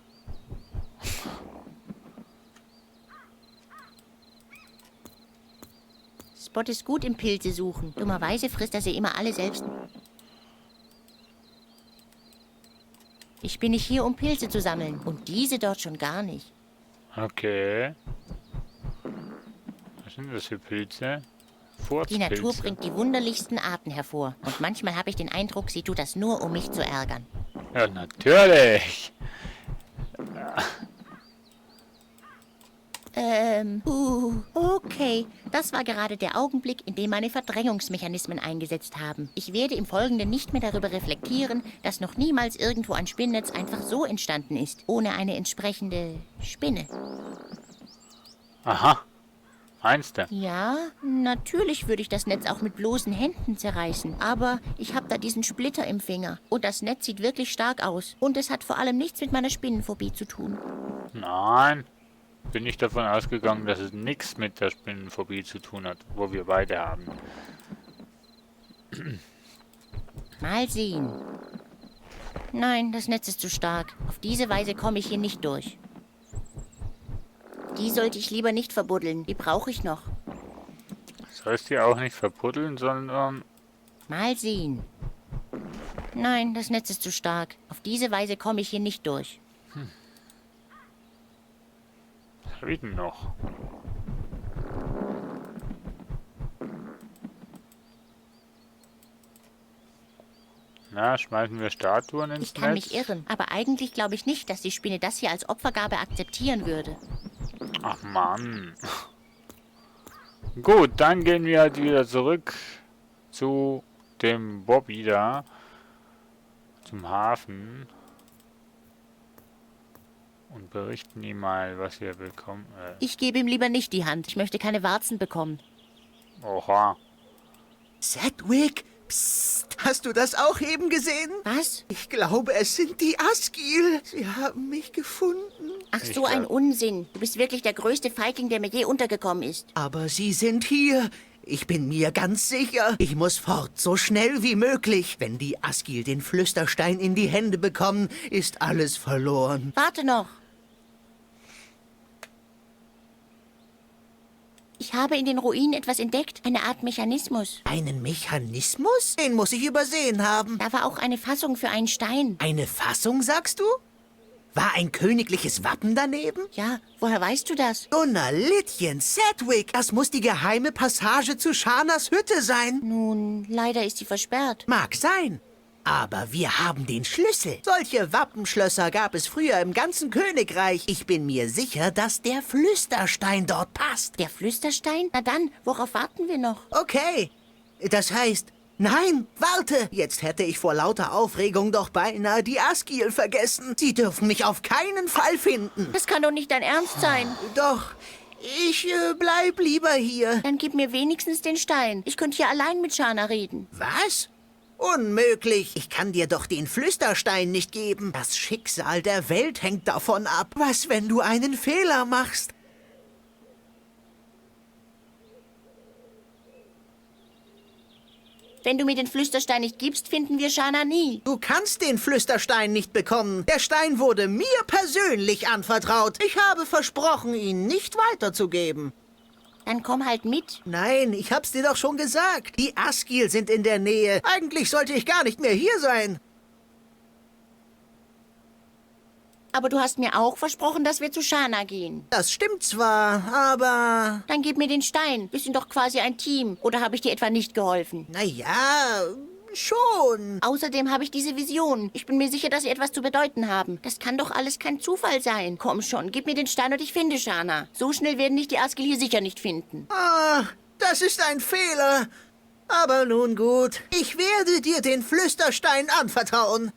Spot ist gut im Pilze suchen. Dummerweise frisst er sie immer alle selbst. Ich bin nicht hier, um Pilze zu sammeln. Und diese dort schon gar nicht. Okay. Was sind das für Pilze? Die Furzpilze. Natur bringt die wunderlichsten Arten hervor. Und manchmal habe ich den Eindruck, sie tut das nur, um mich zu ärgern. Ja, natürlich. Okay. Das war gerade der Augenblick, in dem meine Verdrängungsmechanismen eingesetzt haben. Ich werde im Folgenden nicht mehr darüber reflektieren, dass noch niemals irgendwo ein Spinnnetz einfach so entstanden ist, ohne eine entsprechende Spinne. Aha. Meinst du? Ja, natürlich würde ich das Netz auch mit bloßen Händen zerreißen. Aber ich habe da diesen Splitter im Finger. Und das Netz sieht wirklich stark aus. Und es hat vor allem nichts mit meiner Spinnenphobie zu tun. Nein. Bin ich davon ausgegangen, dass es nichts mit der Spinnenphobie zu tun hat, wo wir beide haben. Mal sehen. Nein, das Netz ist zu stark. Auf diese Weise komme ich hier nicht durch. Die sollte ich lieber nicht verbuddeln. Die brauche ich noch. Sollst du auch nicht verpuddeln, sondern... Mal sehen. Nein, das Netz ist zu stark. Auf diese Weise komme ich hier nicht durch. Was hab ich denn noch? Na, schmeißen wir Statuen ins Ich kann Netz? mich irren, aber eigentlich glaube ich nicht, dass die Spinne das hier als Opfergabe akzeptieren würde. Ach Mann. Gut, dann gehen wir halt wieder zurück zu dem Bobby da. Zum Hafen. Und berichten ihm mal, was wir bekommen. Ich gebe ihm lieber nicht die Hand. Ich möchte keine Warzen bekommen. Oha. Sedgwick, Psst, hast du das auch eben gesehen? Was? Ich glaube, es sind die Asgil. Sie haben mich gefunden. Ach, so ein Unsinn. Du bist wirklich der größte Feigling, der mir je untergekommen ist. Aber sie sind hier. Ich bin mir ganz sicher. Ich muss fort, so schnell wie möglich. Wenn die Asgil den Flüsterstein in die Hände bekommen, ist alles verloren. Warte noch. Ich habe in den Ruinen etwas entdeckt. Eine Art Mechanismus. Einen Mechanismus? Den muss ich übersehen haben. Da war auch eine Fassung für einen Stein. Eine Fassung, sagst du? War ein königliches Wappen daneben? Ja, woher weißt du das? Donnerlittchen, Sedgwick, das muss die geheime Passage zu Shanas Hütte sein. Nun, leider ist sie versperrt. Mag sein. Aber wir haben den Schlüssel. Solche Wappenschlösser gab es früher im ganzen Königreich. Ich bin mir sicher, dass der Flüsterstein dort passt. Der Flüsterstein? Na dann, worauf warten wir noch? Okay. Das heißt, nein, warte. Jetzt hätte ich vor lauter Aufregung doch beinahe die Asgil vergessen. Sie dürfen mich auf keinen Fall finden. Das kann doch nicht dein Ernst sein. Doch, ich bleib lieber hier. Dann gib mir wenigstens den Stein. Ich könnte hier allein mit Shana reden. Was? Unmöglich. Ich kann dir doch den Flüsterstein nicht geben. Das Schicksal der Welt hängt davon ab. Was, wenn du einen Fehler machst? Wenn du mir den Flüsterstein nicht gibst, finden wir Shana nie. Du kannst den Flüsterstein nicht bekommen. Der Stein wurde mir persönlich anvertraut. Ich habe versprochen, ihn nicht weiterzugeben. Dann komm halt mit. Nein, ich hab's dir doch schon gesagt. Die Asgil sind in der Nähe. Eigentlich sollte ich gar nicht mehr hier sein. Aber du hast mir auch versprochen, dass wir zu Shana gehen. Das stimmt zwar, aber... Dann gib mir den Stein. Wir sind doch quasi ein Team. Oder habe ich dir etwa nicht geholfen? Naja, schon. Außerdem habe ich diese Vision. Ich bin mir sicher, dass sie etwas zu bedeuten haben. Das kann doch alles kein Zufall sein. Komm schon, gib mir den Stein und ich finde Shana. So schnell werden dich die Asgil hier sicher nicht finden. Ah, das ist ein Fehler. Aber nun gut, ich werde dir den Flüsterstein anvertrauen.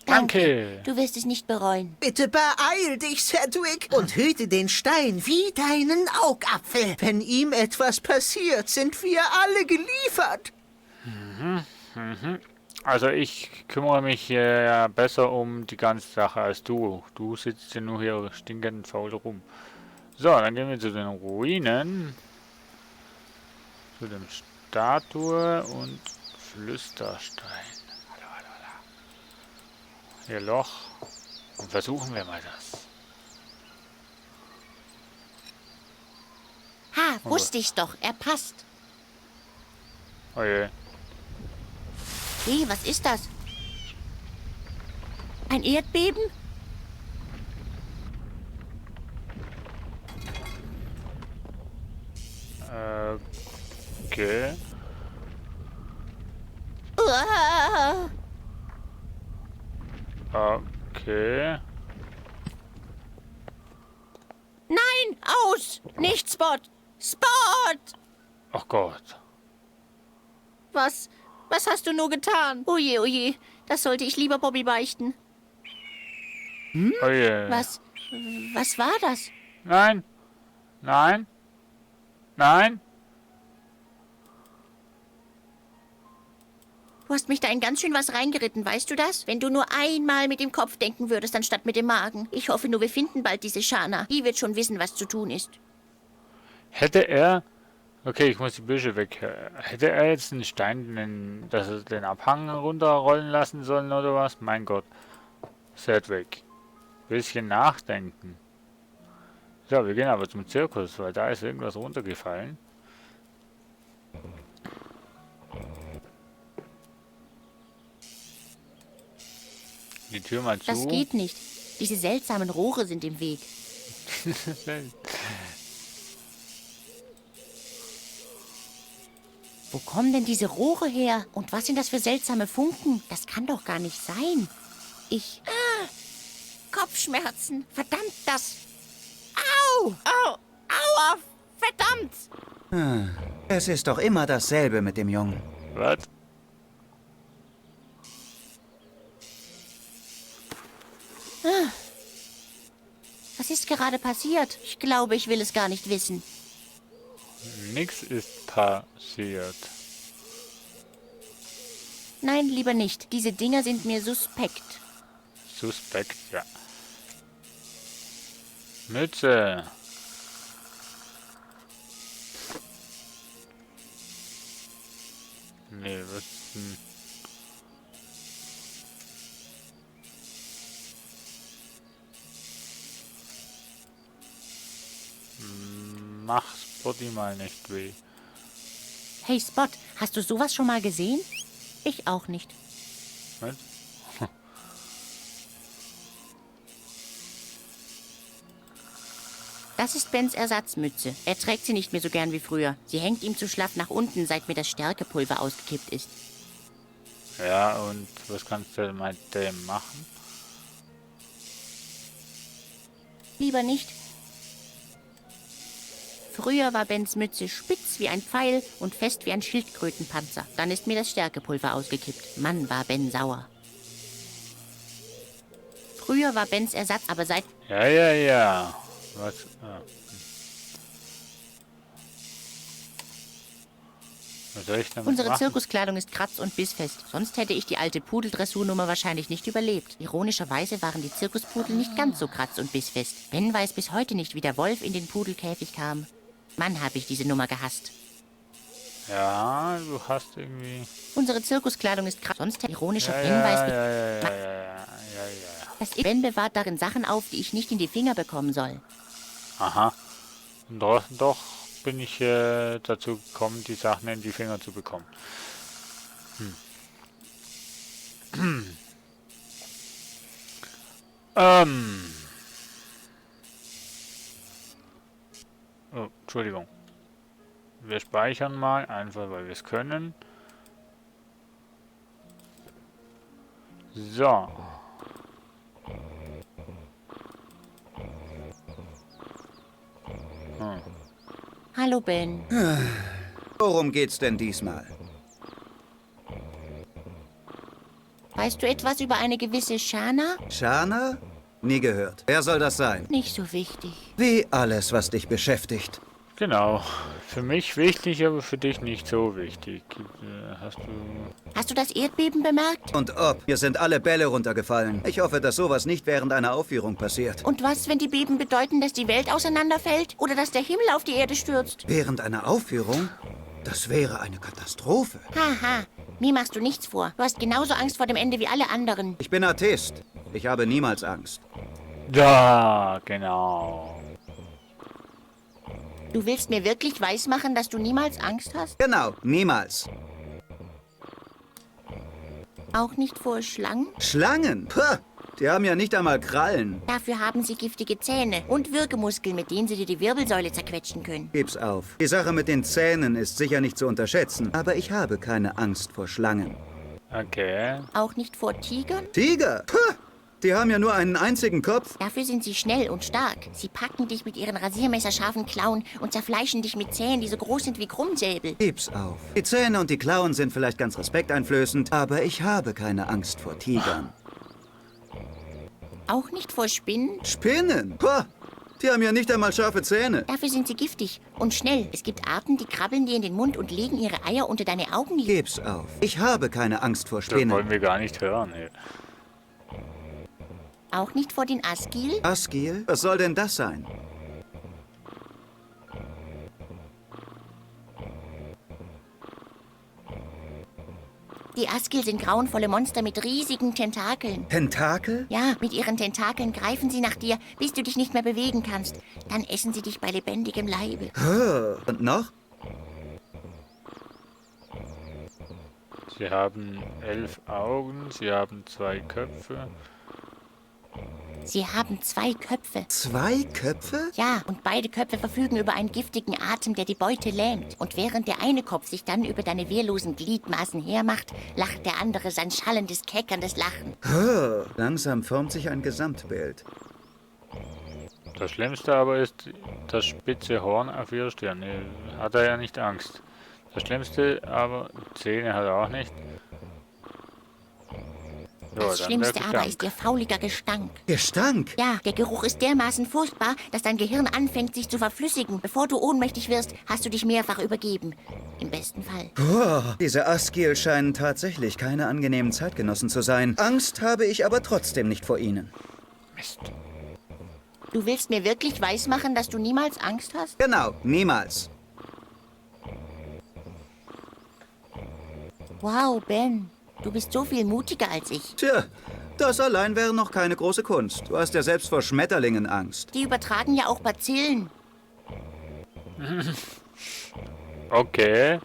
Danke. Du wirst es nicht bereuen. Bitte beeil dich, Sedgwick, und hüte den Stein wie deinen Augapfel. Wenn ihm etwas passiert, sind wir alle geliefert. Also ich kümmere mich besser um die ganze Sache als du. Du sitzt ja nur hier stinkend faul rum. So, dann gehen wir zu den Ruinen. Zu dem Statue und Flüsterstein. Hier Loch. Und versuchen wir mal das. Ha, wusste ich's doch. Er passt. Oh je. Hey, was ist das? Ein Erdbeben? Okay. Uah! Okay. Nein, aus! Nicht Spot! Spot! Ach Gott. Was hast du nur getan? Oje, oje, das sollte ich lieber Bobby beichten. Oh je. Was war das? Nein. Nein. Nein. Du hast mich da in ganz schön was reingeritten, weißt du das? Wenn du nur einmal mit dem Kopf denken würdest, anstatt mit dem Magen. Ich hoffe nur, wir finden bald diese Shana. Die wird schon wissen, was zu tun ist. Hätte er... Okay, ich muss die Büsche weg. Hätte er jetzt einen Stein, den Abhang runterrollen lassen sollen oder was? Mein Gott. Sedgwick. Bisschen nachdenken. So, wir gehen aber zum Zirkus, weil da ist irgendwas runtergefallen. Die Tür mal zu. Das geht nicht. Diese seltsamen Rohre sind im Weg. Wo kommen denn diese Rohre her? Und was sind das für seltsame Funken? Das kann doch gar nicht sein. Kopfschmerzen. Verdammt, das... Au! Au! Aua! Verdammt! Es ist doch immer dasselbe mit dem Jungen. Was? Was ist gerade passiert? Ich glaube, ich will es gar nicht wissen. Nichts ist passiert. Nein, lieber nicht. Diese Dinger sind mir suspekt. Suspekt, ja. Mütze. Nee, was denn? Mach Spotty mal nicht weh. Hey Spot, hast du sowas schon mal gesehen? Ich auch nicht. Was? Das ist Bens Ersatzmütze. Er trägt sie nicht mehr so gern wie früher. Sie hängt ihm zu schlaff nach unten, seit mir das Stärkepulver ausgekippt ist. Ja, und was kannst du mit dem machen? Lieber nicht. Früher war Bens Mütze spitz wie ein Pfeil und fest wie ein Schildkrötenpanzer. Dann ist mir das Stärkepulver ausgekippt. Mann, war Ben sauer. Früher war Bens Ersatz, aber seit... Ja, ja, ja. Was? Ah. Was soll ich damit Unsere machen? Zirkuskleidung ist kratz- und bissfest. Sonst hätte ich die alte Pudeldressurnummer wahrscheinlich nicht überlebt. Ironischerweise waren die Zirkuspudel nicht ganz so kratz- und bissfest. Ben weiß bis heute nicht, wie der Wolf in den Pudelkäfig kam. Mann, habe ich diese Nummer gehasst. Ja, du hast irgendwie... Unsere Zirkuskleidung ist kratz... Sonst hätte ironischer Ja, Ben ja, weiß... ja, ja, ja, ja, ja. Das Ben bewahrt darin Sachen auf, die ich nicht in die Finger bekommen soll. Aha. Und doch bin ich dazu gekommen, die Sachen in die Finger zu bekommen. Oh, Entschuldigung. Wir speichern mal, einfach weil wir es können. So. Hallo Ben. Worum geht's denn diesmal? Weißt du etwas über eine gewisse Shana? Shana? Nie gehört. Wer soll das sein? Nicht so wichtig. Wie alles, was dich beschäftigt. Genau. Für mich wichtig, aber für dich nicht so wichtig. Hast du das Erdbeben bemerkt? Und ob. Hier sind alle Bälle runtergefallen. Ich hoffe, dass sowas nicht während einer Aufführung passiert. Und was, wenn die Beben bedeuten, dass die Welt auseinanderfällt? Oder dass der Himmel auf die Erde stürzt? Während einer Aufführung? Das wäre eine Katastrophe. Haha, mir machst du nichts vor. Du hast genauso Angst vor dem Ende wie alle anderen. Ich bin Atheist. Ich habe niemals Angst. Ja, genau. Du willst mir wirklich weismachen, dass du niemals Angst hast? Genau, niemals. Auch nicht vor Schlangen? Schlangen? Puh, die haben ja nicht einmal Krallen. Dafür haben sie giftige Zähne und Würgemuskeln, mit denen sie dir die Wirbelsäule zerquetschen können. Gib's auf. Die Sache mit den Zähnen ist sicher nicht zu unterschätzen, aber ich habe keine Angst vor Schlangen. Okay. Auch nicht vor Tigern? Tiger? Puh, die haben ja nur einen einzigen Kopf. Dafür sind sie schnell und stark. Sie packen dich mit ihren rasiermesserscharfen Klauen und zerfleischen dich mit Zähnen, die so groß sind wie Krummsäbel. Gib's auf. Die Zähne und die Klauen sind vielleicht ganz respekteinflößend, aber ich habe keine Angst vor Tigern. Auch nicht vor Spinnen? Spinnen? Puh, die haben ja nicht einmal scharfe Zähne. Dafür sind sie giftig und schnell. Es gibt Arten, die krabbeln dir in den Mund und legen ihre Eier unter deine Augenlider. Gib's auf. Ich habe keine Angst vor Das Spinnen. wollen wir gar nicht hören. Ey. Auch nicht vor den Asgil? Asgil? Was soll denn das sein? Die Asgil sind grauenvolle Monster mit riesigen Tentakeln. Tentakel? Ja, mit ihren Tentakeln greifen sie nach dir, bis du dich nicht mehr bewegen kannst. Dann essen sie dich bei lebendigem Leibe. Und noch? Sie haben 11 Augen, sie haben 2 Köpfe. Sie haben 2 Köpfe. 2 Köpfe? Ja, und beide Köpfe verfügen über einen giftigen Atem, der die Beute lähmt. Und während der eine Kopf sich dann über deine wehrlosen Gliedmaßen hermacht, lacht der andere sein schallendes, keckerndes Lachen. Langsam formt sich ein Gesamtbild. Das Schlimmste aber ist das spitze Horn auf ihrer Stirn. Nee, hat er ja nicht Angst. Das Schlimmste aber, Zähne hat er auch nicht. Das dann Schlimmste der aber Gestank. ist ihr fauliger Gestank. Gestank? Ja, der Geruch ist dermaßen furchtbar, dass dein Gehirn anfängt, sich zu verflüssigen. Bevor du ohnmächtig wirst, hast du dich mehrfach übergeben. Im besten Fall. Diese Askil scheinen tatsächlich keine angenehmen Zeitgenossen zu sein. Angst habe ich aber trotzdem nicht vor ihnen. Mist. Du willst mir wirklich weismachen, dass du niemals Angst hast? Genau, niemals. Wow, Ben. Du bist so viel mutiger als ich. Tja, das allein wäre noch keine große Kunst. Du hast ja selbst vor Schmetterlingen Angst. Die übertragen ja auch Bazillen. Okay.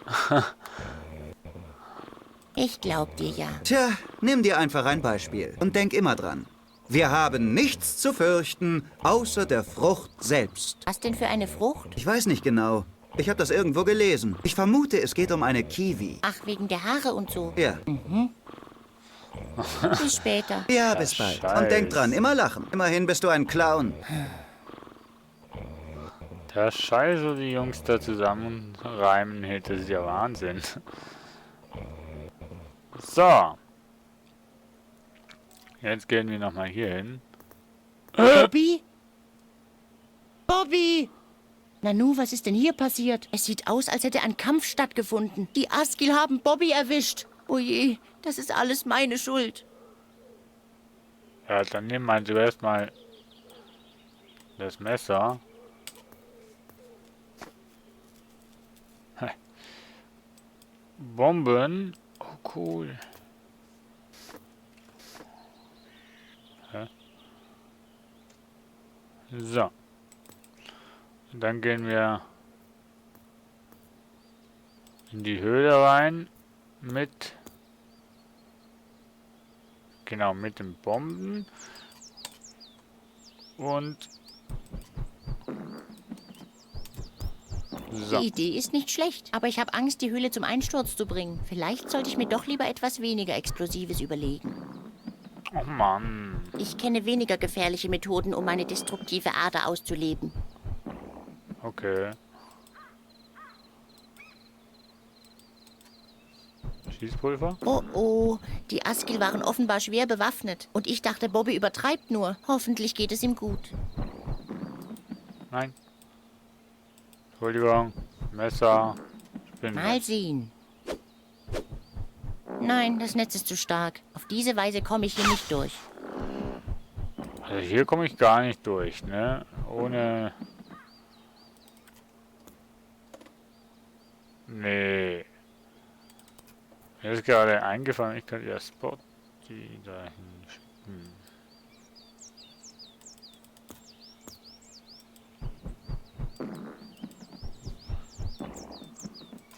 Ich glaub dir ja. Tja, nimm dir einfach ein Beispiel und denk immer dran. Wir haben nichts zu fürchten, außer der Frucht selbst. Was denn für eine Frucht? Ich weiß nicht genau. Ich habe das irgendwo gelesen. Ich vermute, es geht um eine Kiwi. Ach, wegen der Haare und so. Ja. Bis später. Ja, bis bald. Und denk dran, immer lachen. Immerhin bist du ein Clown. Da scheiße die Jungs da zusammenreimen, hey, das ist ja Wahnsinn. So. Jetzt gehen wir nochmal hier hin. Bobby? Bobby! Nanu, was ist denn hier passiert? Es sieht aus, als hätte ein Kampf stattgefunden. Die Askil haben Bobby erwischt. Oh je, das ist alles meine Schuld. Ja, dann nehmen wir zuerst mal das Messer. Bomben. Oh, cool. So. Und dann gehen wir in die Höhle rein mit den Bomben und so. Die Idee ist nicht schlecht, aber ich habe Angst, die Höhle zum Einsturz zu bringen. Vielleicht sollte ich mir doch lieber etwas weniger Explosives überlegen. Oh Mann. Ich kenne weniger gefährliche Methoden, um meine destruktive Ader auszuleben. Okay. Schießpulver? Oh oh, die Askil waren offenbar schwer bewaffnet. Und ich dachte, Bobby übertreibt nur. Hoffentlich geht es ihm gut. Nein. Entschuldigung. Messer. Spinne. Mal sehen. Nein, das Netz ist zu stark. Auf diese Weise komme ich hier nicht durch. Also hier komme ich gar nicht durch, ne? Ohne... Nee. Mir ist gerade eingefallen, ich könnte ja Spot die dahin schicken.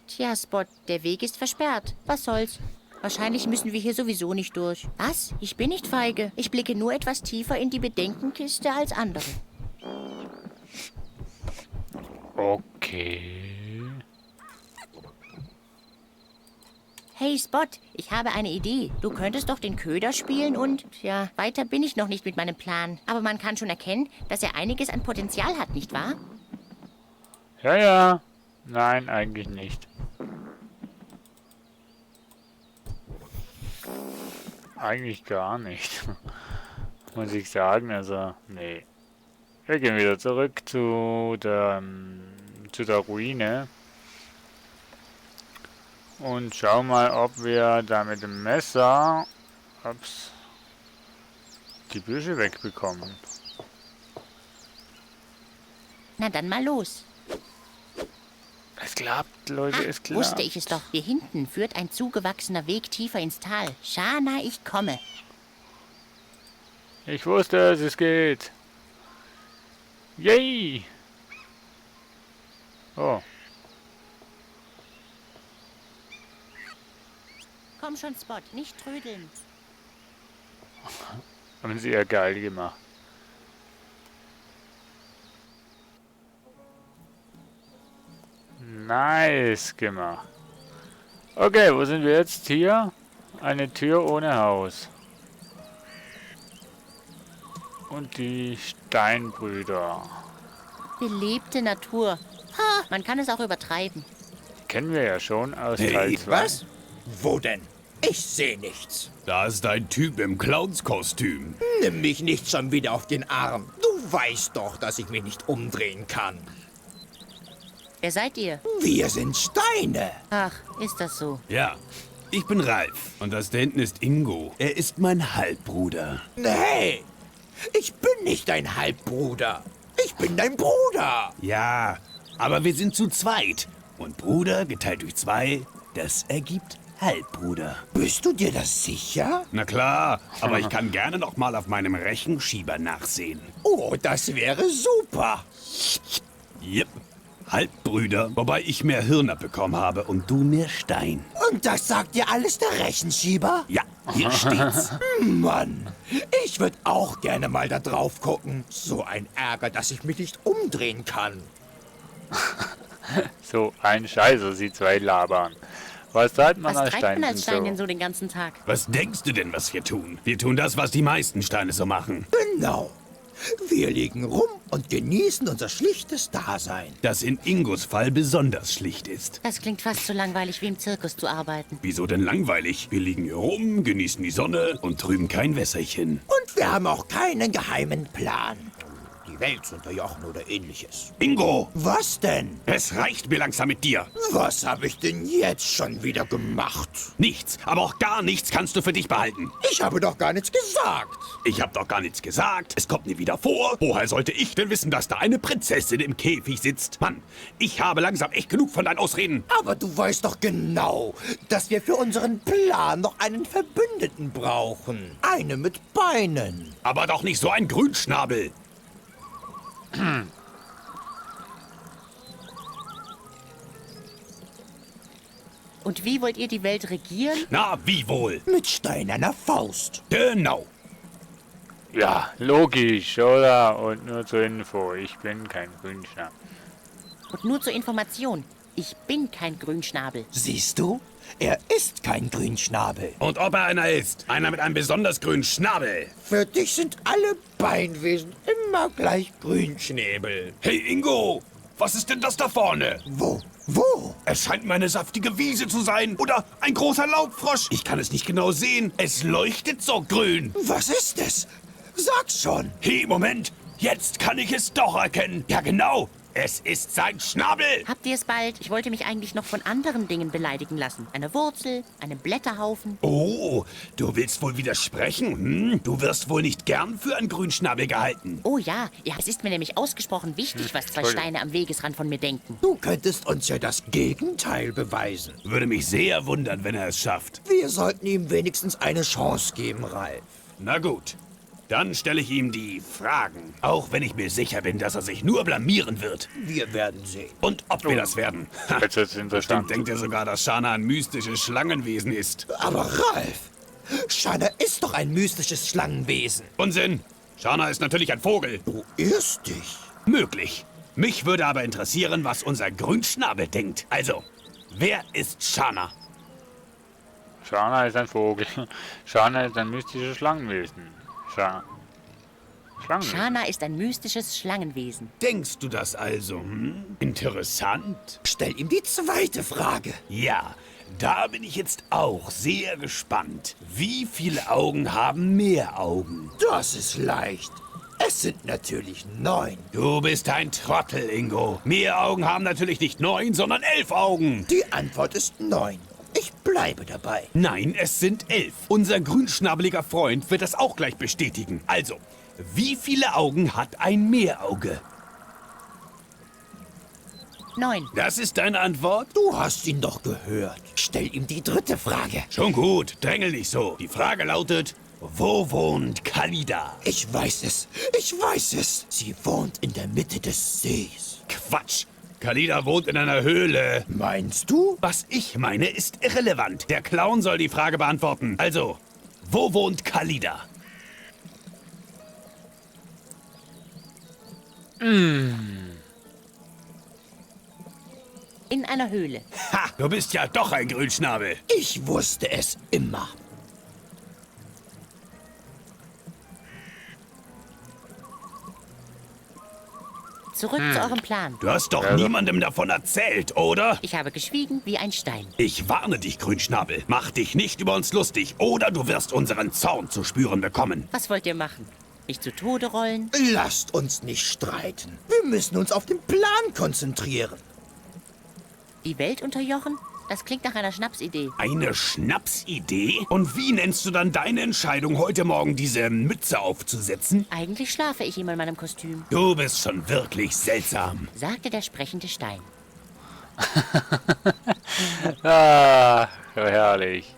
Tja, Spot, der Weg ist versperrt. Was soll's? Wahrscheinlich müssen wir hier sowieso nicht durch. Was? Ich bin nicht feige. Ich blicke nur etwas tiefer in die Bedenkenkiste als andere. Okay. Hey Spot, ich habe eine Idee. Du könntest doch den Köder spielen und... Ja, weiter bin ich noch nicht mit meinem Plan. Aber man kann schon erkennen, dass er einiges an Potenzial hat, nicht wahr? Ja, ja. Nein, eigentlich nicht. Eigentlich gar nicht. Muss ich sagen, also, nee. Wir gehen wieder zurück zu der Ruine. Und schauen mal, ob wir da mit dem Messer die Büsche wegbekommen. Na dann mal los. Es klappt, Leute, es klappt. Wusste ich es doch. Hier hinten führt ein zugewachsener Weg tiefer ins Tal. Shana, ich komme. Ich wusste es geht. Yay! Oh, Komm schon, Spot, nicht trödeln. haben sie ja geil gemacht. Nice gemacht. Okay, wo sind wir jetzt? Hier? Eine Tür ohne Haus. Und die Steinbrüder. Belebte Natur. Man kann es auch übertreiben. Die kennen wir ja schon aus Teil 2. Was? Wo denn? Ich sehe nichts. Da ist ein Typ im Clownskostüm. Nimm mich nicht schon wieder auf den Arm. Du weißt doch, dass ich mich nicht umdrehen kann. Wer seid ihr? Wir sind Steine. Ach, ist das so? Ja, ich bin Ralf. Und das da hinten ist Ingo. Er ist mein Halbbruder. Nee, ich bin nicht dein Halbbruder. Ich bin dein Bruder. Ja, aber wir sind zu zweit. Und Bruder geteilt durch 2, das ergibt Halbbruder. Bist du dir das sicher? Na klar, aber ich kann gerne noch mal auf meinem Rechenschieber nachsehen. Oh, das wäre super. Jep, Halbbrüder, wobei ich mehr Hirn abbekommen habe und du mehr Stein. Und das sagt dir alles der Rechenschieber? Ja, hier steht's. Mann, ich würde auch gerne mal da drauf gucken. So ein Ärger, dass ich mich nicht umdrehen kann. So ein Scheiße, sie zwei labern. Was treibt man Was als treibt man Stein als Stein denn so? so den ganzen Tag? Was denkst du denn, was wir tun? Wir tun das, was die meisten Steine so machen. Genau. Wir liegen rum und genießen unser schlichtes Dasein. Das in Ingos Fall besonders schlicht ist. Das klingt fast so langweilig wie im Zirkus zu arbeiten. Wieso denn langweilig? Wir liegen hier rum, genießen die Sonne und trüben kein Wässerchen. Und wir haben auch keinen geheimen Plan. Die Welt zu unterjochen oder ähnliches. Ingo! Was denn? Es reicht mir langsam mit dir. Was habe ich denn jetzt schon wieder gemacht? Nichts, aber auch gar nichts kannst du für dich behalten. Ich habe doch gar nichts gesagt. Ich hab doch gar nichts gesagt. Es kommt nie wieder vor. Woher sollte ich denn wissen, dass da eine Prinzessin im Käfig sitzt? Mann, ich habe langsam echt genug von deinen Ausreden. Aber du weißt doch genau, dass wir für unseren Plan noch einen Verbündeten brauchen. Eine mit Beinen. Aber doch nicht so ein Grünschnabel. Und wie wollt ihr die Welt regieren? Na, wie wohl? Mit steinerner Faust. Genau. Ja, logisch, oder? Und nur zur Info, ich bin kein Grünschnabel. Und nur zur Information, ich bin kein Grünschnabel. Siehst du? Er ist kein Grünschnabel. Und ob er einer ist? Einer mit einem besonders grünen Schnabel. Für dich sind alle Beinwesen immer gleich Grünschnäbel. Hey Ingo, was ist denn das da vorne? Wo? Wo? Es scheint meine saftige Wiese zu sein. Oder ein großer Laubfrosch. Ich kann es nicht genau sehen. Es leuchtet so grün. Was ist es? Sag's schon. Hey, Moment. Jetzt kann ich es doch erkennen. Ja, genau. Es ist sein Schnabel. Habt ihr es bald? Ich wollte mich eigentlich noch von anderen Dingen beleidigen lassen. Eine Wurzel, einen Blätterhaufen. Oh, du willst wohl widersprechen? Hm? Du wirst wohl nicht gern für einen Grünschnabel gehalten. Oh ja, es ist mir nämlich ausgesprochen wichtig, was zwei Steine am Wegesrand von mir denken. Du könntest uns ja das Gegenteil beweisen. Würde mich sehr wundern, wenn er es schafft. Wir sollten ihm wenigstens eine Chance geben, Ralf. Na gut. Dann stelle ich ihm die Fragen. Auch wenn ich mir sicher bin, dass er sich nur blamieren wird. Wir werden sehen. Und ob wir das werden. Jetzt ist interessant. Bestimmt denkt er sogar, dass Shana ein mystisches Schlangenwesen ist. Aber Ralf, Shana ist doch ein mystisches Schlangenwesen. Unsinn. Shana ist natürlich ein Vogel. Du irrst dich. Möglich. Mich würde aber interessieren, was unser Grünschnabel denkt. Also, wer ist Shana? Shana ist ein Vogel. Shana ist ein mystisches Schlangenwesen. Schlangenwesen. Shana ist ein mystisches Schlangenwesen. Denkst du das also? Interessant. Stell ihm die zweite Frage. Ja, da bin ich jetzt auch sehr gespannt. Wie viele Augen haben mehr Augen? Das ist leicht. Es sind natürlich 9. Du bist ein Trottel, Ingo. Mehr Augen haben natürlich nicht 9, sondern 11 Augen. Die Antwort ist 9. Ich bleibe dabei. Nein, es sind 11. Unser grünschnabeliger Freund wird das auch gleich bestätigen. Also, wie viele Augen hat ein Meerauge? 9. Das ist deine Antwort? Du hast ihn doch gehört. Stell ihm die dritte Frage. Schon gut, drängel nicht so. Die Frage lautet, wo wohnt Khalida? Ich weiß es. Ich weiß es. Sie wohnt in der Mitte des Sees. Quatsch. Khalida wohnt in einer Höhle. Meinst du? Was ich meine, ist irrelevant. Der Clown soll die Frage beantworten. Also, wo wohnt Khalida? In einer Höhle. Ha, du bist ja doch ein Grünschnabel. Ich wusste es immer. Zurück zu eurem Plan. Du hast doch niemandem davon erzählt, oder? Ich habe geschwiegen wie ein Stein. Ich warne dich, Grünschnabel. Mach dich nicht über uns lustig, oder du wirst unseren Zorn zu spüren bekommen. Was wollt ihr machen? Mich zu Tode rollen? Lasst uns nicht streiten. Wir müssen uns auf den Plan konzentrieren. Die Welt unterjochen? Das klingt nach einer Schnapsidee. Eine Schnapsidee? Und wie nennst du dann deine Entscheidung, heute Morgen diese Mütze aufzusetzen? Eigentlich schlafe ich immer in meinem Kostüm, Du bist schon wirklich seltsam. sagte der sprechende Stein. Ah, herrlich.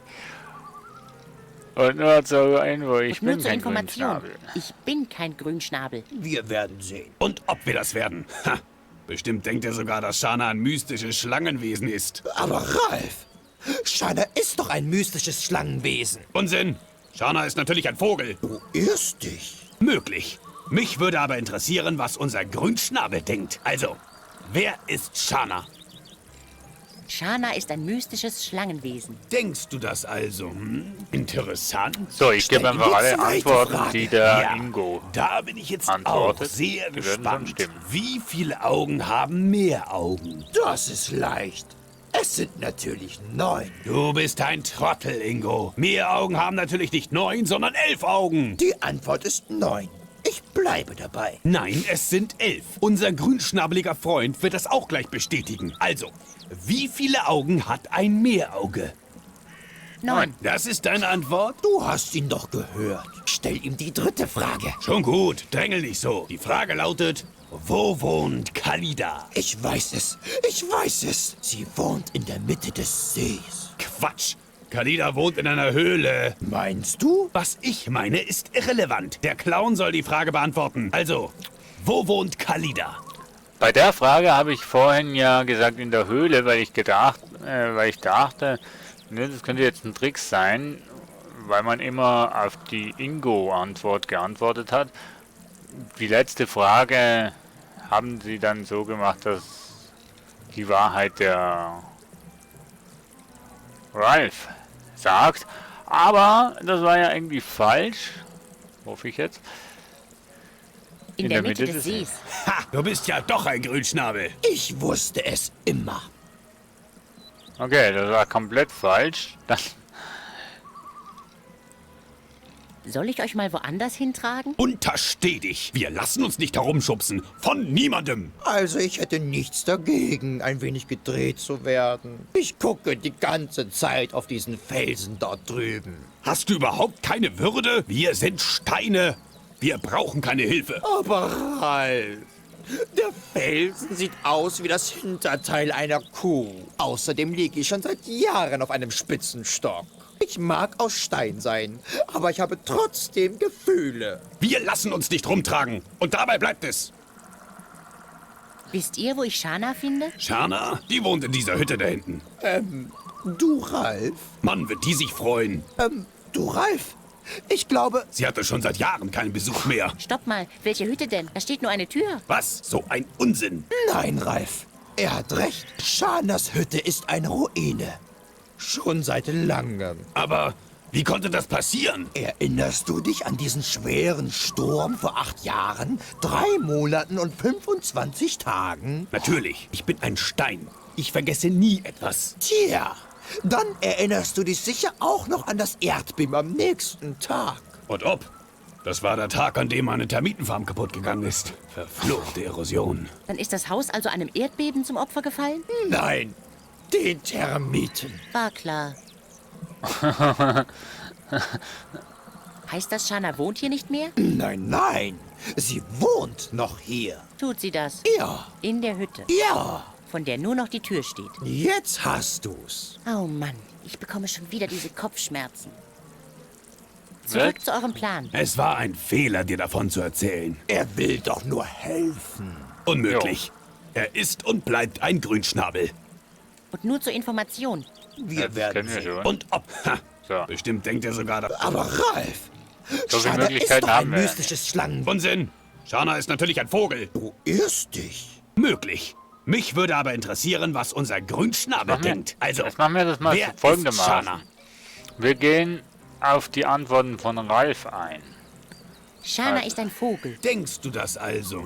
Und nur zur Info, ich Und nur bin zur kein Information. Grünschnabel. Ich bin kein Grünschnabel. Wir werden sehen. Und ob wir das werden? Ha, bestimmt denkt er sogar, dass Shana ein mystisches Schlangenwesen ist. Aber Ralf, Shana ist doch ein mystisches Schlangenwesen. Unsinn! Shana ist natürlich ein Vogel. Du irrst dich. Möglich. Mich würde aber interessieren, was unser Grünschnabel denkt. Also, wer ist Shana? Shana ist ein mystisches Schlangenwesen. Denkst du das also? Interessant. So, ich gebe einfach alle zweite Antworten, Frage. die der Ja, Ingo da bin ich jetzt auch antwortet. sehr Die werden schon gespannt. stimmen. Wie viele Augen haben mehr Augen? Das ist leicht. Es sind natürlich 9. Du bist ein Trottel, Ingo. Mehr Augen haben natürlich nicht 9, sondern 11 Augen. Die Antwort ist 9. Ich bleibe dabei. Nein, es sind 11. Unser grünschnabeliger Freund wird das auch gleich bestätigen. Also, wie viele Augen hat ein Meerauge? 9. Das ist deine Antwort? Du hast ihn doch gehört. Stell ihm die dritte Frage. Schon gut, drängel nicht so. Die Frage lautet, wo wohnt Kalida? Ich weiß es. Ich weiß es. Sie wohnt in der Mitte des Sees. Quatsch. Kalida wohnt in einer Höhle. Meinst du? Was ich meine, ist irrelevant. Der Clown soll die Frage beantworten. Also, wo wohnt Kalida? Bei der Frage habe ich vorhin ja gesagt in der Höhle, weil ich dachte, ne, das könnte jetzt ein Trick sein, weil man immer auf die Ingo-Antwort geantwortet hat. Die letzte Frage haben sie dann so gemacht, dass die Wahrheit der Ralf sagt. Aber das war ja irgendwie falsch, hoffe ich jetzt. In der Mitte des Sees. Ha, du bist ja doch ein Grünschnabel. Ich wusste es immer. Okay, das war komplett falsch. Das Soll ich euch mal woanders hintragen? Untersteh dich. Wir lassen uns nicht herumschubsen. Von niemandem. Also ich hätte nichts dagegen, ein wenig gedreht zu werden. Ich gucke die ganze Zeit auf diesen Felsen dort drüben. Hast du überhaupt keine Würde? Wir sind Steine. Wir brauchen keine Hilfe. Aber Ralf, der Felsen sieht aus wie das Hinterteil einer Kuh. Außerdem liege ich schon seit Jahren auf einem spitzen Stock. Ich mag aus Stein sein, aber ich habe trotzdem Gefühle. Wir lassen uns nicht rumtragen. Und dabei bleibt es. Wisst ihr, wo ich Shana finde? Shana, die wohnt in dieser Hütte da hinten. Du, Ralf? Mann, wird die sich freuen. Du, Ralf? Ich glaube... Sie hatte schon seit Jahren keinen Besuch mehr. Stopp mal, welche Hütte denn? Da steht nur eine Tür. Was? So ein Unsinn. Nein, Ralf. Er hat recht. Shanas Hütte ist eine Ruine. Schon seit langem. Aber wie konnte das passieren? Erinnerst du dich an diesen schweren Sturm vor 8 Jahren, 3 Monaten und 25 Tagen? Natürlich, ich bin ein Stein. Ich vergesse nie etwas. Tja, dann erinnerst du dich sicher auch noch an das Erdbeben am nächsten Tag. Und ob? Das war der Tag, an dem meine Termitenfarm kaputt gegangen ist. Verfluchte Erosion. Dann ist das Haus also einem Erdbeben zum Opfer gefallen? Nein, den Termiten. War klar. Heißt das, Shana wohnt hier nicht mehr? Nein, nein, sie wohnt noch hier. Tut sie das? Ja, In der Hütte, ja, von der nur noch die Tür steht. jetzt hast du's. Oh Mann, ich bekomme schon wieder diese Kopfschmerzen. Zurück zu eurem Plan. Es war ein Fehler, dir davon zu erzählen. Er will doch nur helfen. Unmöglich. Er ist und bleibt ein Grünschnabel. Und nur zur Information. Wir das werden kennen wir sehen. schon. Und ob. Ha, So. bestimmt denkt er sogar... Aber Ralf, So viele Shana ist Möglichkeiten doch ein haben wir. mystisches Schlangen... Unsinn. Shana ist natürlich ein Vogel. Du irrst dich. Möglich. Mich würde aber interessieren, was unser Grünschnabel denkt. Also, Jetzt machen wir das mal wer ist folgendermaßen. Shana? Wir gehen auf die Antworten von Ralf ein. Shana ist ein Vogel. Denkst du das also?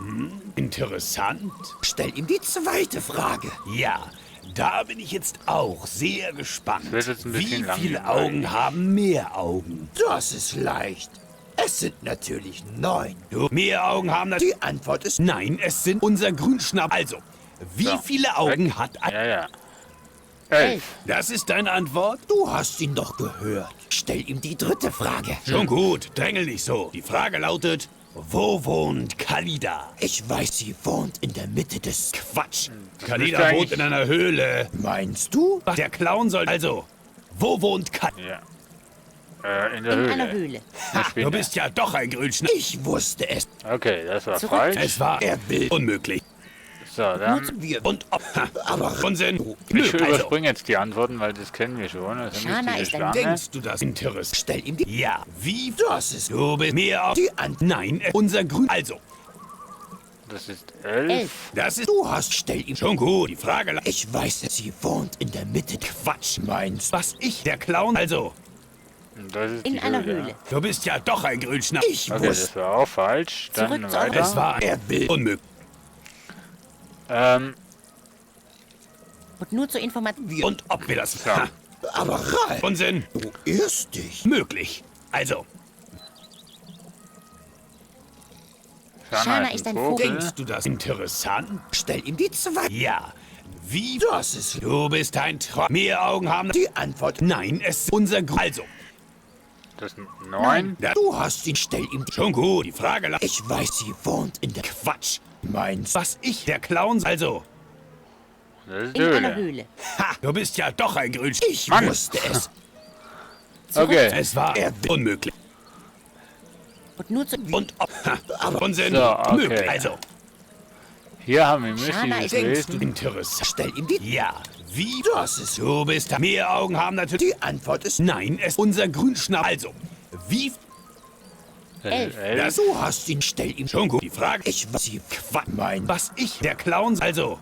Interessant. Stell ihm die zweite Frage. Ja, da bin ich jetzt auch sehr gespannt. Das wird jetzt ein bisschen Wie viele langweilig. Augen haben mehr Augen? Das ist leicht. Es sind natürlich 9. Du, mehr Augen haben natürlich... Die Antwort ist Nein, es sind unser Grünschnabel. Also, wie So, viele Augen hat ein... Ja, ja. 11. Das ist deine Antwort? Du hast ihn doch gehört. Stell ihm die dritte Frage. Schon gut, drängel nicht so. Die Frage lautet, wo wohnt Kalida? Ich weiß, sie wohnt in der Mitte des... Quatsch. müsste Kalida eigentlich- wohnt in einer Höhle. Meinst du? Was der Clown soll... Also, wo wohnt Kalida? Ja. In der In Höhle. einer Höhle. Eine Du Spinne. bist ja doch ein Grünschnabel. Ich wusste es. Okay, das war Zurück. falsch. Es war Er will... unmöglich. So, dann. Wir... Und ob... Aber... Unsinn. Ich Also, überspringe jetzt die Antworten, weil das kennen wir schon. Das sind Shana nicht ist diese ein Schlange. denkst du das Interesse? Stell ihm die... Ja, wie... Das ist... Du bist mehr auf... Die Antwort... Nein, unser Grün... Also, Das ist 11. 11. das ist... Du hast... Stell ihm... Schon gut, die Frage... Ich weiß es, sie wohnt in der Mitte... Quatsch. Meinst Was ich, der Clown... Also, Und das ist In die einer Höhle. Höhle. du bist ja doch ein Grünschnabel. Ich Okay, wusste... das war auch falsch. Dann Zurück zu weiter. Es war... Er will... Unmöglich. Und nur zur Information. Und ob wir das... Ja. Ha, Aber Ralf, Unsinn. du irrst dich. Möglich. Also, Shana ist ein Vogel. denkst du das interessant? Stell ihm die zweite... Ja. Wie... Das ist... Du bist ein Tro... Mehr Augen haben... Die Antwort... Nein, es ist unser Grün... Also, Das sind 9. da, Du hast ihn... Stell ihm... schon gut, die Frage... Ich weiß, sie wohnt in der... Quatsch. Meinst Was ich, der Clown... Also, Das ist die In einer Höhle. Höhle. ha, du bist ja doch ein Grünschnabel. Ich Mann. wusste es. Okay. Es war Er will- unmöglich. Und nur zur... Und ob... Ha, Aber- Unsinn. So, okay. Möglich. Also, Hier haben wir Shana müsstliches ist- Wesen. interessant. Stell ihm die... Ja. Wie... Das ist... Du bist... Mehr Augen haben natürlich... Die Antwort ist... Nein, es ist unser Grünschnabel. Also, wie... Das ist 11. Das Du hast ihn... Stell ihm... schon gut. Die Frage... Ich weiß, sie... Quatsch. Mein... Was ich, der Clown... Also,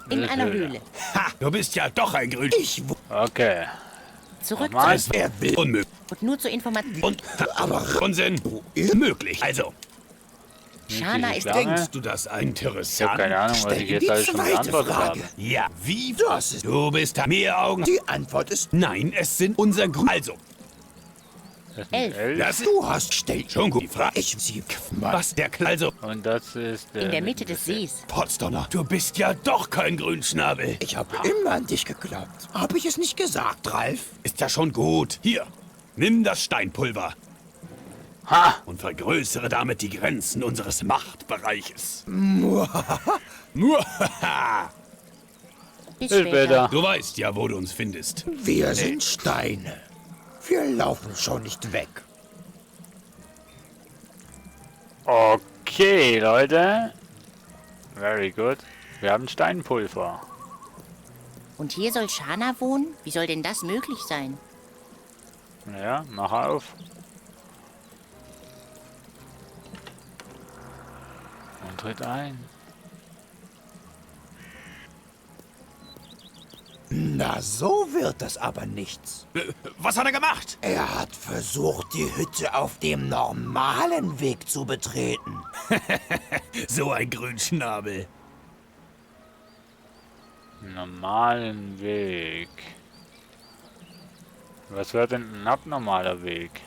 In Das ist einer Höhle. Höhle. ha, du bist ja doch ein Grünschnabel. Ich... Okay. Zurück Nochmal. zur... Es war will- unmöglich. Und nur zur Information. Und... Aber... Unsinn. Möglich. Also, Shana ist... Schlange. denkst du das Ich habe interessant? keine Ahnung, was Stell ich ihm jetzt die alles schon zweite beantwortet Frage. habe. Ja. Wie... Das ist... Du bist da... Mehr Augen... Die Antwort ist... Nein, es sind unser Grün... Also, Das sind 11. 11. das ist... Du hast... Stell... Schon gut. Die Frage... Ich... Sie... Was der... Also, Und das ist In der Mitte des Sees. Potsdonner, du bist ja doch kein Grünschnabel. Ich habe immer an dich geglaubt. Habe ich es nicht gesagt, Ralf? Ist ja schon gut. Hier, nimm das Steinpulver. Ha! Und vergrößere damit die Grenzen unseres Machtbereiches. Bis Bis später. Du weißt ja, wo du uns findest. Wir sind Steine. Wir laufen schon nicht weg. Okay, Leute. Very good. Wir haben Steinpulver. Und hier soll Shana wohnen? Wie soll denn das möglich sein? Ja, mach auf. Und tritt ein. Na, so wird das aber nichts. Was hat er gemacht? Er hat versucht, die Hütte auf dem normalen Weg zu betreten. So ein Grünschnabel. Normalen Weg. Was wäre denn ein abnormaler Weg?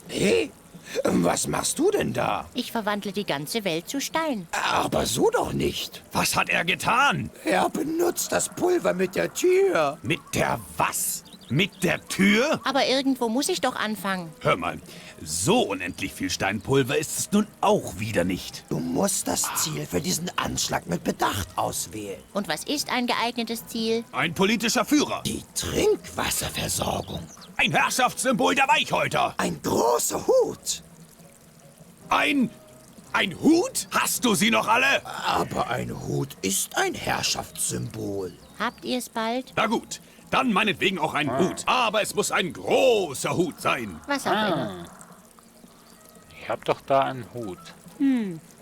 Hey, was machst du denn da? Ich verwandle die ganze Welt zu Stein. Aber so doch nicht. Was hat er getan? Er benutzt das Pulver mit der Tür. Mit der was? Mit der Tür? Aber irgendwo muss ich doch anfangen. Hör mal, so unendlich viel Steinpulver ist es nun auch wieder nicht. Du musst das Ziel für diesen Anschlag mit Bedacht auswählen. Und was ist ein geeignetes Ziel? Ein politischer Führer. Die Trinkwasserversorgung. Ein Herrschaftssymbol der Weichhäuter. Ein großer Hut. Ein Hut? Hast du sie noch alle? Aber ein Hut ist ein Herrschaftssymbol. Habt ihr es bald? Na gut, dann meinetwegen auch ein Hut. Aber es muss ein großer Hut sein. Was auch immer. Ich hab doch da einen Hut.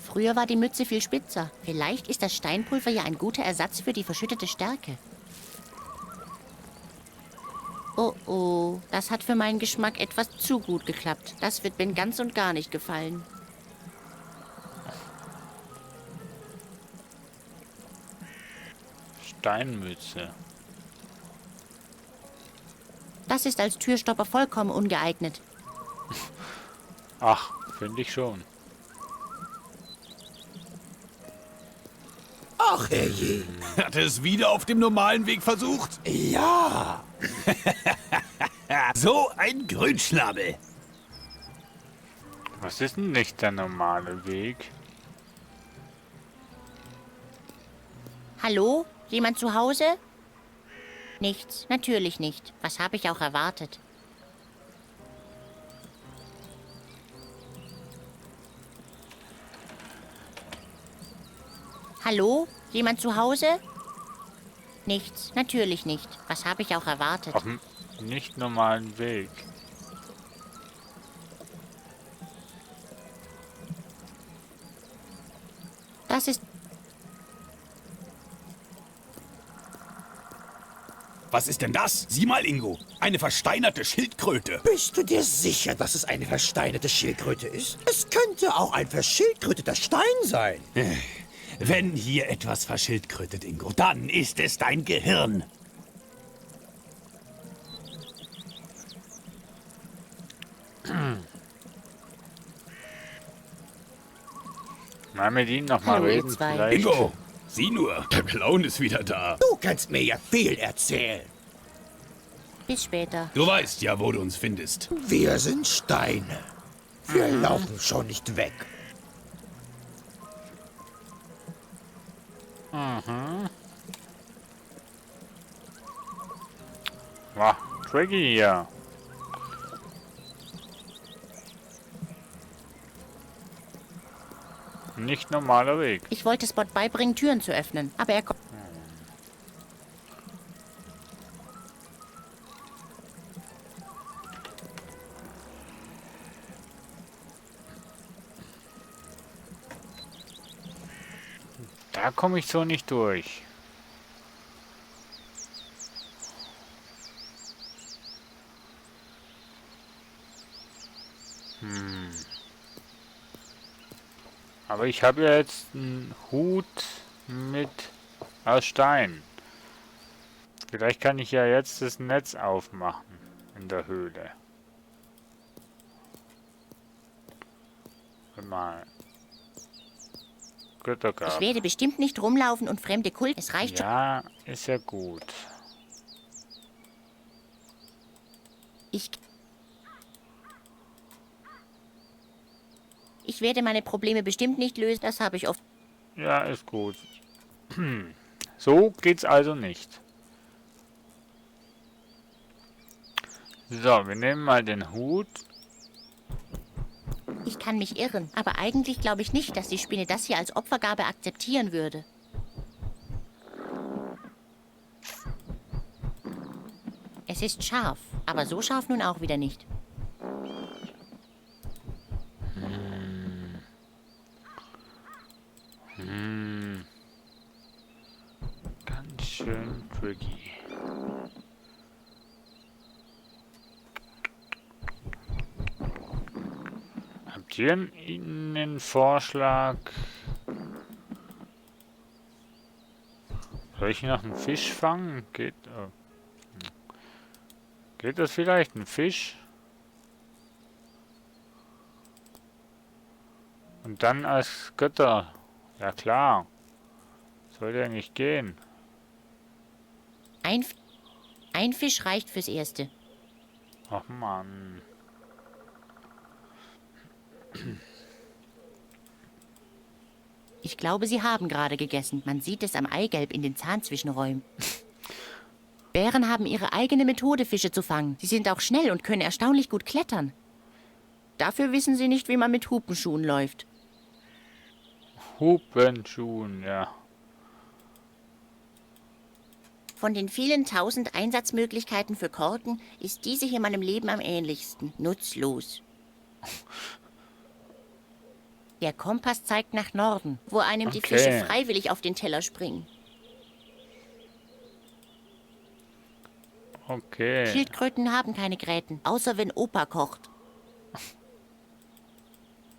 Früher war die Mütze viel spitzer. Vielleicht ist das Steinpulver ja ein guter Ersatz für die verschüttete Stärke. Oh oh, das hat für meinen Geschmack etwas zu gut geklappt. Das wird Ben ganz und gar nicht gefallen. Steinmütze. Das ist als Türstopper vollkommen ungeeignet. Ach, finde ich schon. Ach, herrje. Hat es wieder auf dem normalen Weg versucht? Ja. So ein Grünschnabel. Was ist denn nicht der normale Weg? Hallo? Jemand zu Hause? Nichts, natürlich nicht. Was habe ich auch erwartet? Hallo? Jemand zu Hause? Nichts, natürlich nicht. Was habe ich auch erwartet? Auf dem nicht normalen Weg. Das ist... Was ist denn das? Sieh mal, Ingo. Eine versteinerte Schildkröte. Bist du dir sicher, dass es eine versteinerte Schildkröte ist? Es könnte auch ein verschildkröteter Stein sein. Wenn hier etwas verschildkrötet, Ingo, dann ist es dein Gehirn. Mal mit ihnen nochmal Hallo, ihr reden. zwei. Vielleicht. Ingo, sieh nur, der Clown ist wieder da. Du kannst mir ja viel erzählen. Bis später. Du weißt ja, wo du uns findest. Wir sind Steine. Wir laufen schon nicht weg. Wow, tricky hier. Nicht normaler Weg. Ich wollte Spot beibringen, Türen zu öffnen, aber er kommt... Da komme ich so nicht durch. Aber ich habe ja jetzt einen Hut mit aus Stein. Vielleicht kann ich ja jetzt das Netz aufmachen in der Höhle. Mal. Göttergrab. Ich werde bestimmt nicht rumlaufen und fremde Kult... Es reicht schon... Ja, ist ja gut. Ich werde meine Probleme bestimmt nicht lösen, das habe ich oft... Ja, ist gut. So geht's also nicht. So, wir nehmen mal den Hut. Ich kann mich irren, aber eigentlich glaube ich nicht, dass die Spinne das hier als Opfergabe akzeptieren würde. Es ist scharf, aber so scharf nun auch wieder nicht. Ganz schön tricky. Habt ihr einen Vorschlag? Soll ich noch einen Fisch fangen? Geht das vielleicht? Ein Fisch? Und dann als Götter. Ja klar. Sollte ja nicht gehen. Ein Fisch reicht fürs Erste. Ach Mann. Ich glaube, sie haben gerade gegessen. Man sieht es am Eigelb in den Zahnzwischenräumen. Bären haben ihre eigene Methode, Fische zu fangen. Sie sind auch schnell und können erstaunlich gut klettern. Dafür wissen sie nicht, wie man mit Hupenschuhen läuft. Hupenschuhen, ja. Von den vielen 1000 Einsatzmöglichkeiten für Korken ist diese hier meinem Leben am ähnlichsten. Nutzlos. Der Kompass zeigt nach Norden, wo einem die Okay. Fische freiwillig auf den Teller springen. Okay. Schildkröten haben keine Gräten, außer wenn Opa kocht.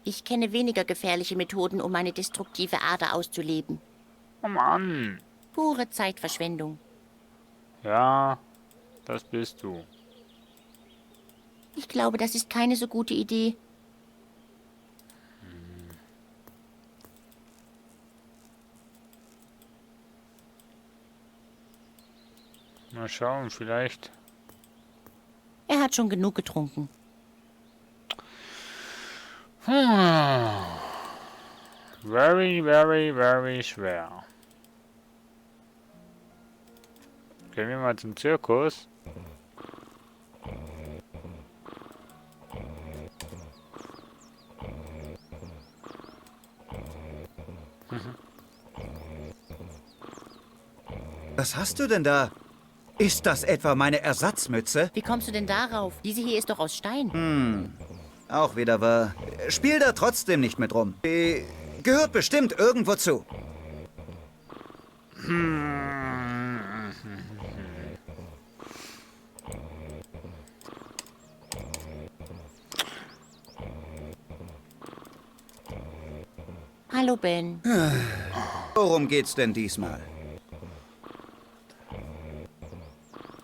Ich kenne weniger gefährliche Methoden, um meine destruktive Ader auszuleben. Oh Mann. Pure Zeitverschwendung. Ja, das bist du. Ich glaube, das ist keine so gute Idee. Mal schauen, vielleicht. Er hat schon genug getrunken. Very, very, very schwer. Gehen wir mal zum Zirkus. Was hast du denn da? Ist das etwa meine Ersatzmütze? Wie kommst du denn darauf? Diese hier ist doch aus Stein. Auch wieder wahr. Spiel da trotzdem nicht mit rum. Die gehört bestimmt irgendwo zu. Hallo, Ben. Worum geht's denn diesmal?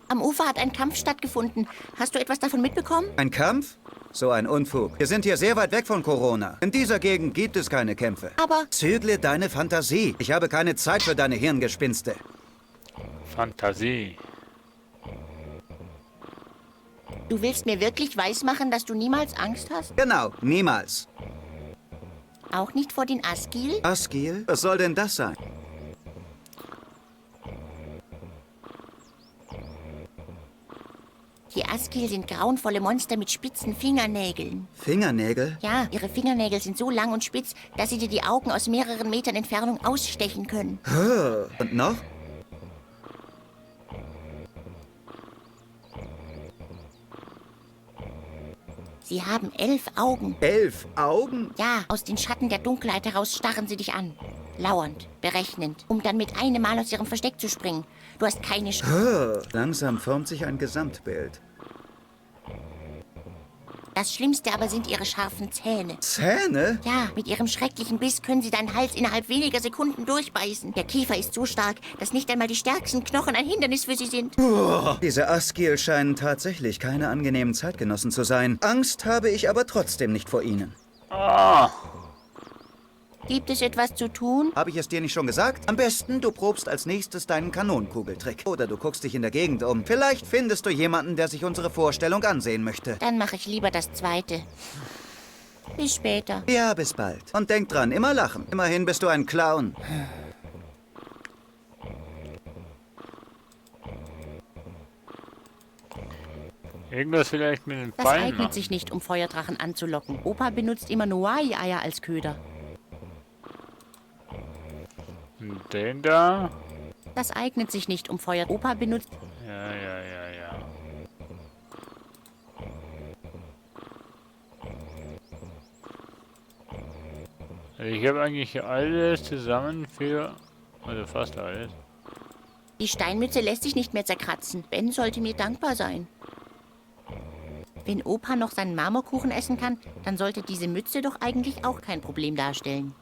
Am Ufer hat ein Kampf stattgefunden. Hast du etwas davon mitbekommen? Ein Kampf? So ein Unfug. Wir sind hier sehr weit weg von Corona. In dieser Gegend gibt es keine Kämpfe. Aber Zügle deine Fantasie. Ich habe keine Zeit für deine Hirngespinste. Fantasie. du willst mir wirklich weismachen, dass du niemals Angst hast? Genau, niemals. Auch nicht vor den Asgil? Asgil? Was soll denn das sein? Die Asgil sind grauenvolle Monster mit spitzen Fingernägeln. Fingernägel? Ja, ihre Fingernägel sind so lang und spitz, dass sie dir die Augen aus mehreren Metern Entfernung ausstechen können. Und noch? Sie haben 11 Augen. 11 Augen? Ja, aus den Schatten der Dunkelheit heraus starren sie dich an. Lauernd, berechnend, um dann mit einem Mal aus ihrem Versteck zu springen. Du hast keine Langsam formt sich ein Gesamtbild. Das Schlimmste aber sind ihre scharfen Zähne. Zähne? Ja, mit ihrem schrecklichen Biss können sie deinen Hals innerhalb weniger Sekunden durchbeißen. Der Kiefer ist so stark, dass nicht einmal die stärksten Knochen ein Hindernis für sie sind. Diese Asgil scheinen tatsächlich keine angenehmen Zeitgenossen zu sein. Angst habe ich aber trotzdem nicht vor ihnen. Gibt es etwas zu tun? Habe ich es dir nicht schon gesagt? Am besten, du probst als nächstes deinen Kanonenkugeltrick. Oder du guckst dich in der Gegend um. Vielleicht findest du jemanden, der sich unsere Vorstellung ansehen möchte. Dann mache ich lieber das Zweite. Bis später. Ja, bis bald. Und denk dran, immer lachen. Immerhin bist du ein Clown. Irgendwas vielleicht mit den Das Beinen. eignet sich nicht, um Feuerdrachen anzulocken. Opa benutzt immer Noai-Eier als Köder. Und den da? Das eignet sich nicht, um Feuer... Opa benutzt... Ja. Also ich habe eigentlich alles zusammen für... Also fast alles. Die Steinmütze lässt sich nicht mehr zerkratzen. Ben sollte mir dankbar sein. Wenn Opa noch seinen Marmorkuchen essen kann, dann sollte diese Mütze doch eigentlich auch kein Problem darstellen.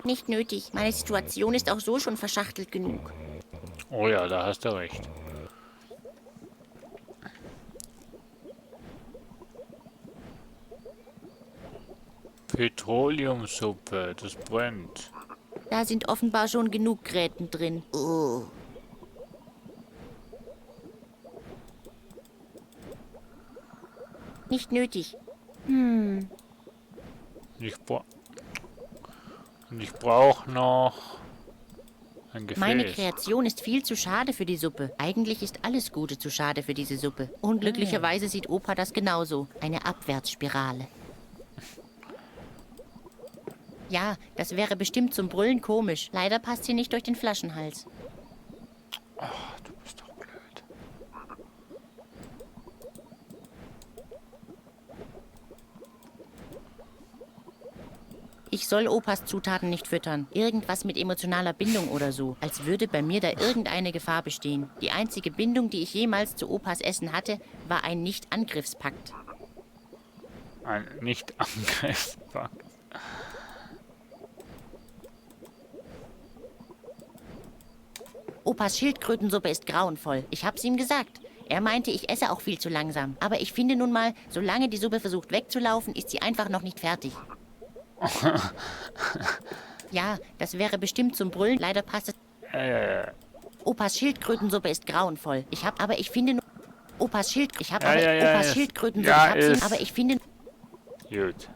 Nicht nötig. Meine Situation ist auch so schon verschachtelt genug. Oh ja, da hast du recht. Petroleumsuppe, das brennt. Da sind offenbar schon genug Gräten drin. Oh. Nicht nötig. Ich brauche noch ein Gefäß. Meine Kreation ist viel zu schade für die Suppe. Eigentlich ist alles Gute zu schade für diese Suppe. Unglücklicherweise sieht Opa das genauso. Eine Abwärtsspirale. Ja, das wäre bestimmt zum Brüllen komisch. Leider passt sie nicht durch den Flaschenhals. Ach, du bist doch blöd. Ich soll Opas Zutaten nicht füttern. Irgendwas mit emotionaler Bindung oder so. Als würde bei mir da irgendeine Gefahr bestehen. Die einzige Bindung, die ich jemals zu Opas Essen hatte, war ein Nicht-Angriffspakt. Ein Nicht-Angriffspakt. Opas Schildkrötensuppe ist grauenvoll. Ich hab's ihm gesagt. Er meinte, ich esse auch viel zu langsam. Aber ich finde nun mal, solange die Suppe versucht wegzulaufen, ist sie einfach noch nicht fertig. Ja, das wäre bestimmt zum Brüllen. Leider passt es. Opas Schildkrötensuppe ist grauenvoll. Ich finde nur... Opas Schildkrötensuppe. Aber ich finde... Gut.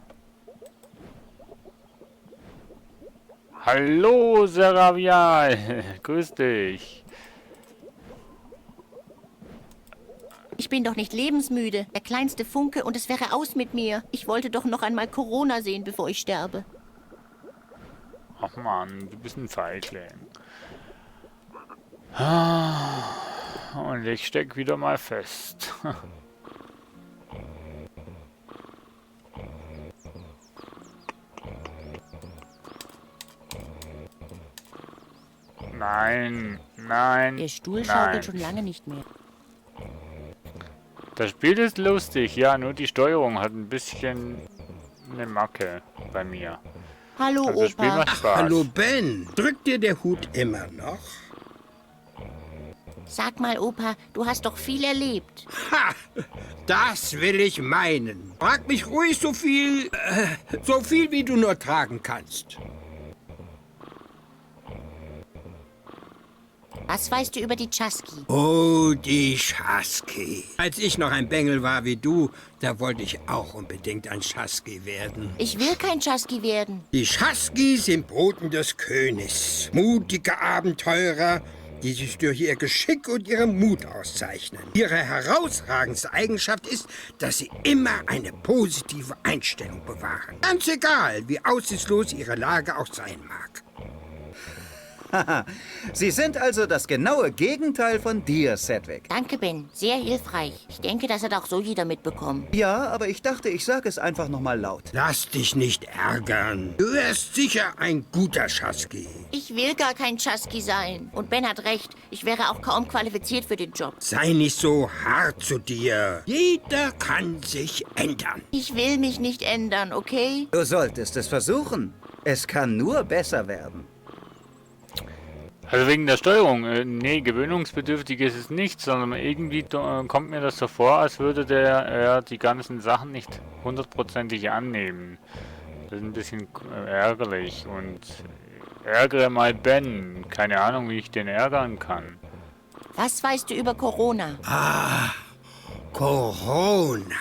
Hallo, Seravial. Grüß dich. Ich bin doch nicht lebensmüde. Der kleinste Funke und es wäre aus mit mir. Ich wollte doch noch einmal Corona sehen, bevor ich sterbe. Ach Mann, du bist ein Feigling. Und ich steck wieder mal fest. Nein, nein. Der Stuhl schaukelt schon lange nicht mehr. Das Spiel ist lustig, ja, nur die Steuerung hat ein bisschen eine Macke bei mir. Hallo, Also das Spiel Opa. macht Spaß. Hallo Ben, drückt dir der Hut immer noch? Sag mal, Opa, du hast doch viel erlebt. Ha! Das will ich meinen. Frag mich ruhig so viel wie du nur tragen kannst. Was weißt du über die Chasky? Oh, die Chasky. Als ich noch ein Bengel war wie du, da wollte ich auch unbedingt ein Chasky werden. Ich will kein Chasky werden. Die Chasky sind Boten des Königs. Mutige Abenteurer, die sich durch ihr Geschick und ihren Mut auszeichnen. Ihre herausragendste Eigenschaft ist, dass sie immer eine positive Einstellung bewahren. Ganz egal, wie aussichtslos ihre Lage auch sein mag. Haha, Sie sind also das genaue Gegenteil von dir, Sedgwick. Danke, Ben. Sehr hilfreich. Ich denke, das hat auch so jeder mitbekommen. Ja, aber ich dachte, ich sage es einfach nochmal laut. Lass dich nicht ärgern. Du wärst sicher ein guter Chasky. Ich will gar kein Chasky sein. Und Ben hat recht. Ich wäre auch kaum qualifiziert für den Job. Sei nicht so hart zu dir. Jeder kann sich ändern. Ich will mich nicht ändern, okay? Du solltest es versuchen. Es kann nur besser werden. Also wegen der Steuerung, nee, gewöhnungsbedürftig ist es nicht, sondern irgendwie kommt mir das so vor, als würde er die ganzen Sachen nicht hundertprozentig annehmen. Das ist ein bisschen ärgerlich und ärgere mal Ben. Keine Ahnung, wie ich den ärgern kann. Was weißt du über Corona? Corona.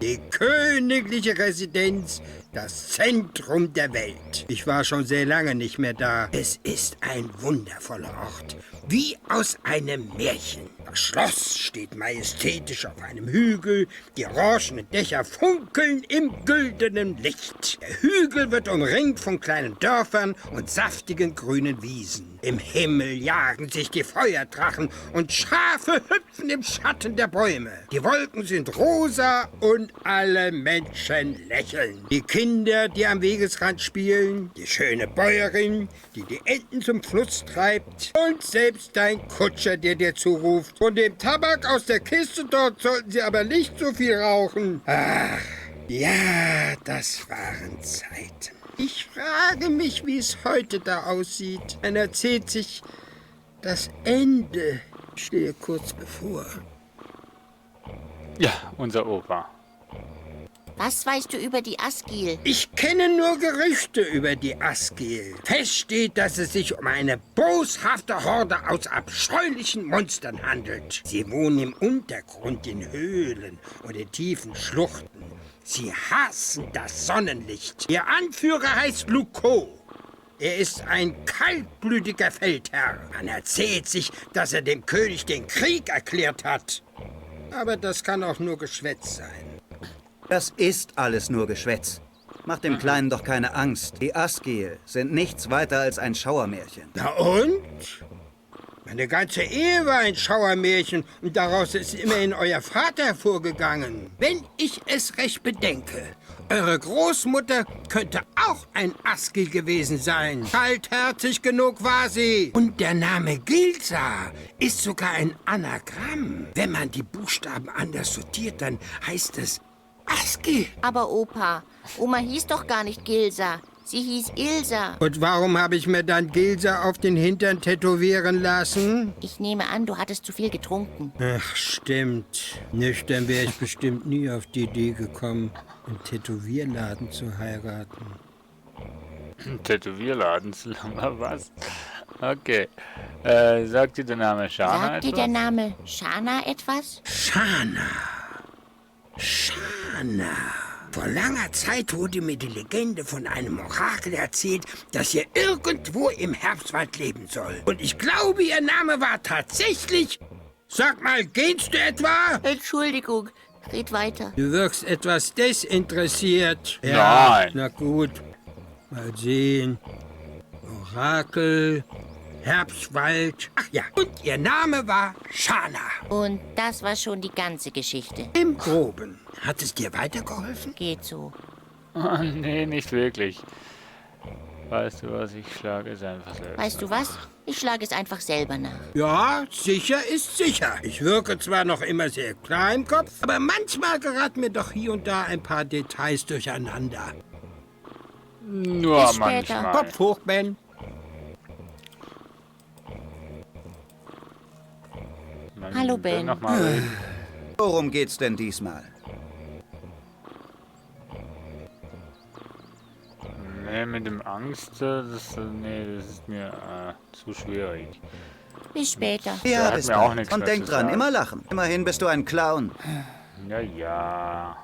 Die königliche Residenz, das Zentrum der Welt. Ich war schon sehr lange nicht mehr da. Es ist ein wundervoller Ort, wie aus einem Märchen. Das Schloss steht majestätisch auf einem Hügel, die orangenen Dächer funkeln im güldenen Licht. Der Hügel wird umringt von kleinen Dörfern und saftigen grünen Wiesen. Im Himmel jagen sich die Feuerdrachen und Schafe hüpfen im Schatten der Bäume. Die Wolken sind rosa und alle Menschen lächeln. Die Kinder, die am Wegesrand spielen, die schöne Bäuerin, die die Enten zum Fluss treibt und selbst dein Kutscher, der dir zuruft. Von dem Tabak aus der Kiste dort sollten sie aber nicht so viel rauchen. Ach, ja, das waren Zeiten. Ich frage mich, wie es heute da aussieht. Man erzählt sich, das Ende stehe kurz bevor. Ja, unser Opa. Was weißt du über die Asgil? Ich kenne nur Gerüchte über die Asgil. Fest steht, dass es sich um eine boshafte Horde aus abscheulichen Monstern handelt. Sie wohnen im Untergrund, in Höhlen und in tiefen Schluchten. Sie hassen das Sonnenlicht. Ihr Anführer heißt Luko. Er ist ein kaltblütiger Feldherr. Man erzählt sich, dass er dem König den Krieg erklärt hat. Aber das kann auch nur Geschwätz sein. Das ist alles nur Geschwätz. Mach dem Kleinen doch keine Angst. Die Asgil sind nichts weiter als ein Schauermärchen. Na und? Meine ganze Ehe war ein Schauermärchen und daraus ist immerhin euer Vater hervorgegangen. Wenn ich es recht bedenke, Eure Großmutter könnte auch ein Askel gewesen sein. Kaltherzig genug war sie. Und der Name Gilsa ist sogar ein Anagramm. Wenn man die Buchstaben anders sortiert, dann heißt es Askel. Aber Opa, Oma hieß doch gar nicht Gilsa. Sie hieß Ilsa. Und warum habe ich mir dann Gilsa auf den Hintern tätowieren lassen? Ich nehme an, du hattest zu viel getrunken. Ach, stimmt. Nüchtern wäre ich bestimmt nie auf die Idee gekommen, einen Tätowierladen zu heiraten. Tätowierladen, was? Okay. Sagt dir der Name Shana Sagt dir der Name Shana etwas? Shana. Shana. Vor langer Zeit wurde mir die Legende von einem Orakel erzählt, das hier irgendwo im Herbstwald leben soll. Und ich glaube, ihr Name war tatsächlich... Sag mal, geht's dir etwa? Entschuldigung, red weiter. Du wirkst etwas desinteressiert. Nein. Na gut. Mal sehen. Orakel, Herbstwald. Ach ja, und ihr Name war Shana. Und das war schon die ganze Geschichte. Im Groben. Hat es dir weitergeholfen? Geht so. Oh, nee, nicht wirklich. Weißt du was, ich schlage es einfach selber. Weißt du was? Ich schlage es einfach selber nach. Ja, sicher ist sicher. Ich wirke zwar noch immer sehr klar im Kopf, aber manchmal geraten mir doch hier und da ein paar Details durcheinander. Nur Bis später. manchmal. Kopf hoch, Ben. Hallo, Ben. Noch mal reden. Worum geht's denn diesmal? Nee, mit dem Angst, das ist mir zu schwierig. Bis später. Ja, hat bis mir auch bald. nichts Und mehr denk zu dran, sagen. immer lachen. Immerhin bist du ein Clown. Ja, ja.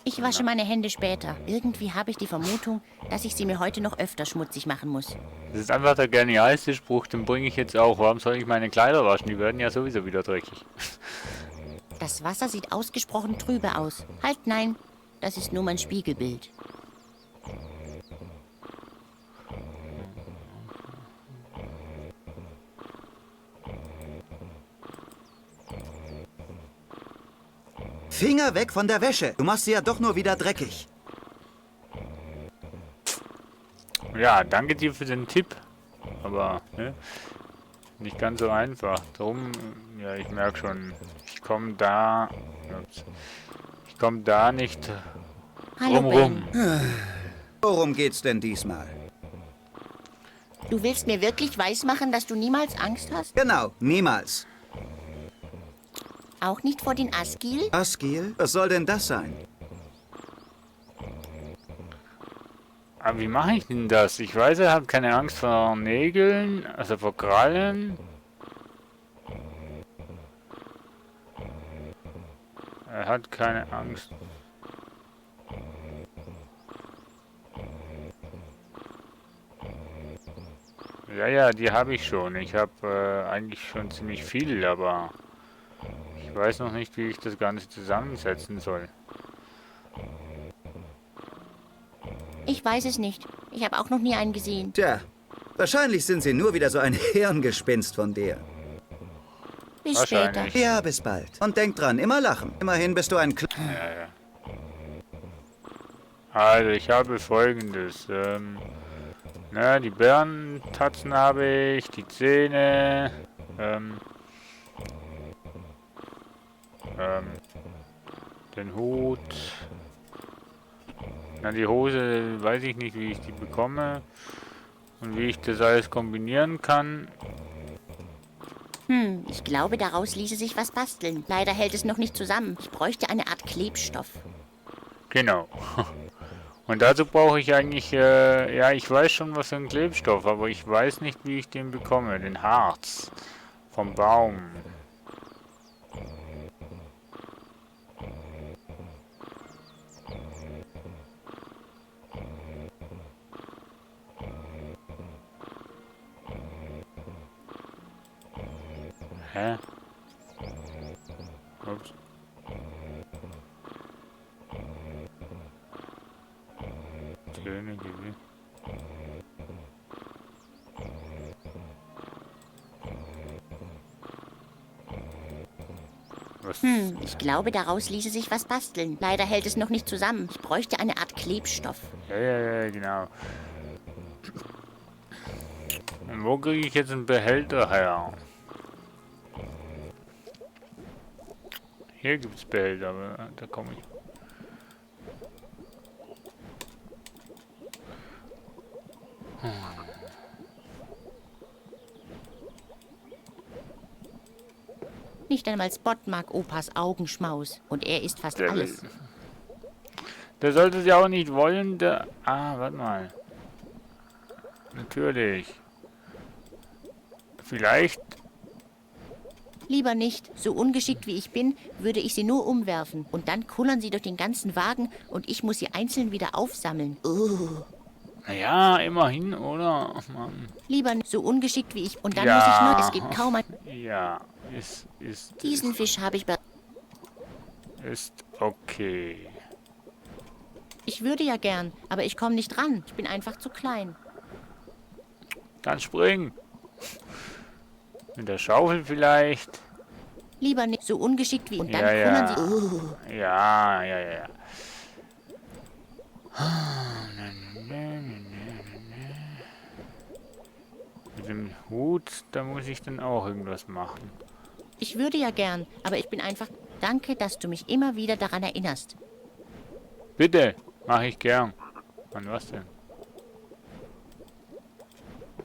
Ich wasche meine Hände später. Irgendwie habe ich die Vermutung, dass ich sie mir heute noch öfter schmutzig machen muss. Das ist einfach der genialste Spruch, den bringe ich jetzt auch. Warum soll ich meine Kleider waschen? Die werden ja sowieso wieder dreckig. Das Wasser sieht ausgesprochen trübe aus. Halt, nein, das ist nur mein Spiegelbild. Finger weg von der Wäsche. Du machst sie ja doch nur wieder dreckig. Ja, danke dir für den Tipp. Aber, ne? Nicht ganz so einfach. Drum, ja, ich merke schon, ich komme da nicht Hallo, drumrum. Ben. Worum geht's denn diesmal? Du willst mir wirklich weismachen, dass du niemals Angst hast? Genau, niemals. Auch nicht vor den Asgil? Asgil? Was soll denn das sein? Aber wie mache ich denn das? Ich weiß, er hat keine Angst vor Nägeln, also vor Krallen. Er hat keine Angst. Ja, die habe ich schon. Ich habe eigentlich schon ziemlich viel, aber ich weiß noch nicht, wie ich das Ganze zusammensetzen soll. Ich weiß es nicht. Ich habe auch noch nie einen gesehen. Tja, wahrscheinlich sind sie nur wieder so ein Hirngespinst von dir. Bis später. Wahrscheinlich. Ja, bis bald. Und denk dran, immer lachen. Immerhin bist du ein Also, ich habe Folgendes. Die Bärentatzen habe ich, die Zähne, den Hut. Na, die Hose weiß ich nicht, wie ich die bekomme und wie ich das alles kombinieren kann. Ich glaube, daraus ließe sich was basteln. Leider hält es noch nicht zusammen. Ich bräuchte eine Art Klebstoff. Genau. Und dazu brauche ich eigentlich, ja, ich weiß schon was für ein Klebstoff, aber ich weiß nicht, wie ich den bekomme. Den Harz vom Baum. Hä? Ups. Töne gewinnen. Was? Ich glaube, daraus ließe sich was basteln. Leider hält es noch nicht zusammen. Ich bräuchte eine Art Klebstoff. Ja, genau. Und wo kriege ich jetzt einen Behälter her? Hier gibt es Behälter, aber da komme ich. Nicht einmal Spot mag Opas Augenschmaus. Und er isst fast alles. Der sollte es ja auch nicht wollen, der... Ah, warte mal. Natürlich. Vielleicht... Lieber nicht. So ungeschickt wie ich bin, würde ich sie nur umwerfen. Und dann kullern sie durch den ganzen Wagen und ich muss sie einzeln wieder aufsammeln. Naja, immerhin, oder? Ach, Mann. Lieber so ungeschickt wie ich. Und dann Ja. muss ich nur... Es gibt kaum ein... Ja, ist Diesen Fisch habe ich... ist okay. Ich würde ja gern, aber ich komme nicht ran. Ich bin einfach zu klein. Dann springen. Mit der Schaufel vielleicht. Lieber nicht so ungeschickt wie... Und dann Ja, kullern sie... Ja. Mit dem Hut, da muss ich dann auch irgendwas machen. Ich würde ja gern, aber ich bin einfach... Danke, dass du mich immer wieder daran erinnerst. Bitte, mache ich gern. An was denn?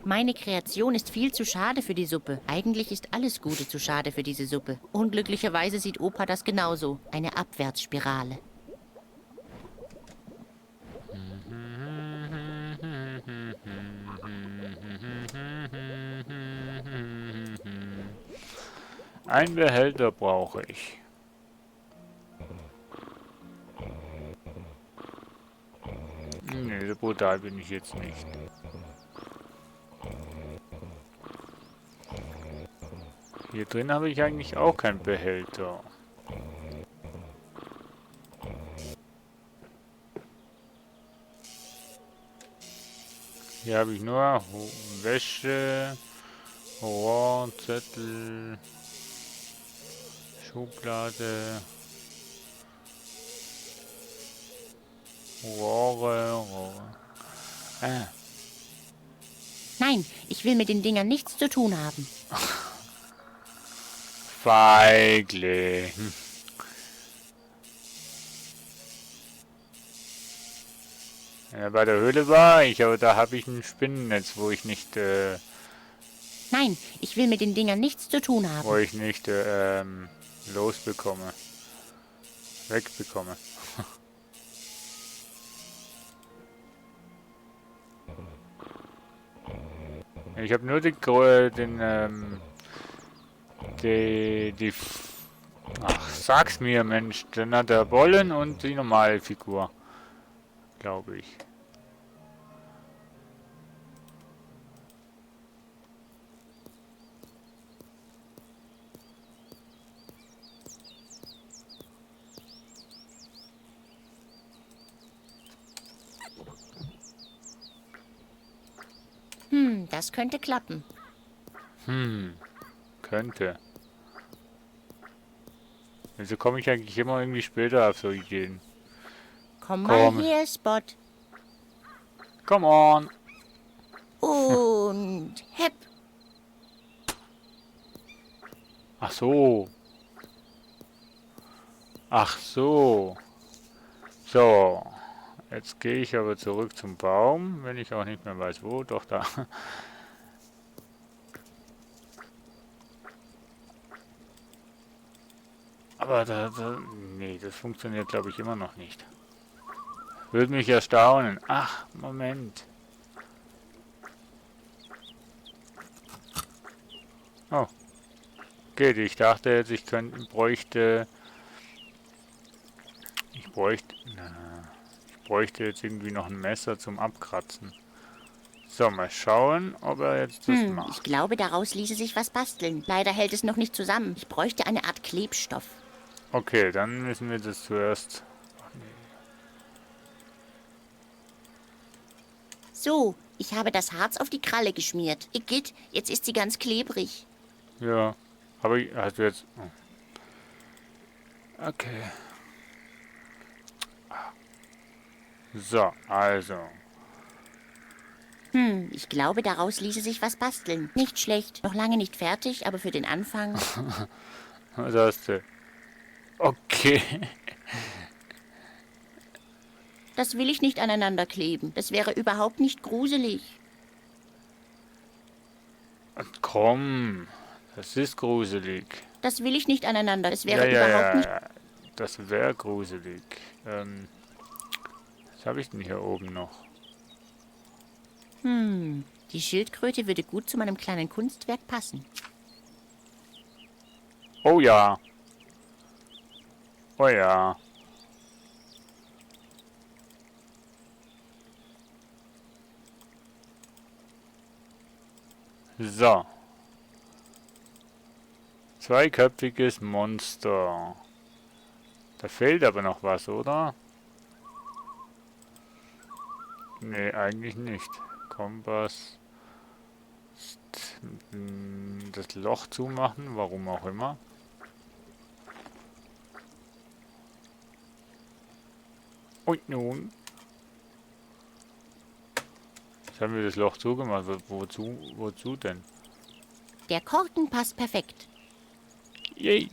Meine Kreation ist viel zu schade für die Suppe. Eigentlich ist alles Gute zu schade für diese Suppe. Unglücklicherweise sieht Opa das genauso. Eine Abwärtsspirale. Ein Behälter brauche ich. Nee, so brutal bin ich jetzt nicht. Hier drin habe ich eigentlich auch keinen Behälter. Hier habe ich nur Wäsche, Rohrzettel, Schublade, Rohre. Nein, ich will mit den Dingern nichts zu tun haben. Feigling. Ja, bei der Höhle war ich, aber da habe ich ein Spinnennetz, wo ich nicht, Nein, ich will mit den Dingern nichts zu tun haben. wo ich nicht, losbekomme. Wegbekomme. Ich habe nur ach, sag's mir, Mensch, dann hat er Bollen und die normale Figur, glaube ich. Das könnte klappen. Könnte. Also komme ich eigentlich immer irgendwie später auf so Ideen. Komm mal Komm. her, Spot. Come on. Und hepp. Ach so. Ach so. So. Jetzt gehe ich aber zurück zum Baum, wenn ich auch nicht mehr weiß wo. Doch da. Aber nee, das funktioniert glaube ich immer noch nicht. Würde mich erstaunen. Ach, Moment. Oh. Geht, ich dachte jetzt, ich bräuchte jetzt irgendwie noch ein Messer zum Abkratzen. So, mal schauen, ob er jetzt das Ich macht. glaube, daraus ließe sich was basteln. Leider hält es noch nicht zusammen. Ich bräuchte eine Art Klebstoff. Okay, dann müssen wir das zuerst... So, ich habe das Harz auf die Kralle geschmiert. Igitt, jetzt ist sie ganz klebrig. Ja, aber hast du jetzt... Oh. Okay. So, also. Ich glaube, daraus ließe sich was basteln. Nicht schlecht, noch lange nicht fertig, aber für den Anfang. Was hast du? Okay. Das will ich nicht aneinander kleben. Das wäre überhaupt nicht gruselig. Komm, das ist gruselig. Das will ich nicht aneinander. Das wäre überhaupt nicht... Ja. Das wäre gruselig. Was habe ich denn hier oben noch? Die Schildkröte würde gut zu meinem kleinen Kunstwerk passen. Oh ja. Oh ja. So. Zweiköpfiges Monster. Da fehlt aber noch was, oder? Nee, eigentlich nicht. Kompass. Das Loch zumachen, warum auch immer. Und nun. Jetzt haben wir das Loch zugemacht. Wozu denn? Der Korken passt perfekt. Yay.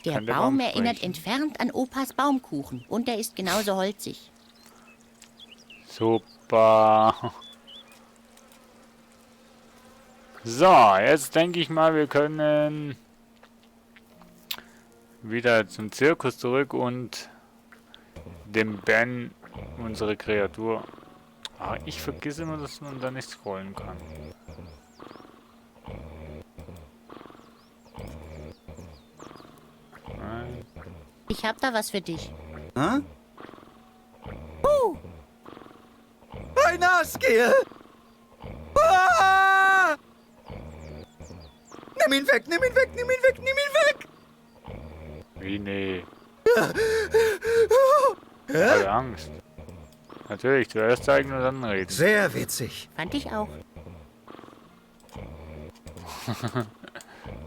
Der Kann der Baum Baum erinnert sprechen? entfernt an Opas Baumkuchen. Und er ist genauso holzig. Super. So, jetzt denke ich mal, wir können wieder zum Zirkus zurück und dem Ben, unsere Kreatur. Ah, ich vergesse immer, dass man da nicht scrollen kann. Nein. Ich hab da was für dich. Hä? Ein Askiel! Ah! Nimm ihn weg, nimm ihn weg, nimm ihn weg, nimm ihn weg! Wie, nee. Ich habe Angst. Natürlich, zuerst zeigen und dann reden. Sehr witzig. Fand ich auch.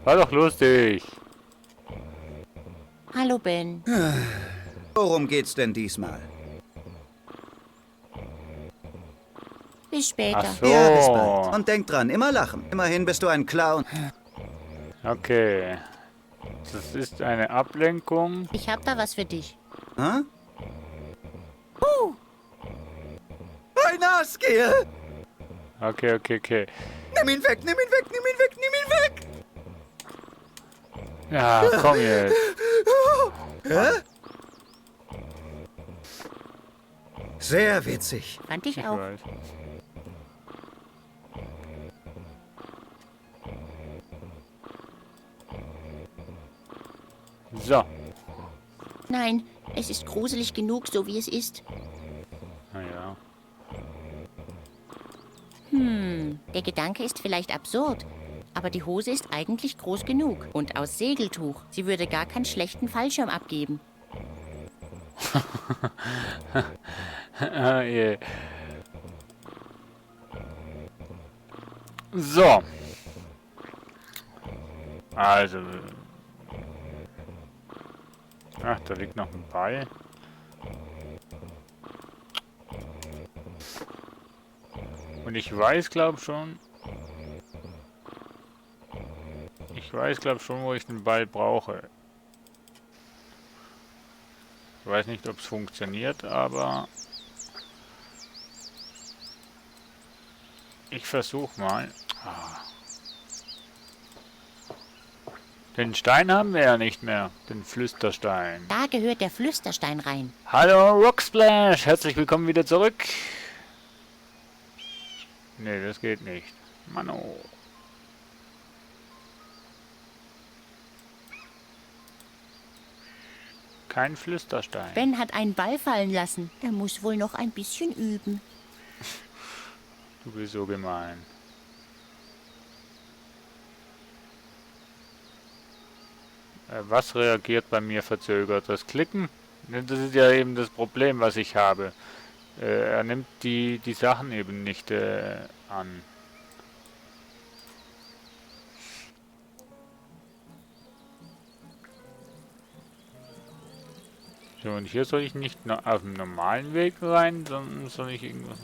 War doch lustig. Hallo, Ben. Worum geht's denn diesmal? Bis später. Ach so. Ja, bis bald. Und denk dran, immer lachen. Immerhin bist du ein Clown. Okay. Das ist eine Ablenkung. Ich hab da was für dich. Hä? Ein Askiel! Okay, okay, okay. Nimm ihn weg, nimm ihn weg, nimm ihn weg, nimm ihn weg! Ja, komm jetzt. Hä? Sehr witzig. Fand ich Ich auch. weiß. So. Nein, es ist gruselig genug, so wie es ist. Naja. Der Gedanke ist vielleicht absurd, aber die Hose ist eigentlich groß genug und aus Segeltuch. Sie würde gar keinen schlechten Fallschirm abgeben. Ah, yeah. So. Also. Ach, da liegt noch ein Ball. Und ich weiß, glaub schon. Ich weiß, glaub schon, wo ich den Ball brauche. Ich weiß nicht, ob es funktioniert, aber ich versuche mal. Ah. Den Stein haben wir ja nicht mehr, den Flüsterstein. Da gehört der Flüsterstein rein. Hallo Rocksplash, herzlich willkommen wieder zurück. Nee, das geht nicht. Mano. Kein Flüsterstein. Ben hat einen Ball fallen lassen. Er muss wohl noch ein bisschen üben. Du bist so gemein. Was reagiert bei mir verzögert? Das Klicken? Das ist ja eben das Problem, was ich habe. Er nimmt die Sachen eben nicht an. So, und hier soll ich nicht auf dem normalen Weg rein, sondern soll ich irgendwas...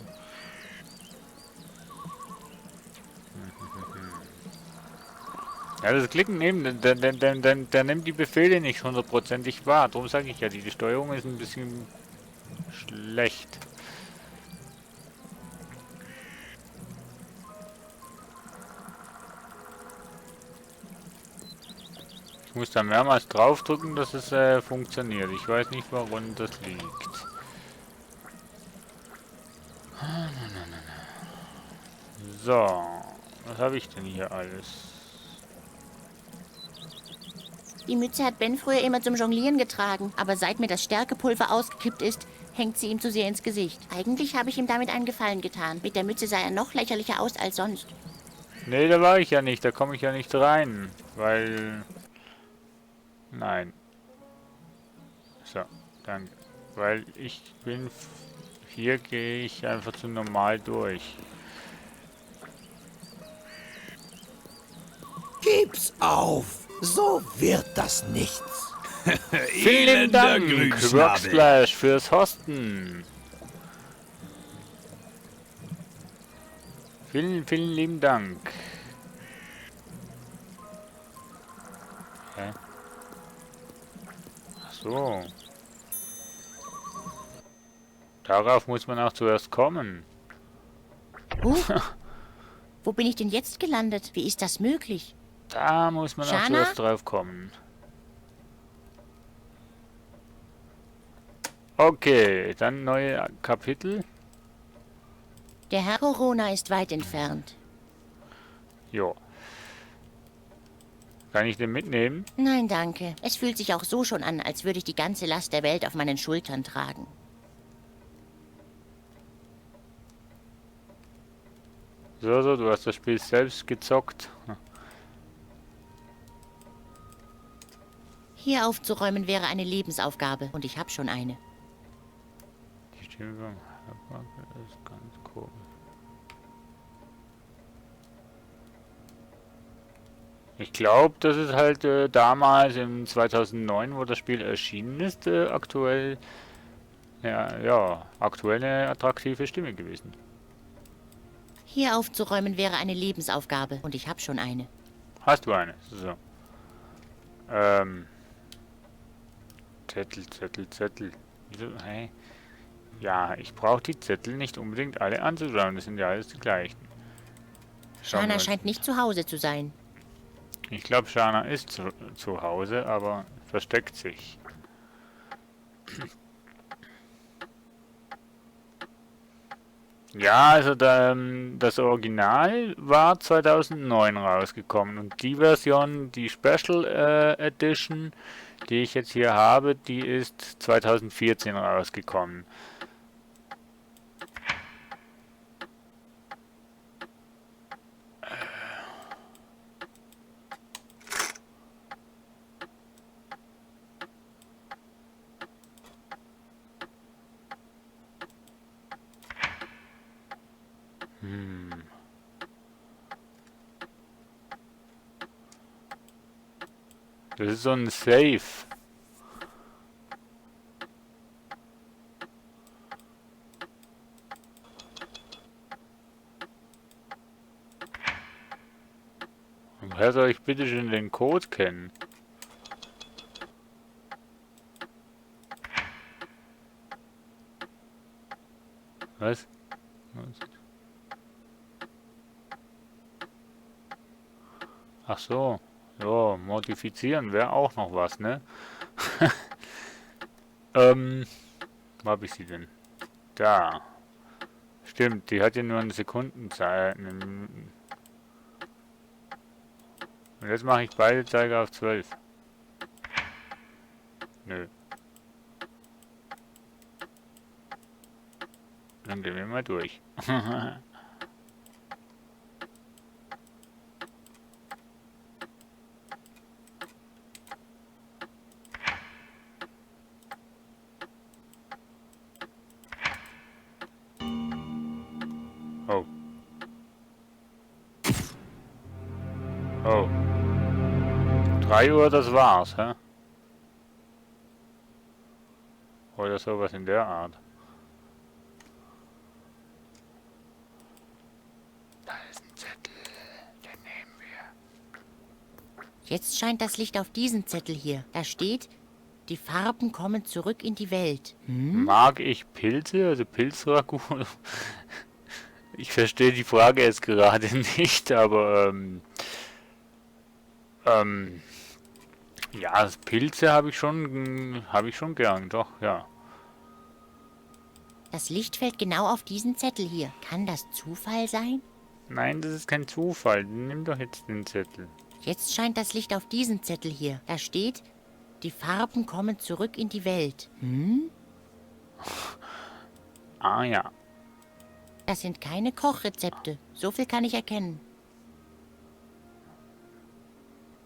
Ja, das Klicken eben, der nimmt die Befehle nicht hundertprozentig wahr. Darum sage ich ja, die Steuerung ist ein bisschen schlecht. Ich muss da mehrmals draufdrücken, dass es funktioniert. Ich weiß nicht, warum das liegt. So, was habe ich denn hier alles? Die Mütze hat Ben früher immer zum Jonglieren getragen, aber seit mir das Stärkepulver ausgekippt ist, hängt sie ihm zu sehr ins Gesicht. Eigentlich habe ich ihm damit einen Gefallen getan. Mit der Mütze sah er noch lächerlicher aus als sonst. Nee, da war ich ja nicht, da komme ich ja nicht rein, weil... Nein. So, danke. Weil ich bin... Hier gehe ich einfach zu normal durch. Gib's auf! So wird das nichts. Vielen lieben Dank, Grünschnabel. Rocksplash, fürs Hosten. Vielen lieben Dank. Hä? Ach so. Darauf muss man auch zuerst kommen. Wo bin ich denn jetzt gelandet? Wie ist das möglich? Da muss man auch Shana? zuerst drauf kommen. Okay, dann neue Kapitel. Der Herr Corona ist weit entfernt. Jo. Kann ich den mitnehmen? Nein, danke. Es fühlt sich auch so schon an, als würde ich die ganze Last der Welt auf meinen Schultern tragen. So, du hast das Spiel selbst gezockt. Hier aufzuräumen wäre eine Lebensaufgabe und ich habe schon eine. Die Stimme vom Herrgott ist ganz komisch. Ich glaube, das ist halt damals im 2009, wo das Spiel erschienen ist, aktuell aktuell eine attraktive Stimme gewesen. Hier aufzuräumen wäre eine Lebensaufgabe und ich habe schon eine. Hast du eine? So. Zettel. Wieso? Hey. Ja, ich brauche die Zettel nicht unbedingt alle anzuschauen. Das sind ja alles die gleichen. Schauen Shana wir- scheint nicht zu Hause zu sein. Ich glaube, Shana ist zu Hause, aber versteckt sich. Ja, also das Original war 2009 rausgekommen und die Version, die Special Edition, die ich jetzt hier habe, die ist 2014 rausgekommen. Das ist so ein Safe. Woher soll ich bitte schon den Code kennen? Was? Ach so. Ja, modifizieren wäre auch noch was, ne? Wo habe ich sie denn? Da. Stimmt, die hat ja nur eine Sekundenzeit. Und jetzt mache ich beide Zeiger auf 12. Nö. Dann gehen wir mal durch. Oh. Oh. 3 Uhr, das war's, hä? sowas in der Art. Da ist ein Zettel. Den nehmen wir. Jetzt scheint das Licht auf diesen Zettel hier. Da steht, die Farben kommen zurück in die Welt. Mag ich Pilze, also Pilzragout? Ich verstehe die Frage jetzt gerade nicht, aber ja, Pilze habe ich schon gern, doch, ja. Das Licht fällt genau auf diesen Zettel hier. Kann das Zufall sein? Nein, das ist kein Zufall. Nimm doch jetzt den Zettel. Jetzt scheint das Licht auf diesen Zettel hier. Da steht, die Farben kommen zurück in die Welt. Ah ja. Das sind keine Kochrezepte. So viel kann ich erkennen.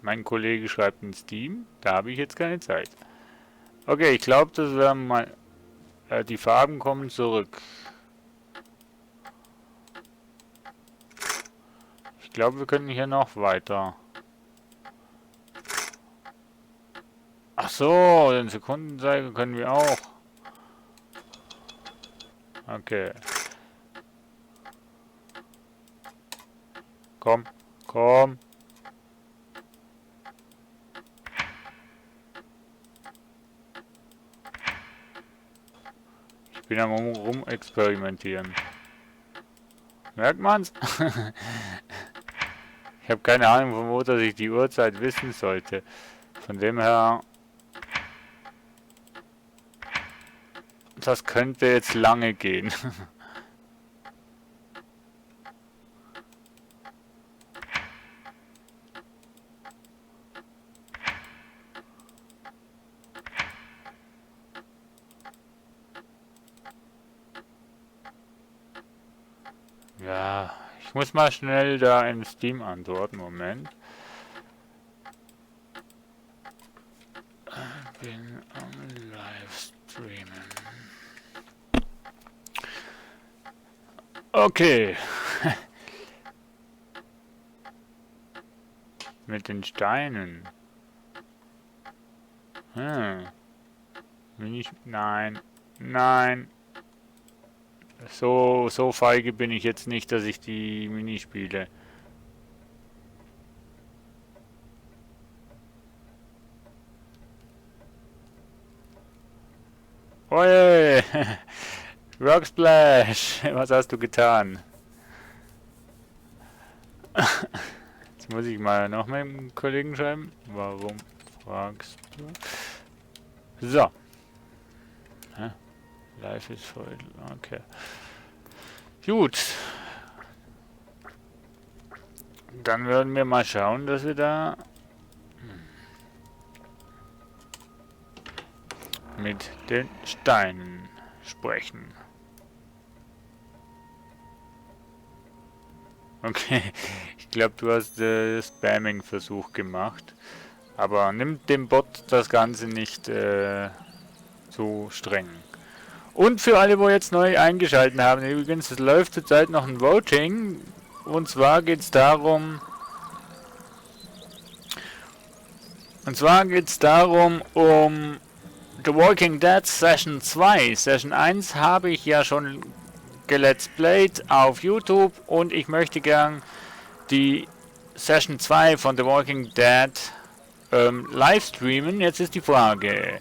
Mein Kollege schreibt in Steam. Da habe ich jetzt keine Zeit. Okay, ich glaube, das wären mal... die Farben kommen zurück. Ich glaube, wir können hier noch weiter. Ach so, den Sekundenzeiger können wir auch. Okay. Komm, komm. Ich bin am Rumexperimentieren. Merkt man's? Ich habe keine Ahnung, von wo dass ich die Uhrzeit wissen sollte. Von dem her... Das könnte jetzt lange gehen. Ja, ich muss mal schnell da in Steam antworten. Moment. Ich bin am Livestreamen. Okay. Mit den Steinen. Nein. Nein. So feige bin ich jetzt nicht, dass ich die Minispiele. Oje! Rocksplash! Was hast du getan? Jetzt muss ich mal noch mit dem Kollegen schreiben. Warum fragst du? So. Hä? Live ist voll. Okay. Gut. Dann werden wir mal schauen, dass wir da mit den Steinen sprechen. Okay, ich glaube, du hast Spamming-Versuch gemacht. Aber nimmt dem Bot das Ganze nicht zu streng. Und für alle, wo jetzt neu eingeschaltet haben, übrigens, es läuft zurzeit noch ein Voting. Und zwar geht es darum... um The Walking Dead Session 2. Session 1 habe ich ja schon gelet's played auf YouTube und ich möchte gern die Session 2 von The Walking Dead live streamen. Jetzt ist die Frage,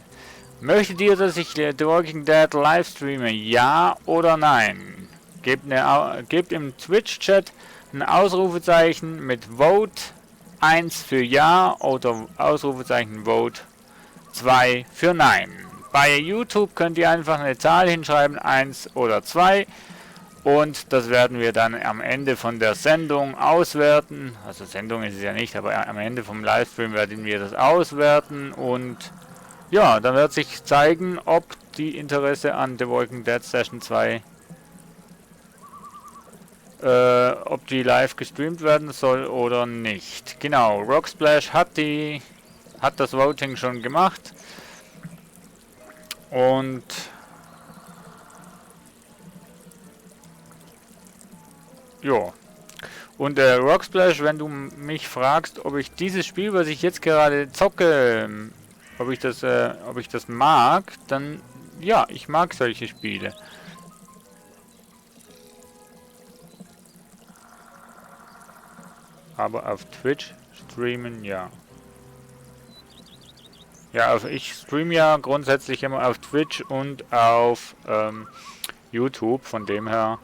möchtet ihr, dass ich The Walking Dead live streame? Ja oder nein? Gebt im Twitch-Chat ein Ausrufezeichen mit Vote 1 für Ja oder Ausrufezeichen Vote 2 für Nein. Bei YouTube könnt ihr einfach eine Zahl hinschreiben, 1 oder 2. Und das werden wir dann am Ende von der Sendung auswerten. Also Sendung ist es ja nicht, aber am Ende vom Livestream werden wir das auswerten. Und ja, dann wird sich zeigen, ob die Interesse an The Walking Dead Session 2 ob die live gestreamt werden soll oder nicht. Genau, Rocksplash hat das Voting schon gemacht. Und ja. Und Rocksplash, wenn du mich fragst, ob ich dieses Spiel, was ich jetzt gerade zocke, ob ich das mag, dann ja, ich mag solche Spiele. Aber auf Twitch streamen, ja. Ja, ich streame ja grundsätzlich immer auf Twitch und auf YouTube, von dem her.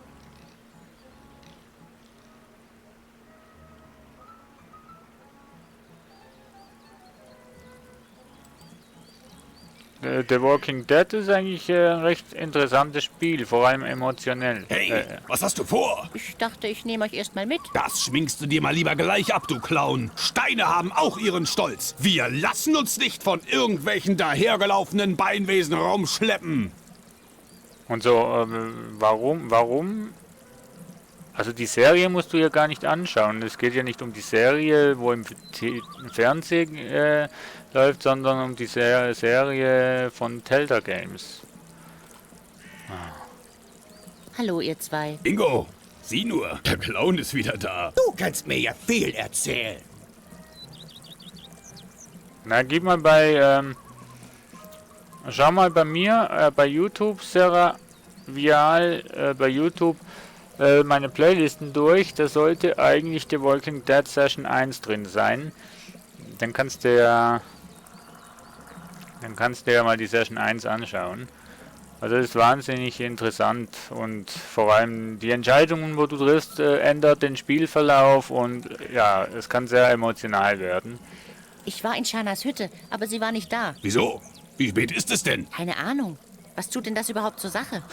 The Walking Dead ist eigentlich ein recht interessantes Spiel, vor allem emotionell. Hey, was hast du vor? Ich dachte, ich nehme euch erstmal mit. Das schminkst du dir mal lieber gleich ab, du Clown. Steine haben auch ihren Stolz. Wir lassen uns nicht von irgendwelchen dahergelaufenen Beinwesen rumschleppen. Und so, warum? Also die Serie musst du ja gar nicht anschauen. Es geht ja nicht um die Serie, wo im Fernsehen läuft, sondern um die Serie von Telltale Games. Hallo, ihr zwei. Ingo, sieh nur, der Clown ist wieder da. Du kannst mir ja viel erzählen. Na, gib mal bei, schau mal bei mir, bei YouTube, Sarah Vial, bei YouTube, meine Playlisten durch. Da sollte eigentlich The Walking Dead Session 1 drin sein. Dann kannst du ja mal die Session 1 anschauen. Also das ist wahnsinnig interessant und vor allem die Entscheidungen, wo du triffst, ändert den Spielverlauf und ja, es kann sehr emotional werden. Ich war in Shanas Hütte, aber sie war nicht da. Wieso? Wie spät ist es denn? Keine Ahnung. Was tut denn das überhaupt zur Sache?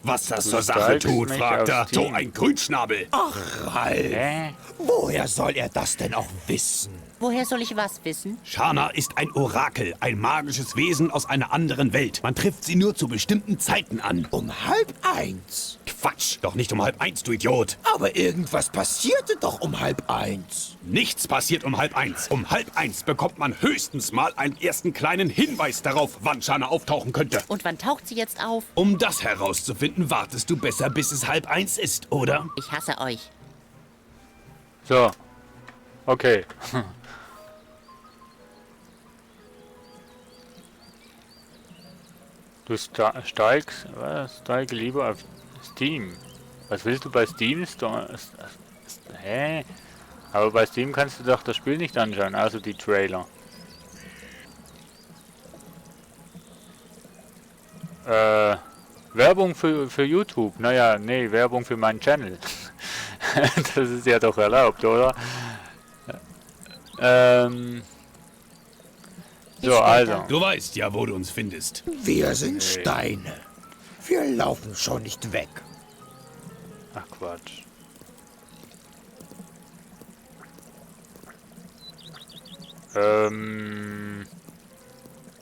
Was das Du zur Sache steigst tut, mich fragt er. aufs So Team. ein Grünschnabel. Ach, Ralf, woher soll er das denn auch wissen? Woher soll ich was wissen? Shana ist ein Orakel, ein magisches Wesen aus einer anderen Welt. Man trifft sie nur zu bestimmten Zeiten an. Um 12:30. Quatsch, doch nicht um 12:30, du Idiot. Aber irgendwas passierte doch um 12:30. Nichts passiert um 12:30. Um 12:30 bekommt man höchstens mal einen ersten kleinen Hinweis darauf, wann Shana auftauchen könnte. Und wann taucht sie jetzt auf? Um das herauszufinden, wartest du besser, bis es 12:30 ist, oder? Ich hasse euch. So, okay. Du steige lieber auf Steam. Was willst du bei Steam? Hä? Aber bei Steam kannst du doch das Spiel nicht anschauen, also die Trailer. Werbung für YouTube. Naja, nee, Werbung für meinen Channel. Das ist ja doch erlaubt, oder? So, also. Du weißt ja, wo du uns findest. Wir sind Steine. Wir laufen schon nicht weg. Ach Quatsch.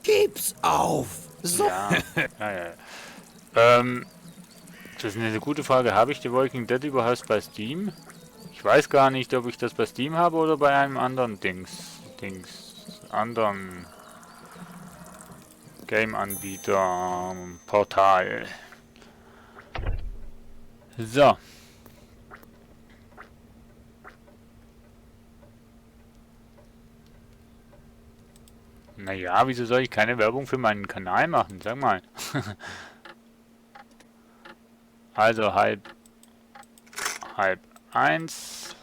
Gib's auf. So. Ja, ja. Das ist eine gute Frage. Habe ich The Walking Dead überhaupt bei Steam? Ich weiß gar nicht, ob ich das bei Steam habe oder bei einem anderen anderen Game-Anbieter, Portal. So. Naja, wieso soll ich keine Werbung für meinen Kanal machen? Sag mal. Also halb 1.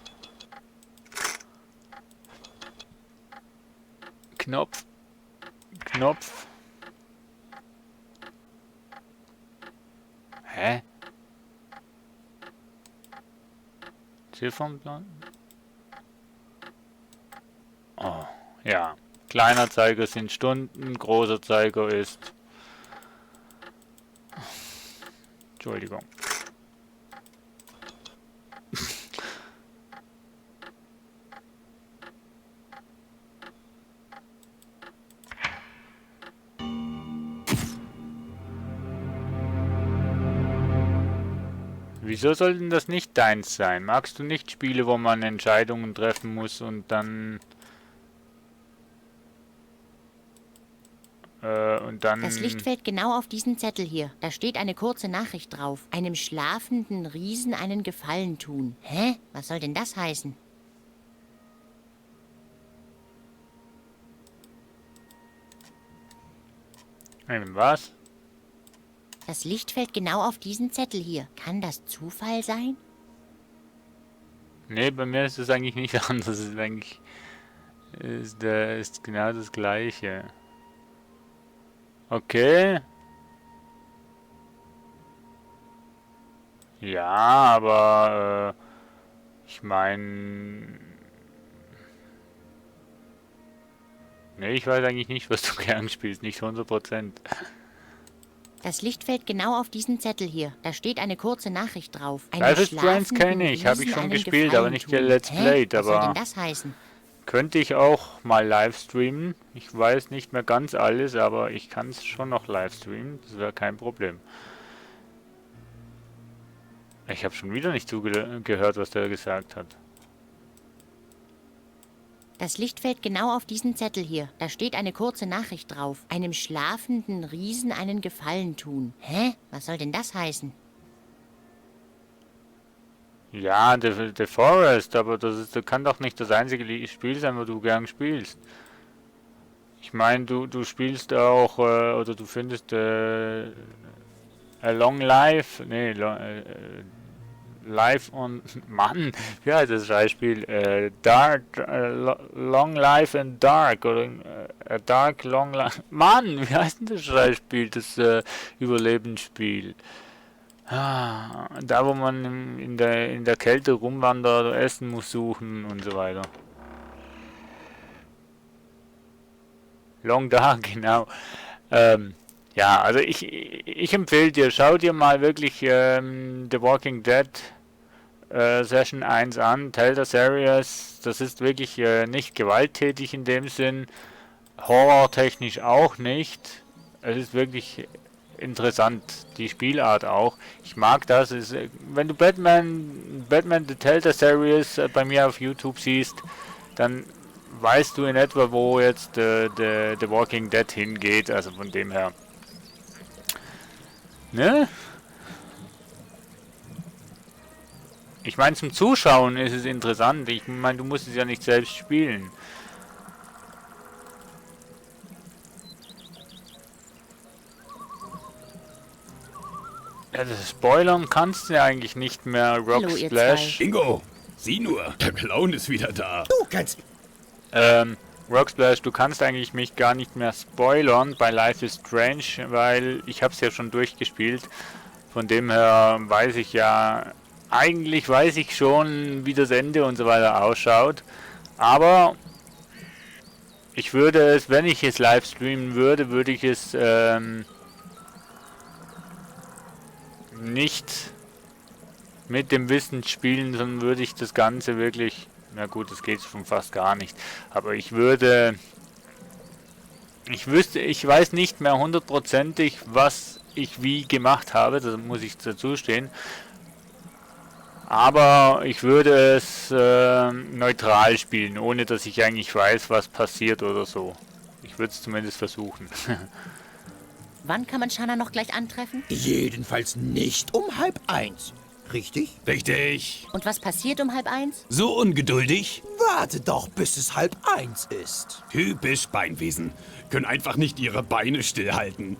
Knopf. Hä? Ziffernplan? Oh, ja. Kleiner Zeiger sind Stunden, großer Zeiger ist... Entschuldigung. Wieso soll denn das nicht deins sein? Magst du nicht Spiele, wo man Entscheidungen treffen muss und dann... Das Licht fällt genau auf diesen Zettel hier. Da steht eine kurze Nachricht drauf. Einem schlafenden Riesen einen Gefallen tun. Hä? Was soll denn das heißen? Was? Das Licht fällt genau auf diesen Zettel hier. Kann das Zufall sein? Nee, bei mir ist es eigentlich nicht anders. Es ist eigentlich ist genau das Gleiche. Okay. Ja, aber ich meine... Nee, ich weiß eigentlich nicht, was du gern spielst. Nicht 100%. Das Licht fällt genau auf diesen Zettel hier. Da steht eine kurze Nachricht drauf. Life is Strange kenne ich. Habe ich schon gespielt, aber nicht der Let's Played. Was soll Aber denn das heißen? könnte ich auch mal live streamen. Ich weiß nicht mehr ganz alles, aber ich kann es schon noch live streamen. Das wäre kein Problem. Ich habe schon wieder nicht zugehört, was der gesagt hat. Das Licht fällt genau auf diesen Zettel hier. Da steht eine kurze Nachricht drauf. Einem schlafenden Riesen einen Gefallen tun. Hä? Was soll denn das heißen? Ja, The Forest, aber das kann doch nicht das einzige Spiel sein, wo du gern spielst. Ich meine, du spielst auch, oder du findest A Long Life, nee, Life on, Mann, wie heißt das Scheißspiel? Long Life and Dark, oder A Dark Long Life, Mann, wie heißt denn das Scheißspiel, das Überlebensspiel? Ah, da wo man in der Kälte rumwandert, Essen muss suchen und so weiter. Long Dark, genau. Ja, also ich empfehle dir, schau dir mal wirklich The Walking Dead Session 1 an, Telltale Series. Das ist wirklich nicht gewalttätig in dem Sinn, horrortechnisch auch nicht. Es ist wirklich interessant, die Spielart auch. Ich mag das. Wenn du Batman The Telltale Series bei mir auf YouTube siehst, dann weißt du in etwa, wo jetzt The Walking Dead hingeht. Also von dem her. Ne? Ich meine, zum Zuschauen ist es interessant. Ich meine, du musst es ja nicht selbst spielen. Ja, das Spoilern kannst du ja eigentlich nicht mehr. Rock Hallo, ihr Splash. Ingo, sieh nur, der Clown ist wieder da. Du kannst... Rock Splash, du kannst eigentlich mich gar nicht mehr spoilern bei Life is Strange, weil ich habe es ja schon durchgespielt. Von dem her weiß ich ja, eigentlich weiß ich schon, wie das Ende und so weiter ausschaut. Aber ich würde es, wenn ich es live streamen würde, würde ich es nicht mit dem Wissen spielen, sondern würde ich das Ganze wirklich, na gut, das geht schon fast gar nicht, aber ich weiß nicht mehr hundertprozentig, was ich wie gemacht habe, das muss ich dazu stehen, aber ich würde es neutral spielen, ohne dass ich eigentlich weiß, was passiert oder so. Ich würde es zumindest versuchen. Wann kann man Shanna noch gleich antreffen? Jedenfalls nicht um 12:30. Richtig? Richtig. Und was passiert um 12:30? So ungeduldig? Warte doch, bis es 12:30 ist. Typisch Beinwesen. Können einfach nicht ihre Beine stillhalten.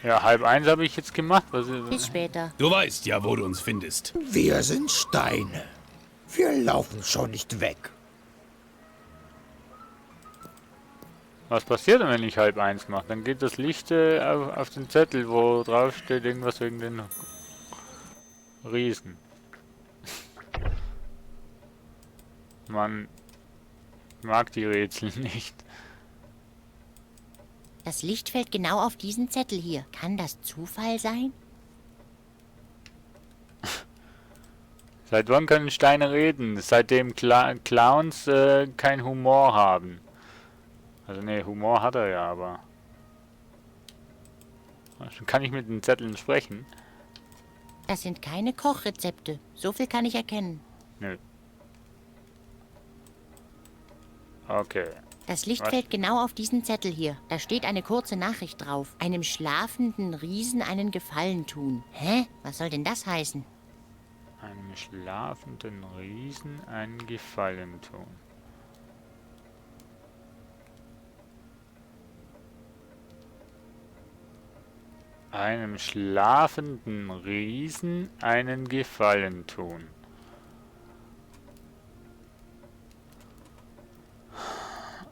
Ja, 12:30 habe ich jetzt gemacht. Bis später. Du weißt ja, wo du uns findest. Wir sind Steine. Wir laufen schon nicht weg. Was passiert denn, wenn ich 12:30 mache? Dann geht das Licht auf den Zettel, wo drauf steht irgendwas wegen den Riesen. Man mag die Rätsel nicht. Das Licht fällt genau auf diesen Zettel hier. Kann das Zufall sein? Seit wann können Steine reden? Seitdem Clowns kein Humor haben. Also ne, Humor hat er ja, aber... Kann ich mit den Zetteln sprechen? Das sind keine Kochrezepte. So viel kann ich erkennen. Nö. Okay. Das Licht Was? fällt genau auf diesen Zettel hier. Da steht eine kurze Nachricht drauf. Einem schlafenden Riesen einen Gefallen tun. Hä? Was soll denn das heißen? Einem schlafenden Riesen einen Gefallen tun. Einem schlafenden Riesen einen Gefallen tun.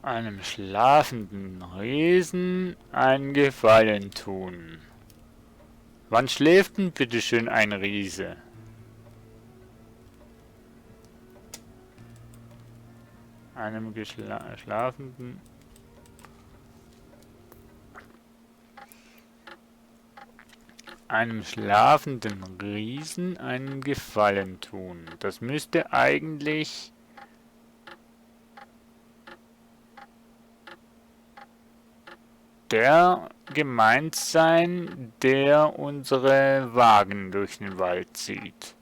Einem schlafenden Riesen einen Gefallen tun. Wann schläft denn bitteschön ein Riese? Einem schlafenden... Einem schlafenden Riesen einen Gefallen tun. Das müsste eigentlich... der gemeint sein, der unsere Wagen durch den Wald zieht.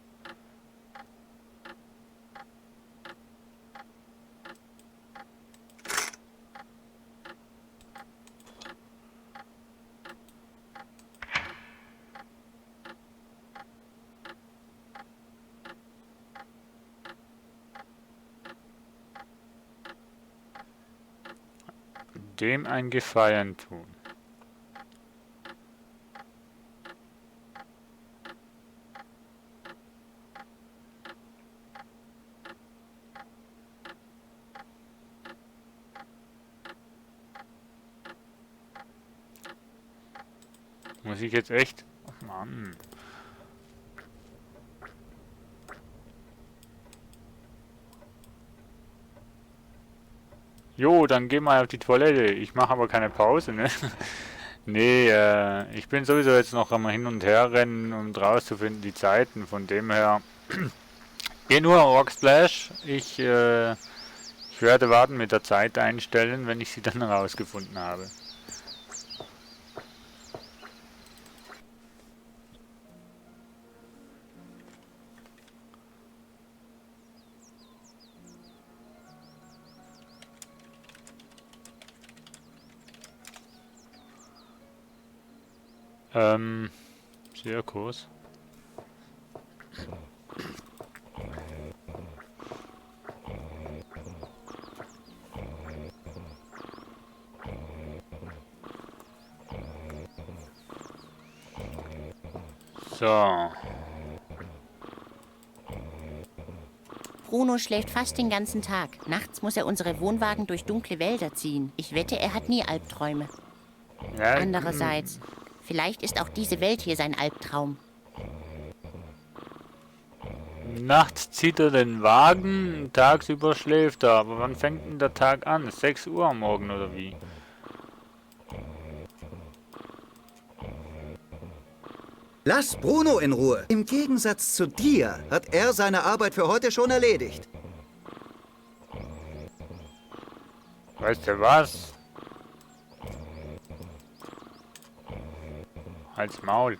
Dem ein Gefallen tun. Muss ich jetzt echt? Oh Mann. Jo, dann geh mal auf die Toilette. Ich mache aber keine Pause, ne? Nee, ich bin sowieso jetzt noch einmal hin und her rennen, um rauszufinden die Zeiten. Von dem her, geh nur Rocksplash. Ich werde warten mit der Zeit einstellen, wenn ich sie dann herausgefunden habe. Zirkus. So. Bruno schläft fast den ganzen Tag. Nachts muss er unsere Wohnwagen durch dunkle Wälder ziehen. Ich wette, er hat nie Albträume. Ja, Andererseits, vielleicht ist auch diese Welt hier sein Albtraum. Nachts zieht er den Wagen, tagsüber schläft er. Aber wann fängt denn der Tag an? 6 Uhr am Morgen oder wie? Lass Bruno in Ruhe. Im Gegensatz zu dir hat er seine Arbeit für heute schon erledigt. Weißt du was? Halt's Maul.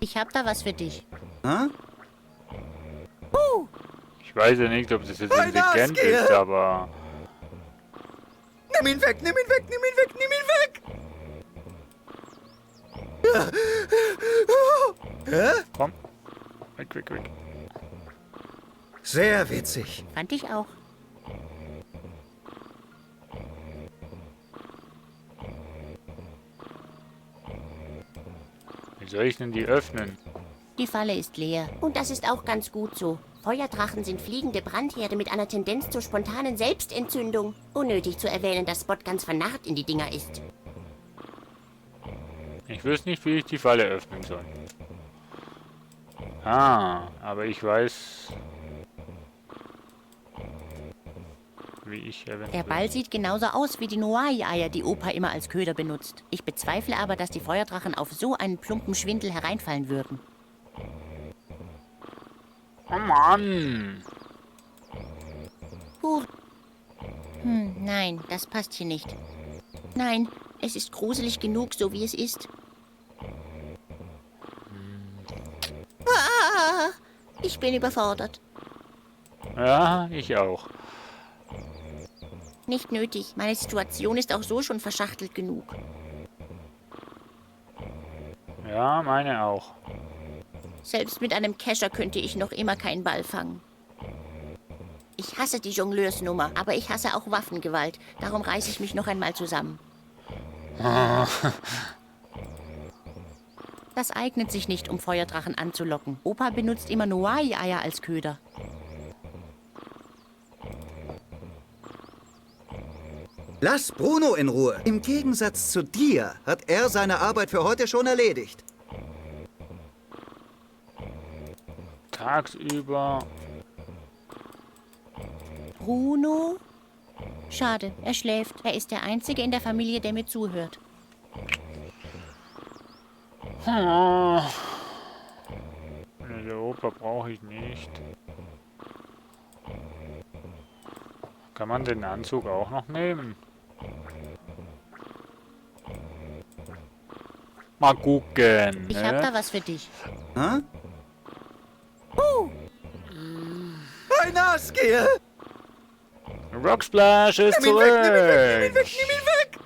Ich hab da was für dich. Hm? Ich weiß ja nicht, ob das jetzt Ein intelligent Aasgier! ist, aber... Nimm ihn weg, nimm ihn weg, nimm ihn weg, nimm ihn weg! Komm. Weg, weg, weg. Sehr witzig. Fand ich auch. Wie soll ich denn die öffnen? Die Falle ist leer. Und das ist auch ganz gut so. Feuerdrachen sind fliegende Brandherde mit einer Tendenz zur spontanen Selbstentzündung. Unnötig zu erwähnen, dass Spot ganz vernarrt in die Dinger ist. Ich wüsste nicht, wie ich die Falle öffnen soll. Ah, aber ich weiß... wie ich eventuell... Der Ball sieht genauso aus wie die Noai-Eier, die Opa immer als Köder benutzt. Ich bezweifle aber, dass die Feuerdrachen auf so einen plumpen Schwindel hereinfallen würden. Oh Mann! Nein, das passt hier nicht. Nein, es ist gruselig genug, so wie es ist. Ah, ich bin überfordert. Ja, ich auch. Nicht nötig. Meine Situation ist auch so schon verschachtelt genug. Ja, meine auch. Selbst mit einem Kescher könnte ich noch immer keinen Ball fangen. Ich hasse die Jongleursnummer, aber ich hasse auch Waffengewalt. Darum reiße ich mich noch einmal zusammen. Das eignet sich nicht, um Feuerdrachen anzulocken. Opa benutzt immer Noai-Eier als Köder. Lass Bruno in Ruhe. Im Gegensatz zu dir hat er seine Arbeit für heute schon erledigt. Tagsüber. Bruno? Schade, er schläft. Er ist der Einzige in der Familie, der mir zuhört. Nee, der Opa brauche ich nicht. Kann man den Anzug auch noch nehmen? Mal gucken. Ich Ne? hab da was für dich. Hä? Ein Askiel! Rocksplash ist Nimm ihn zurück. weg, nimm ihn weg!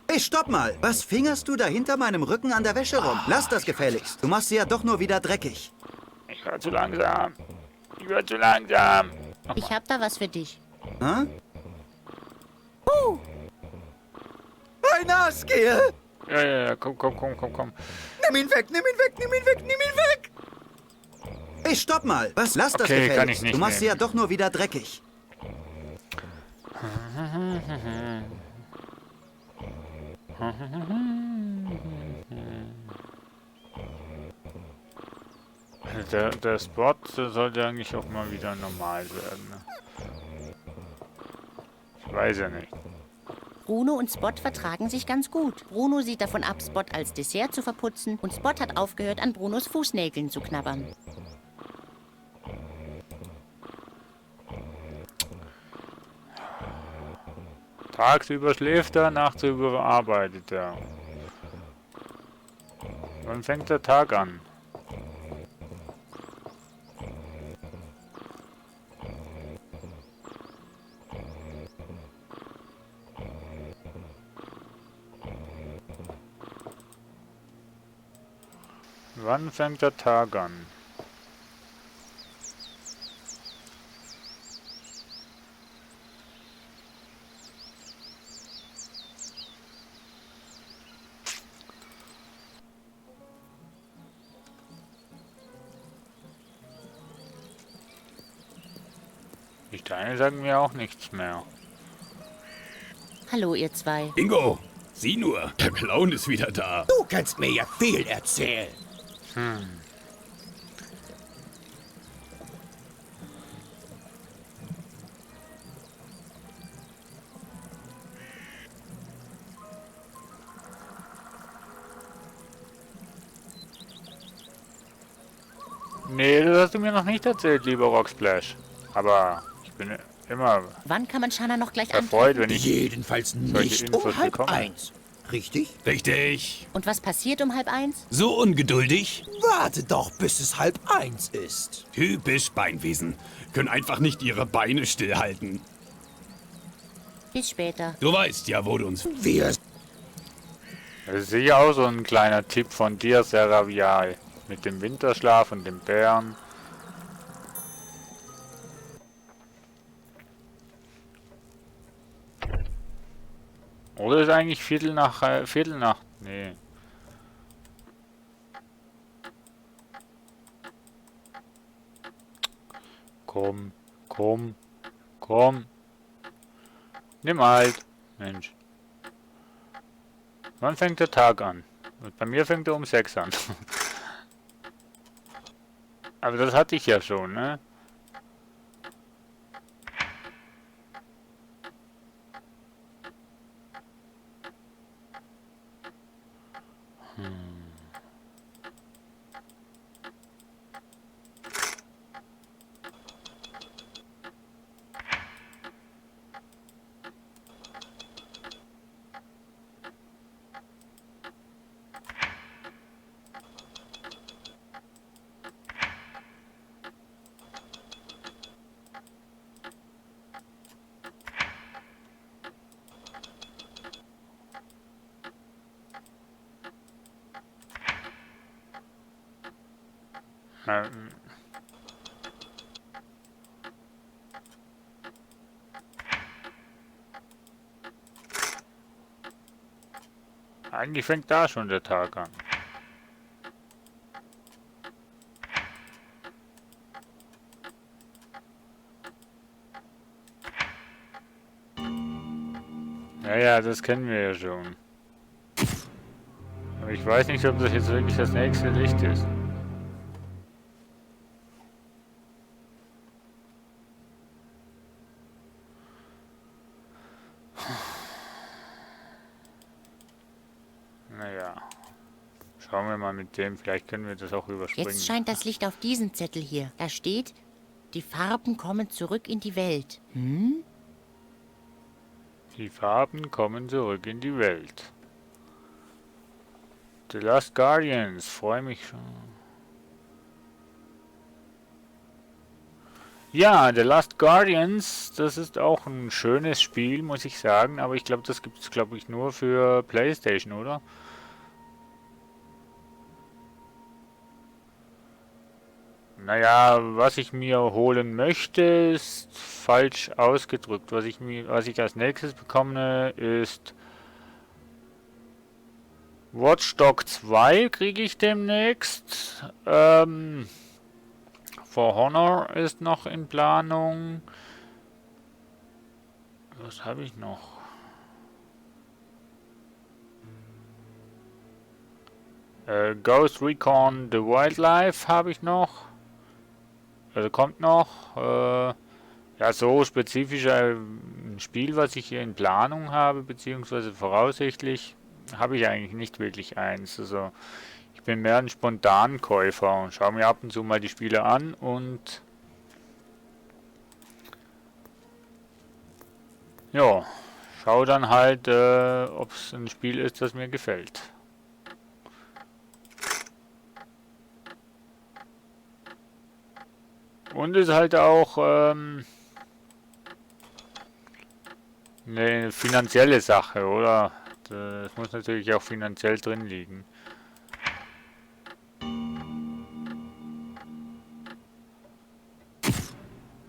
Hey, stopp mal! Was fingerst du da hinter meinem Rücken an der Wäsche rum? Lass das gefälligst. Du machst sie ja doch nur wieder dreckig. Ich war zu langsam. Ich war zu langsam. Ich hab da was für dich. Hä? Ein Askiel! Ja, komm. Nimm ihn weg, nimm ihn weg, nimm ihn weg, nimm ihn weg! Hey, stopp mal! Was? Lass das Okay, kann gefälligst. ich nicht Du machst sie ja nehmen. doch nur wieder dreckig. Der Spot sollte eigentlich auch mal wieder normal werden. Ne? Ich weiß ja nicht. Bruno und Spot vertragen sich ganz gut. Bruno sieht davon ab, Spot als Dessert zu verputzen und Spot hat aufgehört, an Brunos Fußnägeln zu knabbern. Tagsüber schläft er, nachts arbeitet er. Wann fängt der Tag an? Wann fängt der Tag an? Die Steine sagen mir auch nichts mehr. Hallo, ihr zwei. Ingo, sieh nur, der Clown ist wieder da. Du kannst mir ja viel erzählen. Nee, das hast du mir noch nicht erzählt, lieber Rocksplash. Aber ich bin immer Wann kann man Shana noch gleich erfreut, antreffen? wenn ich Jedenfalls solche nicht Infos um halb bekomme. 1. Richtig? Richtig. Und was passiert um 12:30? So ungeduldig? Warte doch, bis es 12:30 ist. Typisch Beinwesen. Können einfach nicht ihre Beine stillhalten. Bis später. Du weißt ja, wo du uns... Wir Das ist sicher auch so ein kleiner Tipp von dir, Seravial. Mit dem Winterschlaf und dem Bären. Oder ist eigentlich Viertel nach... Nee. Komm. Nimm halt. Mensch. Wann fängt der Tag an? Und bei mir fängt er um 6 an. Aber das hatte ich ja schon, ne? Ähm. Eigentlich fängt da schon der Tag an. Ja, das kennen wir ja schon. Aber ich weiß nicht, ob das jetzt wirklich das nächste Licht ist. Naja. Schauen wir mal mit dem, vielleicht können wir das auch überspringen. Jetzt scheint das Licht auf diesen Zettel hier. Da steht, die Farben kommen zurück in die Welt. Hm? Die Farben kommen zurück in die Welt. The Last Guardians, freue mich schon. Ja, The Last Guardians, das ist auch ein schönes Spiel, muss ich sagen, aber ich glaube, das gibt es, glaube ich, nur für PlayStation, oder? Naja, was ich mir holen möchte, ist falsch ausgedrückt. Was ich als nächstes bekomme, ist Watch Dogs 2 kriege ich demnächst. For Honor ist noch in Planung. Was habe ich noch? Ghost Recon The Wildlife habe ich noch. Also kommt noch. Ja, so spezifisch ein Spiel, was ich hier in Planung habe, beziehungsweise voraussichtlich, habe ich eigentlich nicht wirklich eins. Also ich bin mehr ein Spontankäufer und schaue mir ab und zu mal die Spiele an und ja, schaue dann halt, ob es ein Spiel ist, das mir gefällt. Und ist halt auch eine finanzielle Sache, oder? Das muss natürlich auch finanziell drin liegen.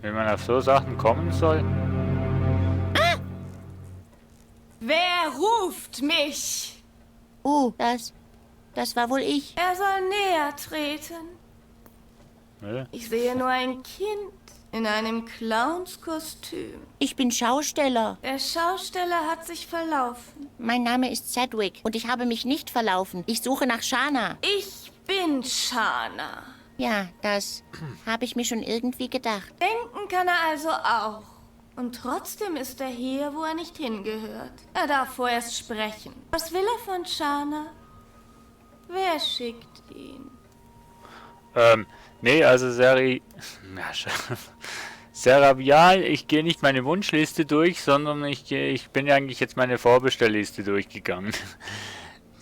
Wenn man auf so Sachen kommen soll. Wer ruft mich? Oh, das war wohl ich. Er soll näher treten. Ne? Ich sehe nur ein Kind in einem Clownskostüm. Ich bin Schausteller. Der Schausteller hat sich verlaufen. Mein Name ist Sedgwick und ich habe mich nicht verlaufen. Ich suche nach Shana. Ich bin Shana. Ja, das habe ich mir schon irgendwie gedacht. Denken kann er also auch. Und trotzdem ist er hier, wo er nicht hingehört. Er darf vorerst sprechen. Was will er von Shana? Wer schickt ihn? Nee, also sehr rabial, ich gehe nicht meine Wunschliste durch, sondern ich bin ja eigentlich jetzt meine Vorbestellliste durchgegangen.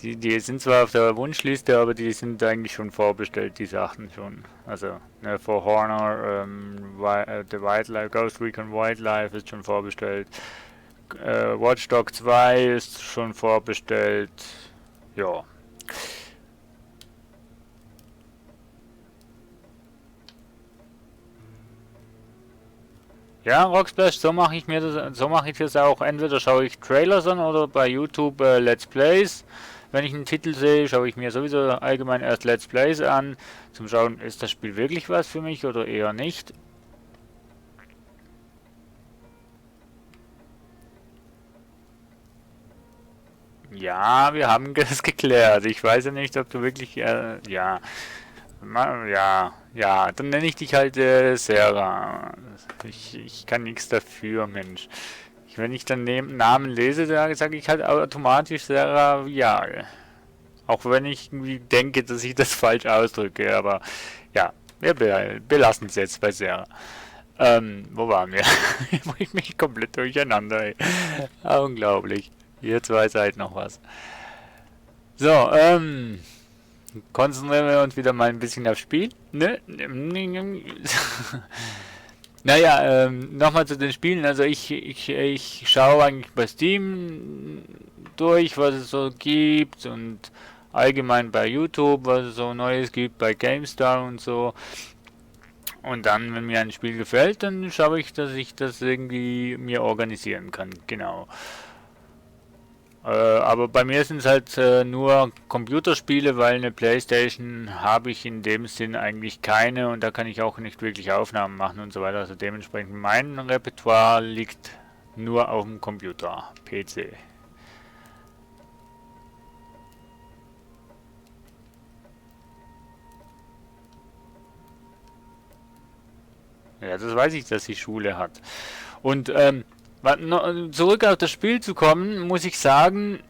Die sind zwar auf der Wunschliste, aber die sind eigentlich schon vorbestellt, die Sachen schon. Also, ne, For Honor, The Wildlife, Ghost Recon Wildlife ist schon vorbestellt. Watch Dogs 2 ist schon vorbestellt. Ja. Ja, Rocksplash, so mache ich das auch. Entweder schaue ich Trailers an oder bei YouTube Let's Plays. Wenn ich einen Titel sehe, schaue ich mir sowieso allgemein erst Let's Plays an, zum Schauen, ist das Spiel wirklich was für mich oder eher nicht. Ja, wir haben das geklärt. Ich weiß ja nicht, ob du wirklich, ja, dann nenne ich dich halt Sarah. Ich kann nichts dafür, Mensch. Wenn ich dann Namen lese, dann sage ich halt automatisch Sarah Vial. Auch wenn ich irgendwie denke, dass ich das falsch ausdrücke, aber ja, wir belassen es jetzt bei Sarah. Wo waren wir? Ich bringe mich komplett durcheinander, ey. Unglaublich. Ihr zwei seid noch was. So, konzentrieren wir uns wieder mal ein bisschen aufs Spiel. Ne? Naja, nochmal zu den Spielen. Also ich schaue eigentlich bei Steam durch, was es so gibt und allgemein bei YouTube, was es so Neues gibt, bei GameStar und so. Und dann, wenn mir ein Spiel gefällt, dann schaue ich, dass ich das irgendwie mir organisieren kann. Genau. Aber bei mir sind es halt nur Computerspiele, weil eine Playstation habe ich in dem Sinn eigentlich keine und da kann ich auch nicht wirklich Aufnahmen machen und so weiter. Also dementsprechend mein Repertoire liegt nur auf dem Computer, PC. Ja, das weiß ich, dass sie Schule hat. Und zurück auf das Spiel zu kommen, muss ich sagen,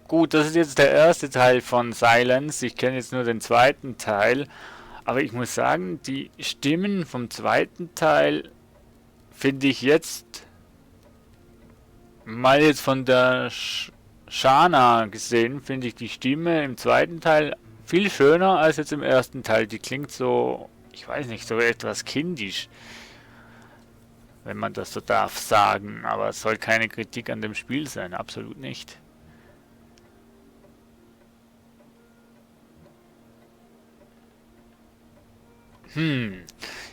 gut, das ist jetzt der erste Teil von Silence. Ich kenne jetzt nur den zweiten Teil. Aber ich muss sagen, die Stimmen vom zweiten Teil finde ich jetzt, mal jetzt von der Shana gesehen, finde ich die Stimme im zweiten Teil viel schöner als jetzt im ersten Teil. Die klingt so, ich weiß nicht, so etwas kindisch, wenn man das so darf sagen, aber es soll keine Kritik an dem Spiel sein, absolut nicht.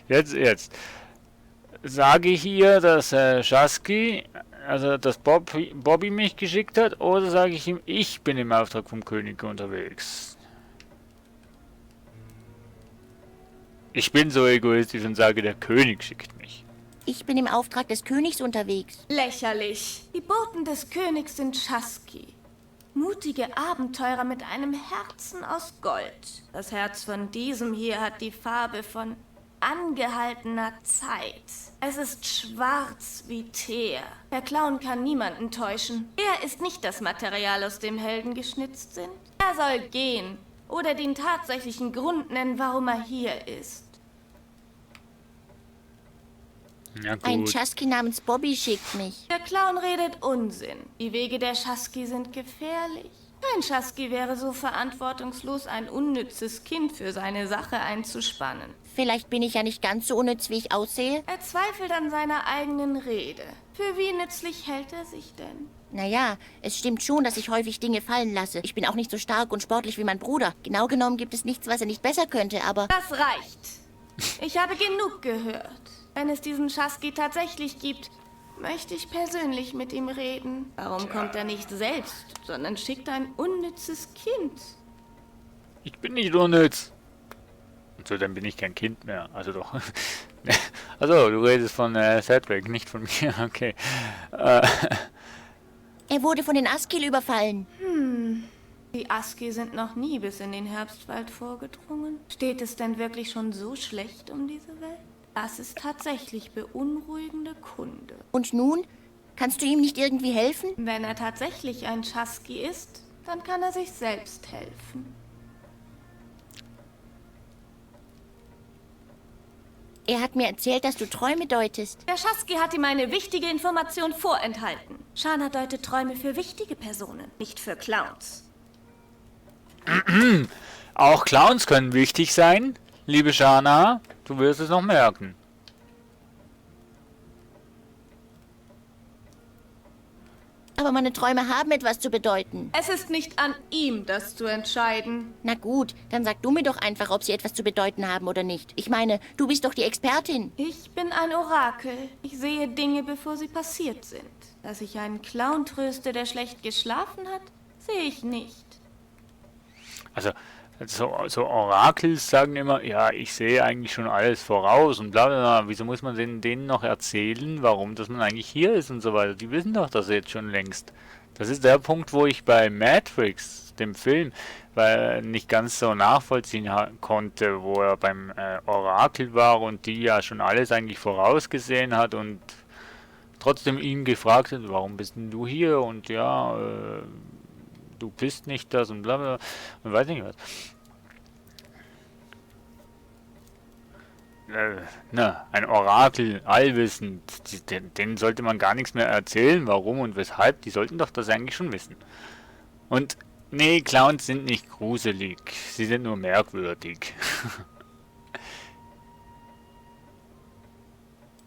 Jetzt sage ich hier, dass Shaski, also dass Bobby mich geschickt hat, oder sage ich ihm, ich bin im Auftrag vom König unterwegs? Ich bin so egoistisch und sage, der König schickt mich. Ich bin im Auftrag des Königs unterwegs. Lächerlich. Die Boten des Königs sind Shaski. Mutige Abenteurer mit einem Herzen aus Gold. Das Herz von diesem hier hat die Farbe von angehaltener Zeit. Es ist schwarz wie Teer. Der Clown kann niemanden täuschen. Er ist nicht das Material, aus dem Helden geschnitzt sind. Er soll gehen oder den tatsächlichen Grund nennen, warum er hier ist. Ja, gut. Ein Shaski namens Bobby schickt mich. Der Clown redet Unsinn. Die Wege der Shaski sind gefährlich. Kein Shaski wäre so verantwortungslos, ein unnützes Kind für seine Sache einzuspannen. Vielleicht bin ich ja nicht ganz so unnütz, wie ich aussehe. Er zweifelt an seiner eigenen Rede. Für wie nützlich hält er sich denn? Naja, es stimmt schon, dass ich häufig Dinge fallen lasse. Ich bin auch nicht so stark und sportlich wie mein Bruder. Genau genommen gibt es nichts, was er nicht besser könnte, aber... Das reicht. Ich habe genug gehört. Wenn es diesen Shaski tatsächlich gibt, möchte ich persönlich mit ihm reden. Warum kommt er nicht selbst, sondern schickt ein unnützes Kind? Ich bin nicht unnütz. Und so, dann bin ich kein Kind mehr. Also doch. Also, du redest von Cedric, nicht von mir. Okay. Er wurde von den Askil überfallen. Die Aski sind noch nie bis in den Herbstwald vorgedrungen. Steht es denn wirklich schon so schlecht um diese Welt? Das ist tatsächlich beunruhigende Kunde. Und nun? Kannst du ihm nicht irgendwie helfen? Wenn er tatsächlich ein Shaski ist, dann kann er sich selbst helfen. Er hat mir erzählt, dass du Träume deutest. Der Shaski hat ihm eine wichtige Information vorenthalten. Shana deutet Träume für wichtige Personen, nicht für Clowns. Auch Clowns können wichtig sein, liebe Shana. Du wirst es noch merken. Aber meine Träume haben etwas zu bedeuten. Es ist nicht an ihm, das zu entscheiden. Na gut, dann sag du mir doch einfach, ob sie etwas zu bedeuten haben oder nicht. Ich meine, du bist doch die Expertin. Ich bin ein Orakel. Ich sehe Dinge, bevor sie passiert sind. Dass ich einen Clown tröste, der schlecht geschlafen hat, sehe ich nicht. Also, so Orakels sagen immer, ja, ich sehe eigentlich schon alles voraus und bla bla bla. Wieso muss man denen noch erzählen, warum, dass man eigentlich hier ist und so weiter? Die wissen doch das jetzt schon längst. Das ist der Punkt, wo ich bei Matrix, dem Film, nicht ganz so nachvollziehen konnte, wo er beim Orakel war und die ja schon alles eigentlich vorausgesehen hat und trotzdem ihn gefragt hat, warum bist denn du hier? Und ja, du bist nicht das und bla bla und weiß nicht was. Ein Orakel, allwissend, denen sollte man gar nichts mehr erzählen, warum und weshalb, die sollten doch das eigentlich schon wissen. Und nee, Clowns sind nicht gruselig, sie sind nur merkwürdig.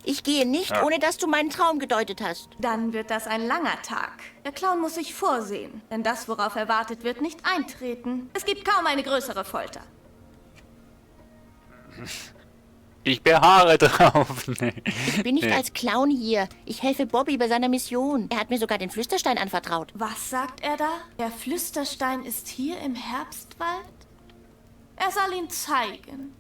Ich gehe nicht, ohne dass du meinen Traum gedeutet hast. Dann wird das ein langer Tag. Der Clown muss sich vorsehen, denn das, worauf er wartet, wird nicht eintreten. Es gibt kaum eine größere Folter. Ich beharre drauf. Nee. Ich bin nicht als Clown hier. Ich helfe Bobby bei seiner Mission. Er hat mir sogar den Flüsterstein anvertraut. Was sagt er da? Der Flüsterstein ist hier im Herbstwald? Er soll ihn zeigen.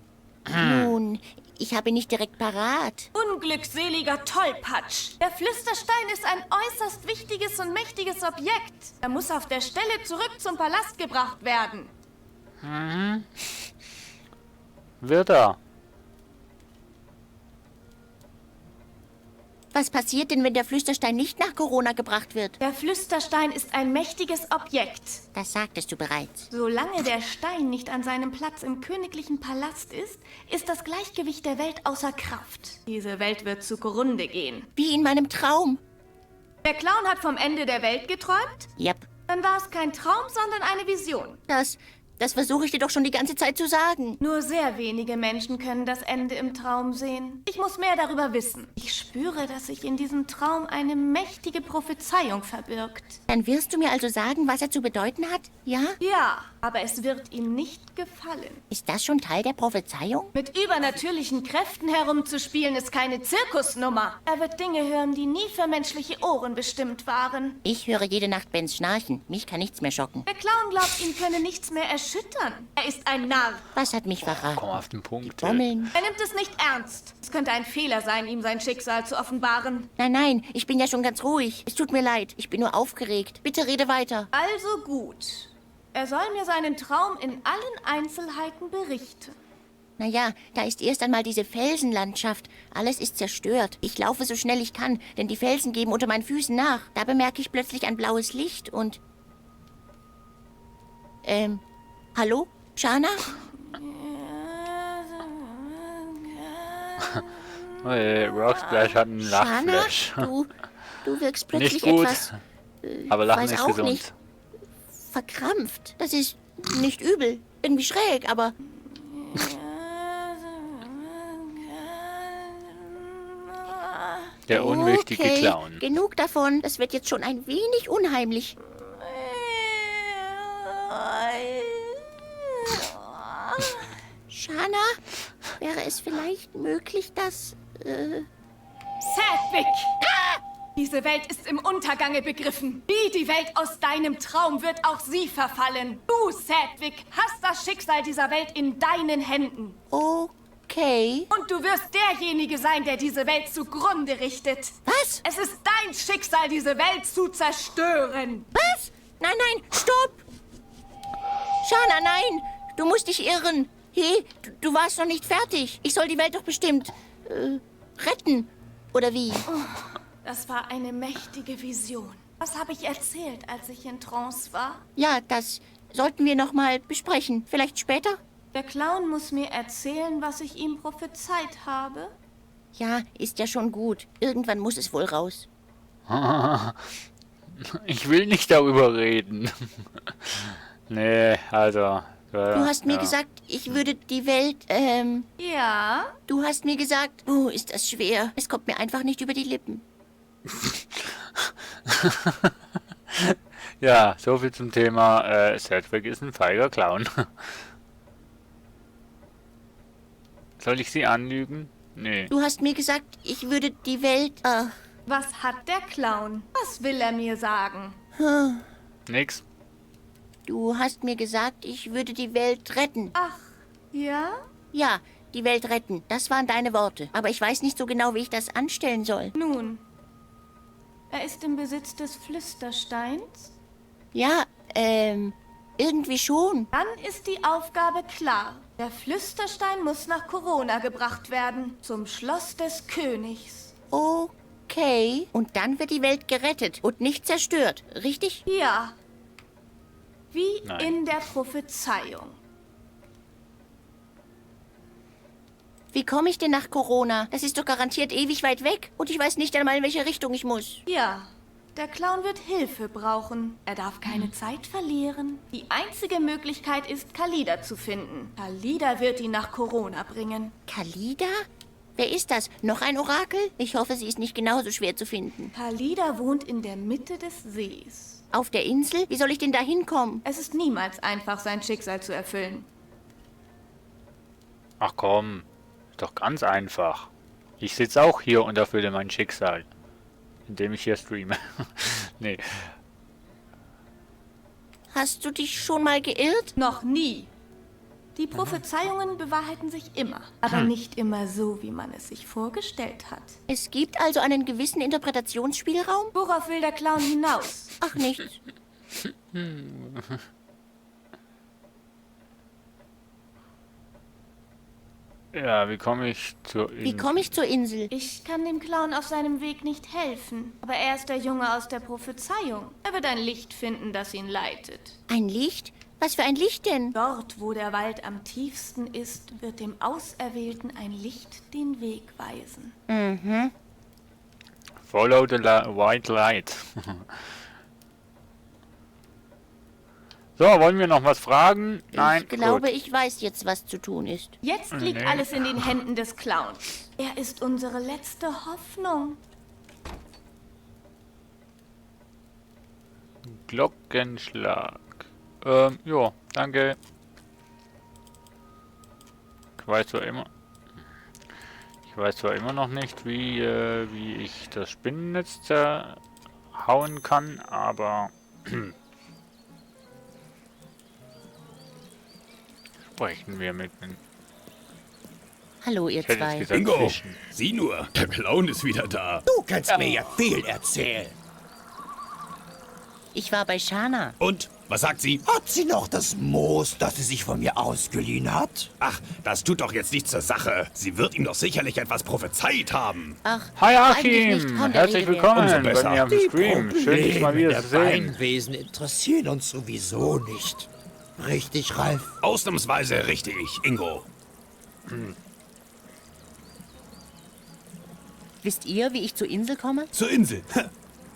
Nun, ich habe ihn nicht direkt parat. Unglückseliger Tollpatsch. Der Flüsterstein ist ein äußerst wichtiges und mächtiges Objekt. Er muss auf der Stelle zurück zum Palast gebracht werden. Wird er. Was passiert denn, wenn der Flüsterstein nicht nach Corona gebracht wird? Der Flüsterstein ist ein mächtiges Objekt. Das sagtest du bereits. Solange der Stein nicht an seinem Platz im königlichen Palast ist, ist das Gleichgewicht der Welt außer Kraft. Diese Welt wird zugrunde gehen. Wie in meinem Traum. Der Clown hat vom Ende der Welt geträumt? Yep. Dann war es kein Traum, sondern eine Vision. Das versuche ich dir doch schon die ganze Zeit zu sagen. Nur sehr wenige Menschen können das Ende im Traum sehen. Ich muss mehr darüber wissen. Ich spüre, dass sich in diesem Traum eine mächtige Prophezeiung verbirgt. Dann wirst du mir also sagen, was er zu bedeuten hat? Ja? Ja, aber es wird ihm nicht gefallen. Ist das schon Teil der Prophezeiung? Mit übernatürlichen Kräften herumzuspielen ist keine Zirkusnummer. Er wird Dinge hören, die nie für menschliche Ohren bestimmt waren. Ich höre jede Nacht Bens Schnarchen. Mich kann nichts mehr schocken. Der Clown glaubt, ihn könne nichts mehr erschüttern. Er ist ein Narr. Was hat mich verraten? Komm auf den Punkt. Bommeln. Er nimmt es nicht ernst. Es könnte ein Fehler sein, ihm sein Schicksal zu offenbaren. Nein, ich bin ja schon ganz ruhig. Es tut mir leid. Ich bin nur aufgeregt. Bitte rede weiter. Also gut. Er soll mir seinen Traum in allen Einzelheiten berichten. Naja, da ist erst einmal diese Felsenlandschaft. Alles ist zerstört. Ich laufe so schnell ich kann, denn die Felsen geben unter meinen Füßen nach. Da bemerke ich plötzlich ein blaues Licht und... hallo? Shana? Rocksplash hat einen Shana? Lachflash. Du wirkst plötzlich Nicht gut, etwas... aber Lachen weiß ist auch gesund. nicht. Verkrampft. Das ist nicht übel. Irgendwie schräg, aber... Der unwichtige Okay, Clown. genug davon. Das wird jetzt schon ein wenig unheimlich. Shana, wäre es vielleicht möglich, dass... Sedgwick! Diese Welt ist im Untergange begriffen. Wie die Welt aus deinem Traum wird auch sie verfallen. Du, Sedgwick, hast das Schicksal dieser Welt in deinen Händen. Okay. Und du wirst derjenige sein, der diese Welt zugrunde richtet. Was? Es ist dein Schicksal, diese Welt zu zerstören. Was? Nein, stopp! Shana, nein! Du musst dich irren. Hey, du warst noch nicht fertig. Ich soll die Welt doch bestimmt... retten. Oder wie? Das war eine mächtige Vision. Was habe ich erzählt, als ich in Trance war? Ja, das sollten wir noch mal besprechen. Vielleicht später? Der Clown muss mir erzählen, was ich ihm prophezeit habe. Ja, ist ja schon gut. Irgendwann muss es wohl raus. Ich will nicht darüber reden. Nee, also... Du hast mir gesagt, ich würde die Welt, Ja? Du hast mir gesagt, oh, ist das schwer. Es kommt mir einfach nicht über die Lippen. Ja, soviel zum Thema, Sedgwick ist ein feiger Clown. Soll ich sie anlügen? Nee. Du hast mir gesagt, ich würde die Welt, Was hat der Clown? Was will er mir sagen? Nix. Du hast mir gesagt, ich würde die Welt retten. Ach, ja? Ja, die Welt retten. Das waren deine Worte. Aber ich weiß nicht so genau, wie ich das anstellen soll. Nun, er ist im Besitz des Flüstersteins. Ja, irgendwie schon. Dann ist die Aufgabe klar. Der Flüsterstein muss nach Corona gebracht werden, zum Schloss des Königs. Okay. Und dann wird die Welt gerettet und nicht zerstört, richtig? Ja. Wie Nein. in der Prophezeiung. Wie komme ich denn nach Corona? Das ist doch garantiert ewig weit weg. Und ich weiß nicht einmal, in welche Richtung ich muss. Ja, der Clown wird Hilfe brauchen. Er darf keine Zeit verlieren. Die einzige Möglichkeit ist, Khalida zu finden. Khalida wird ihn nach Corona bringen. Khalida? Wer ist das? Noch ein Orakel? Ich hoffe, sie ist nicht genauso schwer zu finden. Khalida wohnt in der Mitte des Sees. Auf der Insel? Wie soll ich denn da hinkommen? Es ist niemals einfach, sein Schicksal zu erfüllen. Ach komm. Doch ganz einfach. Ich sitze auch hier und erfülle mein Schicksal. Indem ich hier streame. Nee. Hast du dich schon mal geirrt? Noch nie. Die Prophezeiungen bewahrheiten sich immer, aber nicht immer so, wie man es sich vorgestellt hat. Es gibt also einen gewissen Interpretationsspielraum? Worauf will der Clown hinaus? Ach, nichts. Ja, wie komme ich zur Insel? Wie komme ich zur Insel? Ich kann dem Clown auf seinem Weg nicht helfen, aber er ist der Junge aus der Prophezeiung. Er wird ein Licht finden, das ihn leitet. Ein Licht? Was für ein Licht denn? Dort, wo der Wald am tiefsten ist, wird dem Auserwählten ein Licht den Weg weisen. Mhm. Follow the white light. So, wollen wir noch was fragen? Nein, Ich glaube, gut. ich weiß jetzt, was zu tun ist. Jetzt liegt Nee. alles in den Händen des Clowns. Er ist unsere letzte Hoffnung. Glockenschlag. Ja, danke. Ich weiß zwar immer noch nicht, wie ich das Spinnennetz zerhauen kann, aber sprechen wir mit den... Hallo, ihr Ich hätte jetzt zwei. gesagt, Ingo, Fischen. sieh nur, der Clown ist wieder da. Du kannst mir ja viel erzählen. Ich war bei Shana. Und, was sagt sie? Hat sie noch das Moos, das sie sich von mir ausgeliehen hat? Ach, das tut doch jetzt nichts zur Sache. Sie wird ihm doch sicherlich etwas prophezeit haben. Ach, Hi eigentlich nicht Achim, von der herzlich Rede wert. willkommen Umso bei besser. mir am Stream. Schön, dich mal wieder der zu sehen. Beinwesen interessieren uns sowieso nicht. Richtig, Ralf? Ausnahmsweise richtig, Ingo. Wisst ihr, wie ich zur Insel komme? Zur Insel.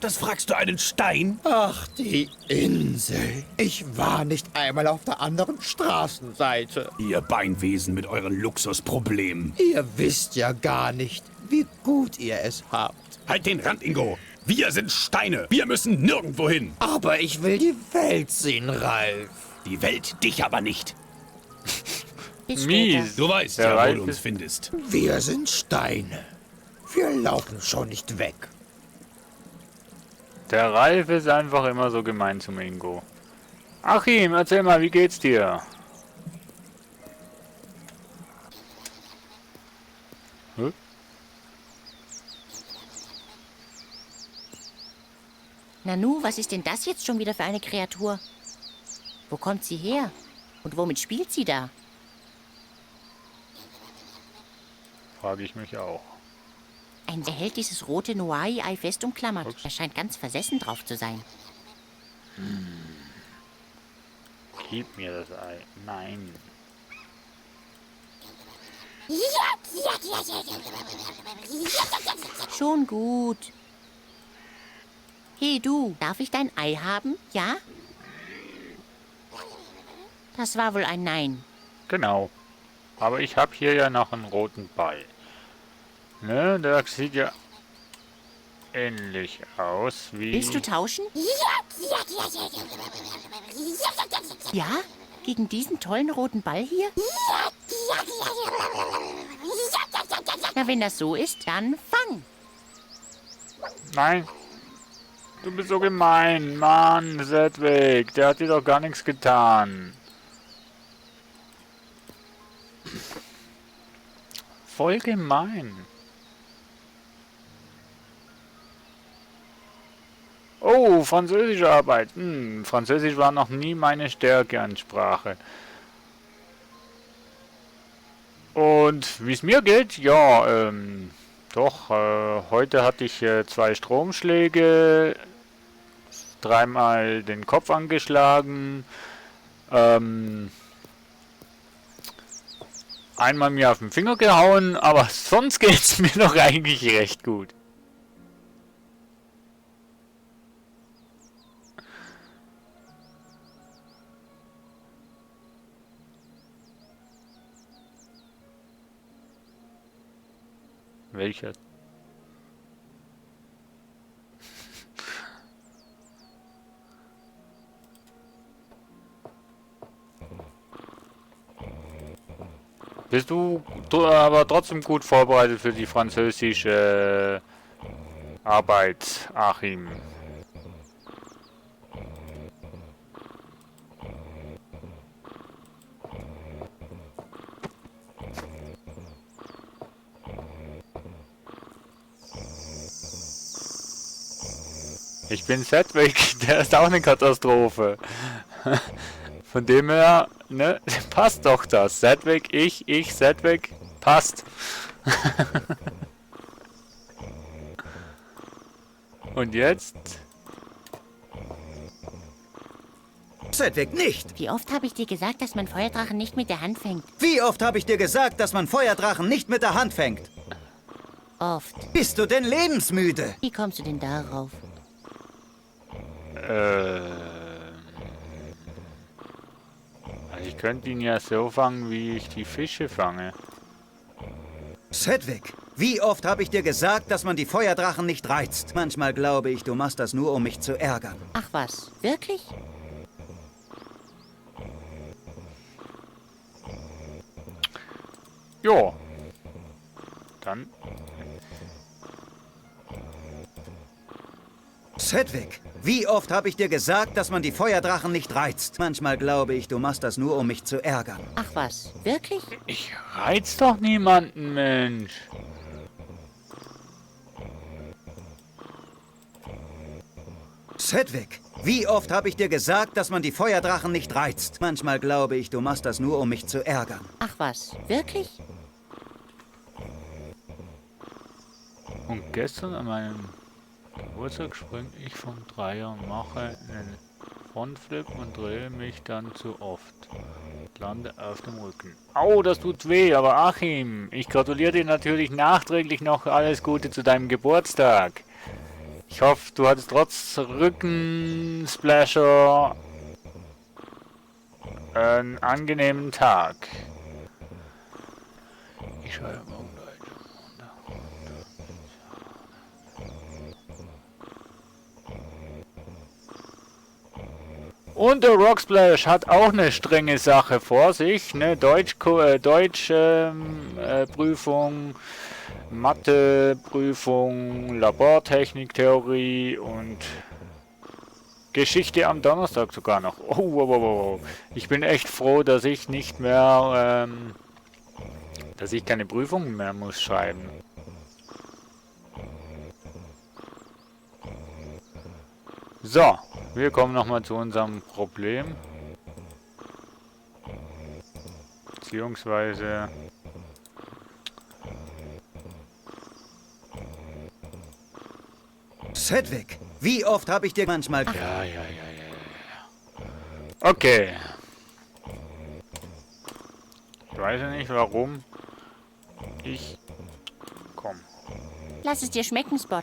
Das fragst du einen Stein? Ach, die Insel. Ich war nicht einmal auf der anderen Straßenseite. Ihr Beinwesen mit euren Luxusproblemen. Ihr wisst ja gar nicht, wie gut ihr es habt. Halt den Rand, Ingo. Wir sind Steine. Wir müssen nirgendwo hin. Aber ich will die Welt sehen, Ralf. Die Welt dich aber nicht. Bis Mies. Du weißt Der ja, wo Ralf du uns ist- findest. Wir sind Steine. Wir laufen schon nicht weg. Der Ralf ist einfach immer so gemein zum Ingo. Achim, erzähl mal, wie geht's dir? Hä? Nanu, was ist denn das jetzt schon wieder für eine Kreatur? Wo kommt sie her? Und womit spielt sie da? Frage ich mich auch. Ein Wer hält dieses rote Noai-Ei fest umklammert. Ups. Er scheint ganz versessen drauf zu sein. Gib mir das Ei. Nein. Schon gut. Hey du, darf ich dein Ei haben? Ja? Das war wohl ein Nein. Genau. Aber ich habe hier ja noch einen roten Ball. Ne, der sieht ja ähnlich aus wie... Willst du tauschen? Ja? Gegen diesen tollen roten Ball hier? Na, wenn das so ist, dann fang. Nein. Du bist so gemein. Mann, Sedwig. Der hat dir doch gar nichts getan. Voll gemein. Oh, französische Arbeit. Französisch war noch nie meine Stärke an Sprache. Und wie es mir geht, ja, doch, heute hatte ich 2 Stromschläge, 3-mal den Kopf angeschlagen, einmal mir auf den Finger gehauen, aber sonst geht's mir doch eigentlich recht gut. Welcher? Bist du aber trotzdem gut vorbereitet für die französische Arbeit, Achim? Ich bin Sedgwick, der ist auch eine Katastrophe. Von dem her, ne, passt doch das. Sedgwick, ich, Sedgwick, passt. Und jetzt? Sedgwick, nicht! Wie oft habe ich dir gesagt, dass man Feuerdrachen nicht mit der Hand fängt? Wie oft habe ich dir gesagt, dass man Feuerdrachen nicht mit der Hand fängt? Oft. Bist du denn lebensmüde? Wie kommst du denn darauf? Also ich könnte ihn ja so fangen, wie ich die Fische fange. Sedgwick, wie oft habe ich dir gesagt, dass man die Feuerdrachen nicht reizt? Manchmal glaube ich, du machst das nur, um mich zu ärgern. Ach was, wirklich? Jo. Dann. Sedgwick, wie oft habe ich dir gesagt, dass man die Feuerdrachen nicht reizt? Manchmal glaube ich, du machst das nur, um mich zu ärgern. Ach was, wirklich? Ich reiz doch niemanden, Mensch. Sedgwick, wie oft habe ich dir gesagt, dass man die Feuerdrachen nicht reizt? Manchmal glaube ich, du machst das nur, um mich zu ärgern. Ach was, wirklich? Und gestern an meinem Geburtstag springe ich vom Dreier und mache einen Frontflip und drehe mich dann zu oft. Lande auf dem Rücken. Au, das tut weh, aber Achim, ich gratuliere dir natürlich nachträglich noch alles Gute zu deinem Geburtstag. Ich hoffe, du hattest trotz Rückensplasher einen angenehmen Tag. Ich schreibe mal und der Rocksplash hat auch eine strenge Sache vor sich, ne? Prüfung, Matheprüfung, Labortechniktheorie und Geschichte am Donnerstag sogar noch. Oh. Ich bin echt froh, dass ich nicht mehr, dass ich keine Prüfungen mehr muss schreiben. So, wir kommen nochmal zu unserem Problem. Beziehungsweise... Sedgwick, wie oft habe ich dir manchmal... Ja. Okay. Ich weiß ja nicht, warum ich... Komm. Lass es dir schmecken, Spot.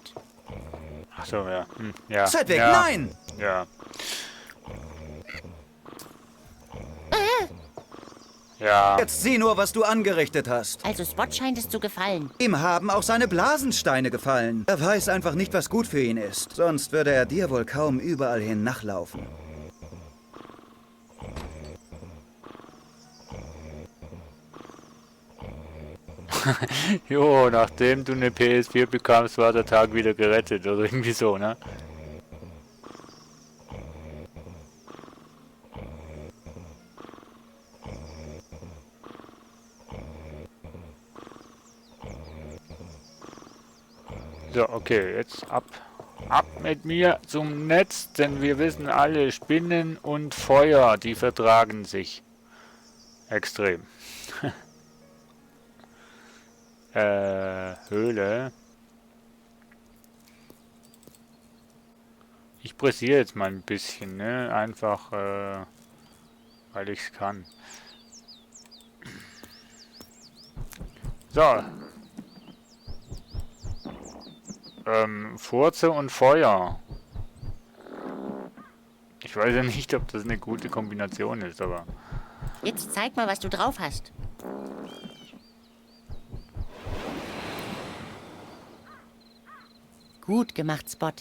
Ach so, ja. Ja. Sedgwick, ja. nein! Ja. Ja. Jetzt sieh nur, was du angerichtet hast. Also Spot scheint es zu gefallen. Ihm haben auch seine Blasensteine gefallen. Er weiß einfach nicht, was gut für ihn ist. Sonst würde er dir wohl kaum überall hin nachlaufen. Jo, nachdem du eine PS4 bekamst, war der Tag wieder gerettet oder irgendwie so, ne? So, okay, jetzt ab mit mir zum Netz, denn wir wissen alle, Spinnen und Feuer, die vertragen sich extrem. Höhle. Ich pressiere jetzt mal ein bisschen, ne? Einfach, weil ich es kann. So. Furze und Feuer. Ich weiß ja nicht, ob das eine gute Kombination ist, aber... Jetzt zeig mal, was du drauf hast. Gut gemacht, Spot.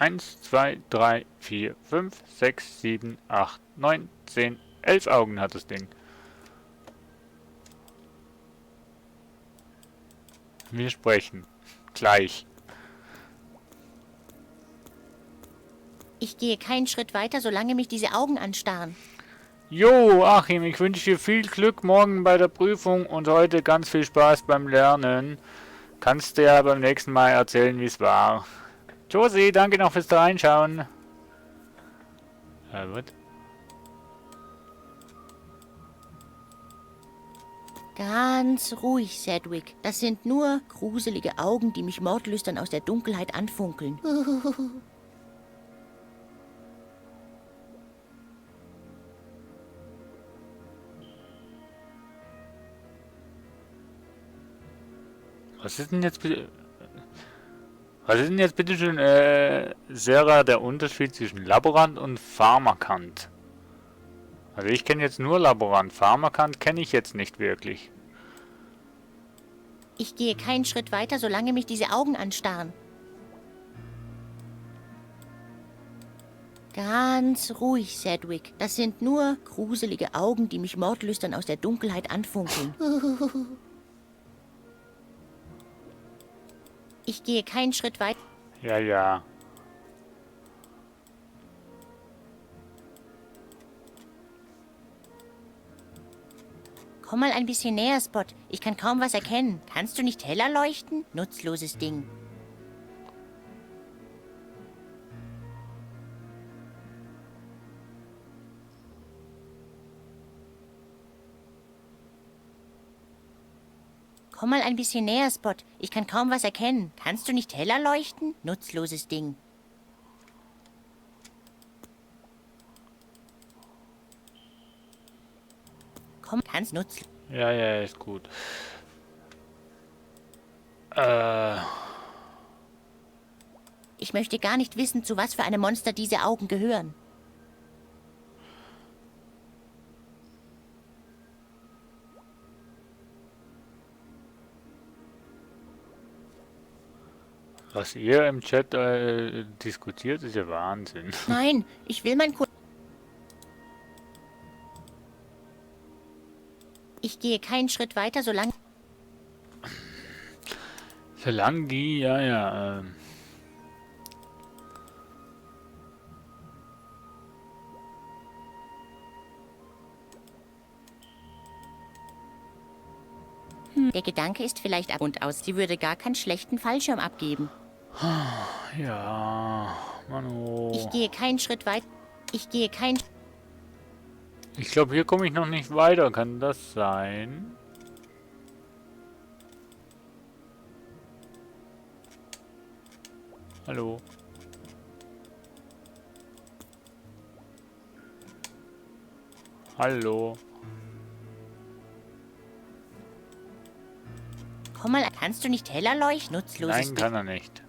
1, 2, 3, 4, 5, 6, 7, 8, 9, 10, 11 Augen hat das Ding. Wir sprechen. Gleich. Ich gehe keinen Schritt weiter, solange mich diese Augen anstarren. Jo, Achim, ich wünsche dir viel Glück morgen bei der Prüfung und heute ganz viel Spaß beim Lernen. Kannst du ja beim nächsten Mal erzählen, wie es war. Josi, danke noch fürs Reinschauen. Was? Ganz ruhig, Sedgwick. Das sind nur gruselige Augen, die mich mordlüstern aus der Dunkelheit anfunkeln. Was ist denn jetzt bitte... Was ist denn jetzt bitte schön, Sarah, der Unterschied zwischen Laborant und Pharmakant? Also ich kenne jetzt nur Laborant. Pharmakant kenne ich jetzt nicht wirklich. Ich gehe keinen Schritt weiter, solange mich diese Augen anstarren. Ganz ruhig, Sedgwick. Das sind nur gruselige Augen, die mich mordlüstern aus der Dunkelheit anfunkeln. Ich gehe keinen Schritt weiter. Ja, ja. Komm mal ein bisschen näher, Spot. Ich kann kaum was erkennen. Kannst du nicht heller leuchten? Nutzloses Ding. Komm mal ein bisschen näher, Spot. Ich kann kaum was erkennen. Kannst du nicht heller leuchten? Nutzloses Ding. Komm, kannst nutzen. Ja, ja, ist gut. Ich möchte gar nicht wissen, zu was für einem Monster diese Augen gehören. Was ihr im Chat diskutiert, ist ja Wahnsinn. Nein, ich will mein Ich gehe keinen Schritt weiter, solange... Solange die, ja, ja, Der Gedanke ist vielleicht ab und aus, sie würde gar keinen schlechten Fallschirm abgeben. Ja, Manu. Ich gehe keinen Schritt weiter. Ich gehe keinen... Ich glaube, hier komme ich noch nicht weiter. Kann das sein? Hallo? Hallo? Komm mal, kannst du nicht heller leuchten? Nutzloses Nein, Ding. kann er nicht.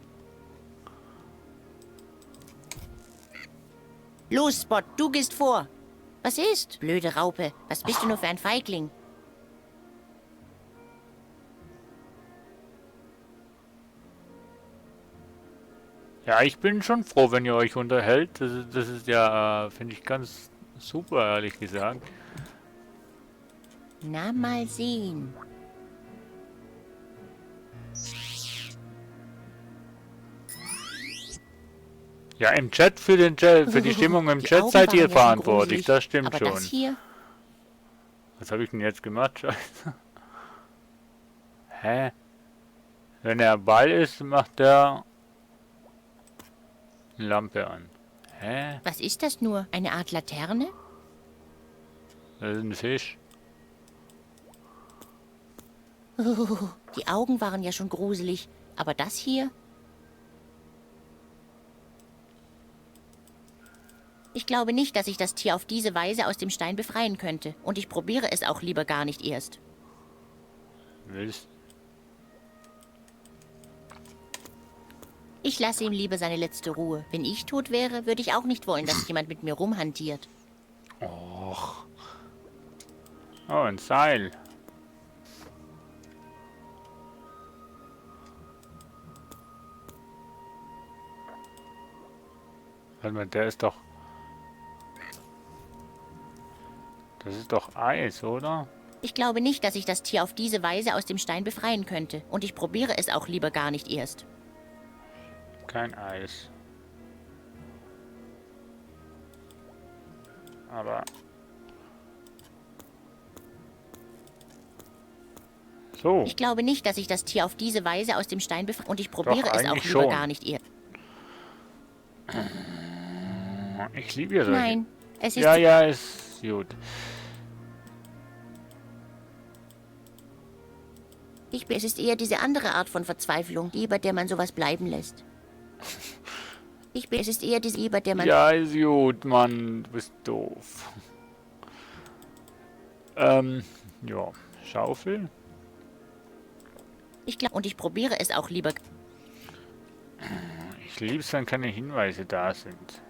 Los, Spot, du gehst vor. Was ist? Blöde Raupe, was bist du nur für ein Feigling? Ja, ich bin schon froh, wenn ihr euch unterhält. Das ist ja, finde ich, ganz super, ehrlich gesagt. Na, mal sehen. Ja, im Chat für die Stimmung im Die Chat Augen seid waren ihr ja schon verantwortlich, gruselig, das stimmt aber schon. das hier? Was habe ich denn jetzt gemacht? Scheiße. Hä? Wenn er Ball ist, macht er eine Lampe an. Hä? Was ist das nur? Eine Art Laterne? Das ist ein Fisch. Die Augen waren ja schon gruselig, aber das hier? Ich glaube nicht, dass ich das Tier auf diese Weise aus dem Stein befreien könnte. Und ich probiere es auch lieber gar nicht erst. Willst? Ich lasse ihm lieber seine letzte Ruhe. Wenn ich tot wäre, würde ich auch nicht wollen, dass jemand mit mir rumhantiert. Och. Oh, ein Seil. Warte mal, der ist doch... Das ist doch Eis, oder? Ich glaube nicht, dass ich das Tier auf diese Weise aus dem Stein befreien könnte. Und ich probiere es auch lieber gar nicht erst. Kein Eis. Aber... So. Ich glaube nicht, dass ich das Tier auf diese Weise aus dem Stein befreie. Und ich probiere es auch eigentlich lieber schon. gar nicht erst. Ich liebe ja solche. Nein, es ist... Ja, ja, ist gut. Es ist eher diese andere Art von Verzweiflung, die, bei der man sowas bleiben lässt. Es ist eher diese, bei der man... Ja, ist gut, Mann. Du bist doof. Ja. Schaufel. Und ich probiere es auch lieber... Ich liebe es, wenn keine Hinweise da sind.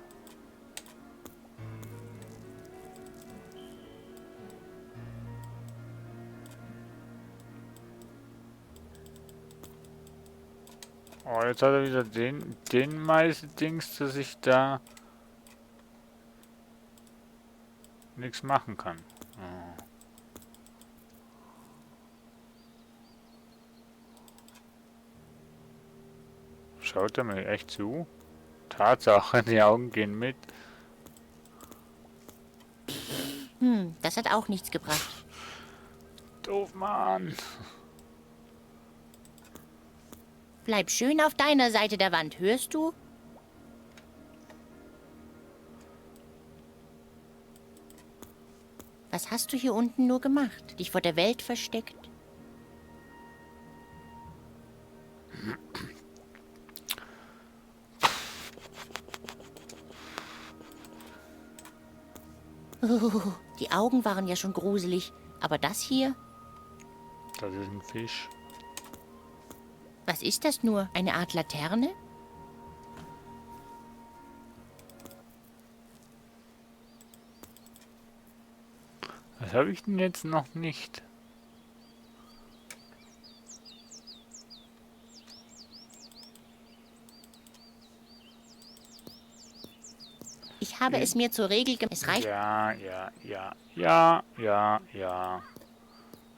Oh, jetzt hat er wieder den Meißel-Dings, dass ich da nichts machen kann. Oh. Schaut er mir echt zu? Tatsache, die Augen gehen mit. Das hat auch nichts gebracht. Doof, Mann. Bleib schön auf deiner Seite der Wand, hörst du? Was hast du hier unten nur gemacht? Dich vor der Welt versteckt? Oh, die Augen waren ja schon gruselig. Aber das hier? Das ist ein Fisch. Was ist das nur? Eine Art Laterne? Was habe ich denn jetzt noch nicht? Ich habe es mir zur Regel gemacht. Es reicht. Ja.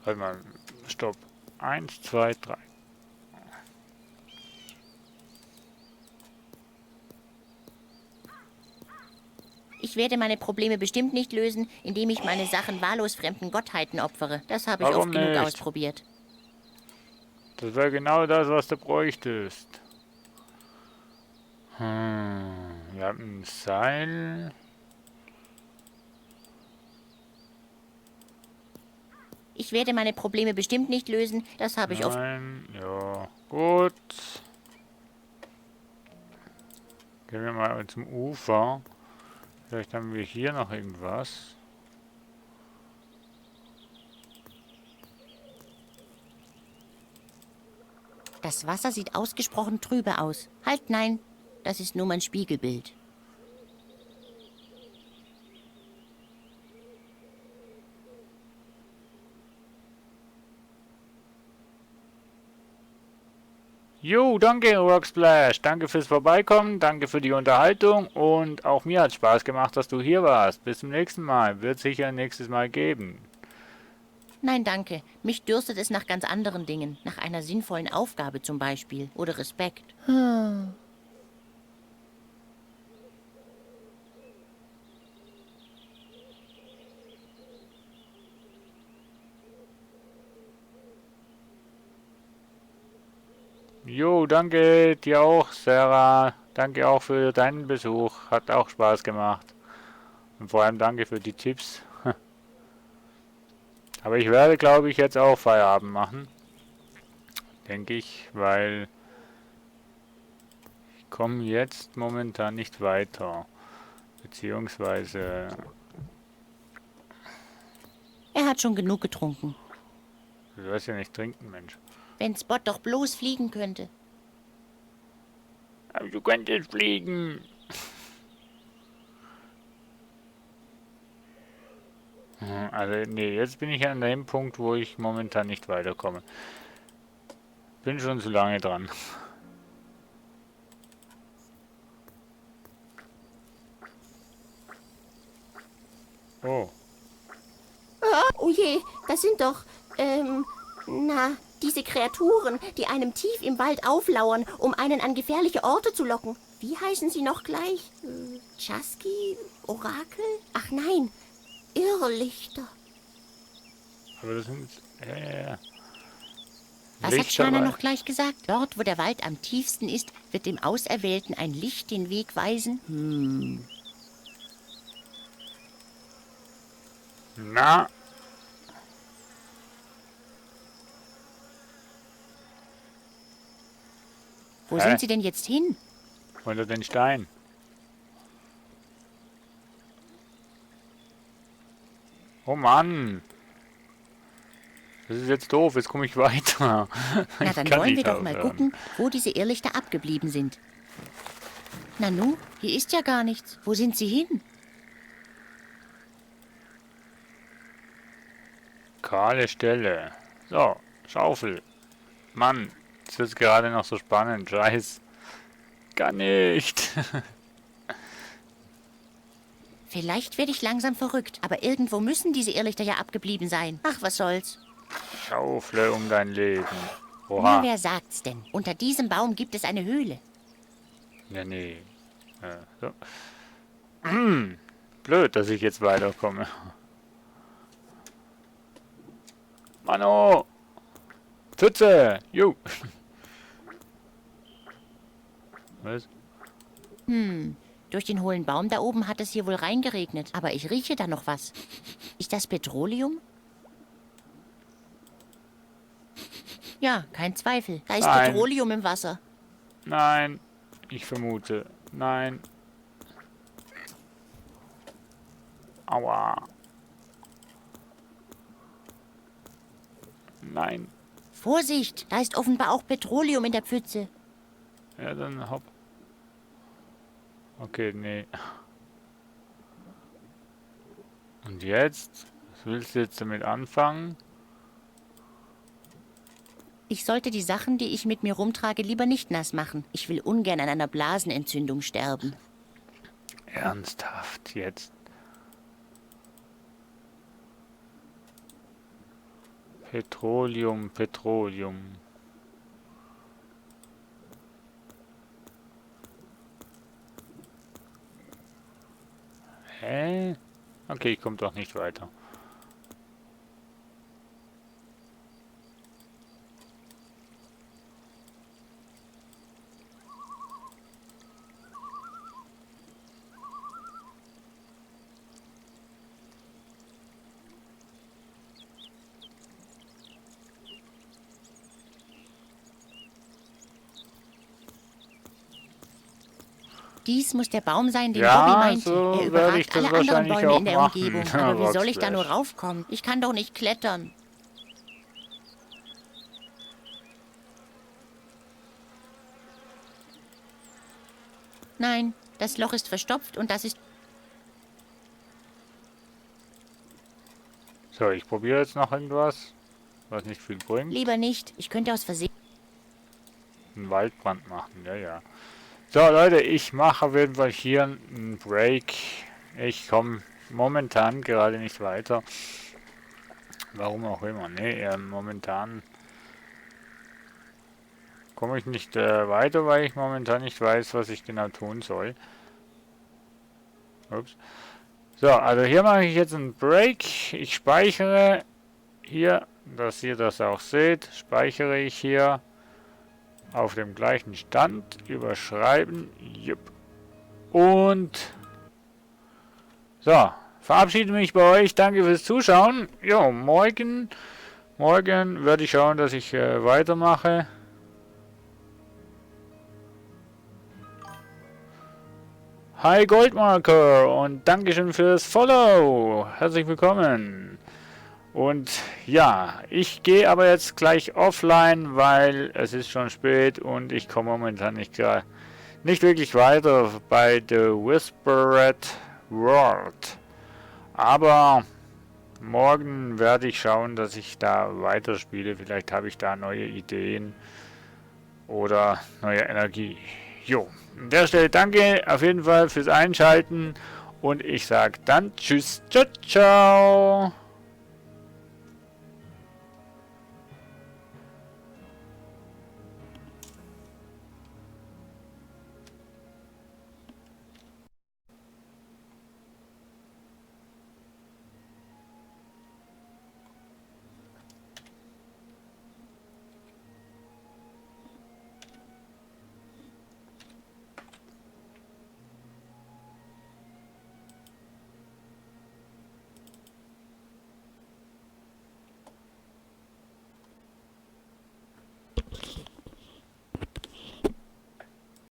Warte mal, stopp. 1, 2, 3. Ich werde meine Probleme bestimmt nicht lösen, indem ich meine Sachen wahllos fremden Gottheiten opfere. Das habe ich Warum oft genug nicht? ausprobiert. Das wäre genau das, was du bräuchtest. Wir haben ein Seil. Ich werde meine Probleme bestimmt nicht lösen. Das habe ich oft... Nein, ja, gut. Gehen wir mal zum Ufer. Vielleicht haben wir hier noch irgendwas. Das Wasser sieht ausgesprochen trübe aus. Halt, nein. Das ist nur mein Spiegelbild. Jo, danke Rocksplash. Danke fürs Vorbeikommen, danke für die Unterhaltung und auch mir hat Spaß gemacht, dass du hier warst. Bis zum nächsten Mal. Wird sicher nächstes Mal geben. Nein, danke. Mich dürstet es nach ganz anderen Dingen. Nach einer sinnvollen Aufgabe zum Beispiel. Oder Respekt. Jo, danke dir auch, Sarah. Danke auch für deinen Besuch. Hat auch Spaß gemacht. Und vor allem danke für die Tipps. Aber ich werde, glaube ich, jetzt auch Feierabend machen. Denke ich, weil ich komme jetzt momentan nicht weiter. Beziehungsweise... Er hat schon genug getrunken. Du sollst ja nicht trinken, Mensch. Wenn Spot doch bloß fliegen könnte. Aber du könntest fliegen. Also, nee, jetzt bin ich an dem Punkt, wo ich momentan nicht weiterkomme. Bin schon zu lange dran. Oh. Oh je, das sind doch, diese Kreaturen, die einem tief im Wald auflauern, um einen an gefährliche Orte zu locken. Wie heißen sie noch gleich? Chasky? Orakel? Ach nein, Irrlichter. Aber das sind... Was hat Schwana noch gleich gesagt? Dort, wo der Wald am tiefsten ist, wird dem Auserwählten ein Licht den Weg weisen? Na? Wo sind sie denn jetzt hin? Unter den Stein. Oh Mann. Das ist jetzt doof, jetzt komme ich weiter. Na, dann wollen wir doch mal gucken, wo diese Irrlichter abgeblieben sind. Nanu, hier ist ja gar nichts. Wo sind sie hin? Kahle Stelle. So, Schaufel. Mann, das ist gerade noch so spannend. Scheiß. Gar nicht. Vielleicht werde ich langsam verrückt, aber irgendwo müssen diese Irrlichter ja abgeblieben sein. Ach, was soll's. Schaufle um dein Leben. Na, Oha. wer sagt's denn? Unter diesem Baum gibt es eine Höhle. Ja, nee. So. Blöd, dass ich jetzt weiterkomme. Mano! Pfütze! Jo! Was? Durch den hohlen Baum da oben hat es hier wohl reingeregnet. Aber ich rieche da noch was. Ist das Petroleum? Ja, kein Zweifel. Da ist Nein. Petroleum im Wasser. Nein. Ich vermute. Nein. Aua. Nein. Vorsicht, da ist offenbar auch Petroleum in der Pfütze. Ja, dann hopp. Okay, nee. Und jetzt? Was willst du jetzt damit anfangen? Ich sollte die Sachen, die ich mit mir rumtrage, lieber nicht nass machen. Ich will ungern an einer Blasenentzündung sterben. Ernsthaft jetzt? Petroleum, Petroleum. Hä? Okay, ich komme doch nicht weiter. Dies muss der Baum sein, den Ja, Bobby meinte. so Er werde ich überragt das alle anderen wahrscheinlich Bäume auch in der machen. Umgebung. Aber wie soll ich da nur Rocksplash. raufkommen? Ich kann doch nicht klettern. Nein, das Loch ist verstopft und das ist... So, ich probiere jetzt noch irgendwas, was nicht viel bringt. Lieber nicht. Ich könnte aus Versehen... Einen Waldbrand machen, ja, ja. So, Leute, ich mache auf jeden Fall hier einen Break. Ich komme momentan gerade nicht weiter. Warum auch immer. Nee, momentan komme ich nicht weiter, weil ich momentan nicht weiß, was ich genau tun soll. Ups. So, also hier mache ich jetzt einen Break. Ich speichere hier, dass ihr das auch seht. Speichere ich hier auf dem gleichen Stand. Überschreiben. Jupp. Und so, verabschiede mich bei euch. Danke fürs Zuschauen. Jo, morgen werde ich schauen, dass ich weitermache. Hi Goldmarker und Dankeschön fürs Follow. Herzlich willkommen. Und ja, ich gehe aber jetzt gleich offline, weil es ist schon spät und ich komme momentan nicht wirklich weiter bei The Whispered World. Aber morgen werde ich schauen, dass ich da weiterspiele. Vielleicht habe ich da neue Ideen oder neue Energie. Jo, an der Stelle danke auf jeden Fall fürs Einschalten Und ich sage dann tschüss, ciao, ciao.